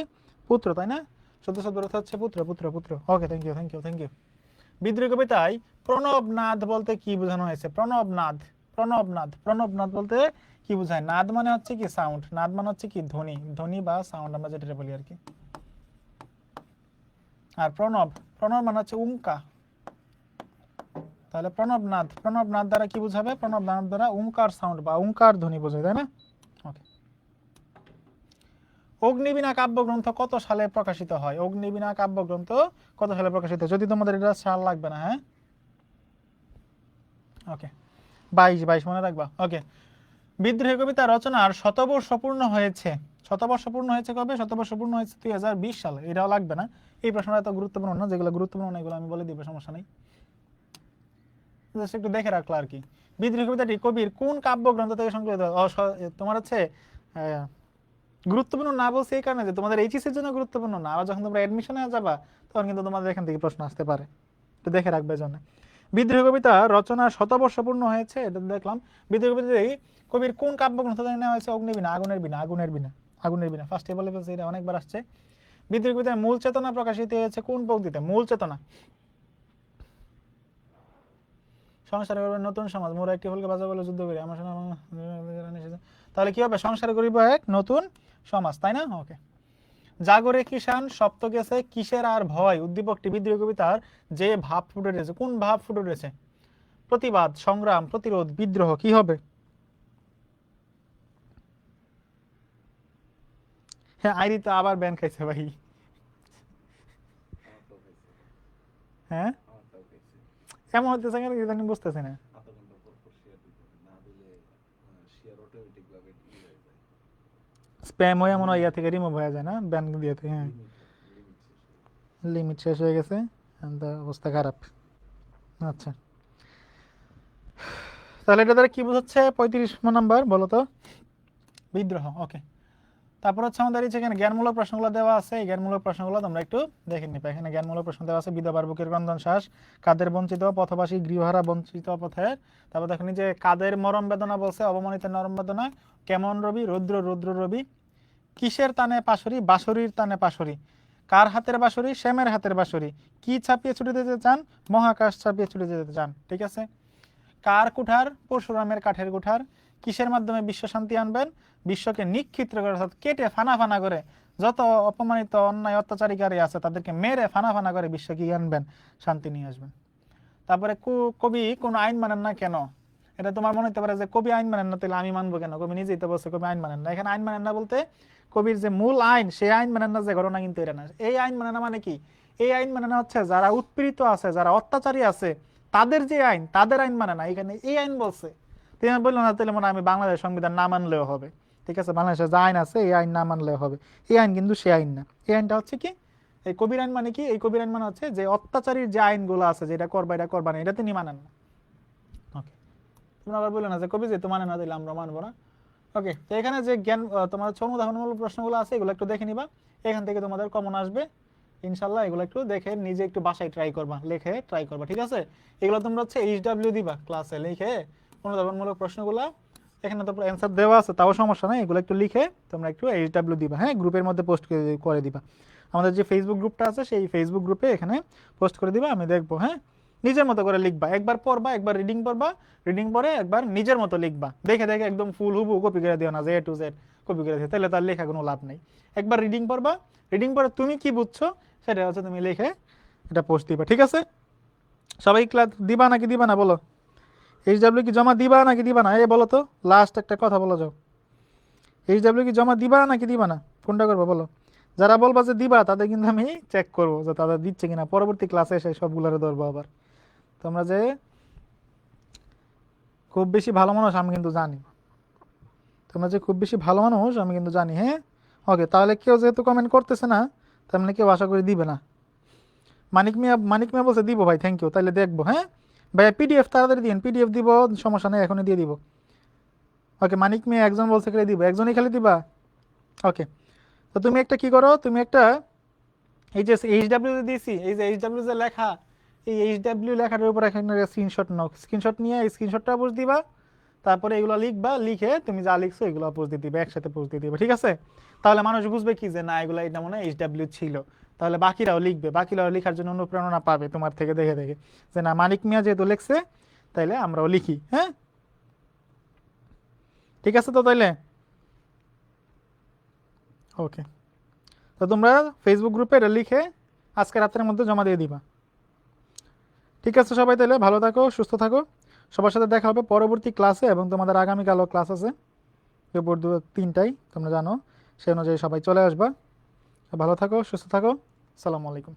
[SPEAKER 1] পুত্র, তাই না? সুতো শব্দের অর্থ হচ্ছে পুত্র, পুত্র, পুত্র। Okay, thank you, thank you, thank you. বিদ্রোহী কবিতায় প্রণব নাদ বলতে কি বোঝানো হয়েছে? প্রণব নাদ, প্রণব নাদ, প্রণব নাদ বলতে কি বোঝায়? নাদ মানে হচ্ছে কি? সাউন্ড। নাদ মানে হচ্ছে কি? ধ্বনি, ধ্বনি বা সাউন্ড আমরা যেটা বলি আর কি। আর প্রণব, প্রণব মানে হচ্ছে উঙ্কা। তাহলে প্রণব নাদ, প্রণব নাদ দ্বারা কি বোঝাবে? প্রণব নাদ দ্বারা উঙ্কার সাউন্ড বা উঙ্কার ধ্বনি বোঝায়, তাই না? ওকে। অগ্নিবীণা কাব্যগ্রন্থ কত সালে প্রকাশিত হয়? অগ্নিবীণা কাব্যগ্রন্থ কত সালে প্রকাশিত? যদি তোমাদের এটা সাল লাগবে না, হ্যাঁ। ওকে, 22 মনে রাখবা। ওকে, বিদ্রোহী কবিতা রচনার শতবর্ষ পূর্ণ হয়েছে। শতবর্ষ পূর্ণ হয়েছে কবে? শতবর্ষ পূর্ণ হয়েছে 2020 সালে। এটাও লাগবে না, এই প্রশ্নটা এত গুরুত্বপূর্ণ না, যেগুলো গুরুত্বপূর্ণ না এগুলো আমি বলে দিব, সমস্যা নেই, জাস্ট একটু দেখে রাখলো আর কি। বিদ্রোহী কবিতাটি কবির কোন কাব্যগ্রন্থ থেকে সংকলিত? তোমার হচ্ছে গুরুত্বপূর্ণ না বলছে এই কারণে যে তোমাদের এইচএস এর জন্য গুরুত্বপূর্ণ না, আর যখন তোমরা অ্যাডমিশনে যাবা তখন কিন্তু তোমাদের এখান থেকে প্রশ্ন আসতে পারে, তো দেখে রাখবে জন্য। বিদ্রোহী কবিতা রচনা শতবর্ষ পূর্ণ হয়েছে, এটা দেখলাম। বিদ্রোহী কবিতা কবির কোন কাব্যগ্রন্থ থেকে নেওয়া হয়েছে? অগ্নিবীণা, আগুনের বীণা, আগুনের বীণা, আগুনের বীণা, ফার্স্টে বলে ফেলছে, এটা অনেকবার আসছে। বিদ্রোহী কবিতার মূল চেতনা প্রকাশিত হয়েছে কোন পদ্ধতিতে? মূল চেতনা, সংসারে করবে নতুন সমাজ, মোরা একটি ফুলকে বাঁচা বলে যুদ্ধ করি, আমার তাহলে কি হবে? সংসার করিব এক নতুন সমাজ, তাই না? ওকে। জাগরে কিষান সপ্ত গেছে কিসের আর ভয়, উদ্দীপকটি বিদ্রোহী কবিতার যে ভাব ফুটে উঠেছে, কোন ভাব ফুটে উঠেছে? প্রতিবাদ, সংগ্রাম, প্রতিরোধ, বিদ্রোহ, কি হবে? হ্যাঁ, আইরি তো আবার ব্যান খাইছে ভাই। হ্যাঁ, এমন হতেছে কেন আমি বুঝতেছি না। স্প্যাম হয়ে এমন ইয়া থেকে রিমুভ হয়ে যায় না, ব্যান দিয়ে থেকে। হ্যাঁ, লিমিট শেষ হয়ে গেছে, অবস্থা খারাপ। আচ্ছা, তাহলে এটা দ্বারা কি বোঝাচ্ছে? 35 নাম্বার বলো তো, বিদ্রোহ। ওকে, তারপর হচ্ছে আমাদের এখানে জ্ঞানমূলক প্রশ্নগুলো দেওয়া আছে, এই জ্ঞানমূলক প্রশ্নগুলো তোমরা একটু দেখে নিবে। এখানে জ্ঞানমূলক প্রশ্ন দেওয়া আছে, বিধবার বুকের ক্রন্দন শ্বাস, কাদের বঞ্চিত, পথবাসী গৃহহারা বঞ্চিত পথের। তারপর দেখেন যে কাদের মরম বেদনা বলছে, অবমানিতের নরম বেদনা, কেমন রবি, রৌদ্র রৌদ্র রবি, কিসের তানে পাশরি, বাঁশরির তানে পাশরি, কার হাতের বাঁশরি, শ্যামের হাতের বাঁশরি, কি ছাপিয়ে ছুটে যেতে চান, মহাকাশ ছাপিয়ে ছুটে যেতে চান। ঠিক আছে। কার কুঠার, পরশুরামের কাঠের কুঠার, কিসের মাধ্যমে বিশ্ব শান্তি আনবেন, বিশ্বকে নিক্ষিপ্ত করে, অর্থাৎ কেটে ফানা ফানা করে, যত অপমানিত অন্যায় অত্যাচারিকারী আছে তাদেরকে মেরে ফানা ফানা করে বিশ্ব কি আনবেন, শান্তি নিয়ে আসবেন। তারপরে কবি কোন আইন মানেন না কেন? এটা তোমার মনে হতে পারে যে কবি আইন মানেন না, তাহলে আমি মানবো কেন? কবি নিজেই তো বলছে কবি আইন মানেন না। এখানে আইন মানেন না বলতে কবির যে মূল আইন, সেই আইন মানেন না যে ঘটনা, কিন্তু এটা না। এই আইন মানে না মানে কি? এই আইন মানে না হচ্ছে যারা উৎপীড়িত আছে, যারা অত্যাচারী আছে, তাদের যে আইন, তাদের আইন মানে না। এখানে এই আইন বলছে, তুমি বললো না তাহলে মনে আমি বাংলাদেশ সংবিধান না মানলেও হবে। ঠিক আছে, বাংলাদেশের যে আইন আছে এই আইন না মানলেও হবে। এই আইন কিন্তু সে আইন না। এই আইনটা হচ্ছে কি? এই কবির আইন মানে কি? এই কবির আইন মানে হচ্ছে যে অত্যাচারীর যে আইনগুলো আছে, যেটা করবা এটা করবা না, এটা তিনি মানেন না। ওকে, তুমি আবার বললো না যে কবি যেহেতু মানে না তাহলে আমরা মানবো না। ওকে, তো এখানে যে জ্ঞান তোমার অনুধাবনমূলক প্রশ্নগুলো আছে এগুলো একটু দেখে নিবা, এখান থেকে তোমাদের কমন আসবে ইনশাল্লাহ। এগুলো একটু দেখে নিজে একটু বাসায় ট্রাই করবা, লিখে ট্রাই করবা। ঠিক আছে, এগুলো তোমরা হচ্ছে এইচডব্লিউ দিবা ক্লাসে, লিখে অনুধাবনমূলক প্রশ্নগুলো এখানে তো অ্যান্সার দেওয়া আছে, তাও সমস্যা নাই, এগুলো একটু লিখে তোমরা একটু এইচডব্লিউ দিবা। হ্যাঁ, গ্রুপের মধ্যে পোস্ট করে দিবা, আমাদের যে ফেসবুক গ্রুপটা আছে সেই ফেসবুক গ্রুপে এখানে পোস্ট করে দিবা, আমি দেখবো। হ্যাঁ, নিজের মতো করে লিখবা, একবার পড়বা, একবার রিডিং পড়বা, রিডিং পরে একবার নিজের মতো লিখবা, দেখে দেখে একদম ফুল হুবু কপি করে দিও না, যে এ টু জেড কপি করে দিও, তাহলে তার লেখা কোনো লাভ নেই। একবার রিডিং পড়বা, রিডিং পরে তুমি কি বুঝছো সেটা হচ্ছে তুমি লিখে এটা পোস্ট দিবা। ঠিক আছে, সবাই ক্লাস দিবা নাকি দিবা না বলো? এইচডব্লিউ কি জমা দিবা নাকি দিবা না? এই বলো তো, লাস্ট একটা কথা বলো যাও, এইচডব্লিউ কি জমা দিবা নাকি দিবা না? কোনটা করবো বলো? যারা বলবা যে দিবা তাদের কিন্তু আমি চেক করবো যে তাদের দিচ্ছে কিনা, পরবর্তী ক্লাসে এসে সবগুলোরে ধরবো আবার। তোমরা যে খুব বেশি ভালো মানুষ আমি কিন্তু জানি, তোমরা যে খুব বেশি ভালো মানুষ আমি কিন্তু জানি। হ্যাঁ, ওকে, তাহলে কেউ যেহেতু কমেন্ট করতেছে না তার মানে কেউ আশা করি দিবে না। মানিক মিয়া বলছে দিব ভাই, থ্যাংক ইউ, তাহলে দেখবো। হ্যাঁ ভাইয়া, পিডিএফ তাড়াতাড়ি দিন, পিডিএফ দিব, সমস্যা নেই, এখনই দিয়ে দিব। ওকে, মানিক মিয়া একজন বলছে খালি দিব, একজনই খালি দিবা। ওকে, তো তুমি একটা কি করো, তুমি একটা এই যে এইচডব্লিউ দিয়েছি, এই যে এইচডব্লিউ যে লেখা, এই এইচডব্লিউ লেখাটার উপর এখানে স্ক্রিনশট নাও, স্ক্রিনশট নিয়ে এই স্ক্রিনশটটা পোস্ট দিবা, তারপরে এগুলো লিখবা, লিখে তুমি যা লিখছো এগুলো পোস্ট দিয়ে দিবে, একসাথে পোস্ট দিয়ে দিবে। ঠিক আছে, তাহলে মানুষ বুঝবে কি যে না এগুলো এটা মনে হয় এইচডব্লিউ ছিল, তাহলে বাকিরাও লিখবে, বাকিরাও লেখার জন্য অনুপ্রেরণা পাবে তোমার থেকে দেখে দেখে, যে না মানিক মিয়া যেহেতু লিখছে তাইলে আমরাও লিখি। হ্যাঁ, ঠিক আছে, তো তাইলে ওকে, তো তোমরা ফেসবুক গ্রুপে এটা লিখে আজকে রাতের মধ্যে জমা দিয়ে দিবা। ঠিক আছে সবাই, তাহলে ভালো থাকো, সুস্থ থাকো, সবার সাথে দেখা হবে পরবর্তী ক্লাসে, এবং তোমাদের আগামীকালও ক্লাস আছে দুপুর 3টায়, তোমরা জানো, সেই অনুযায়ী সবাই চলে আসবা। ভালো থাকো, সুস্থ থাকো, আসসালামু আলাইকুম।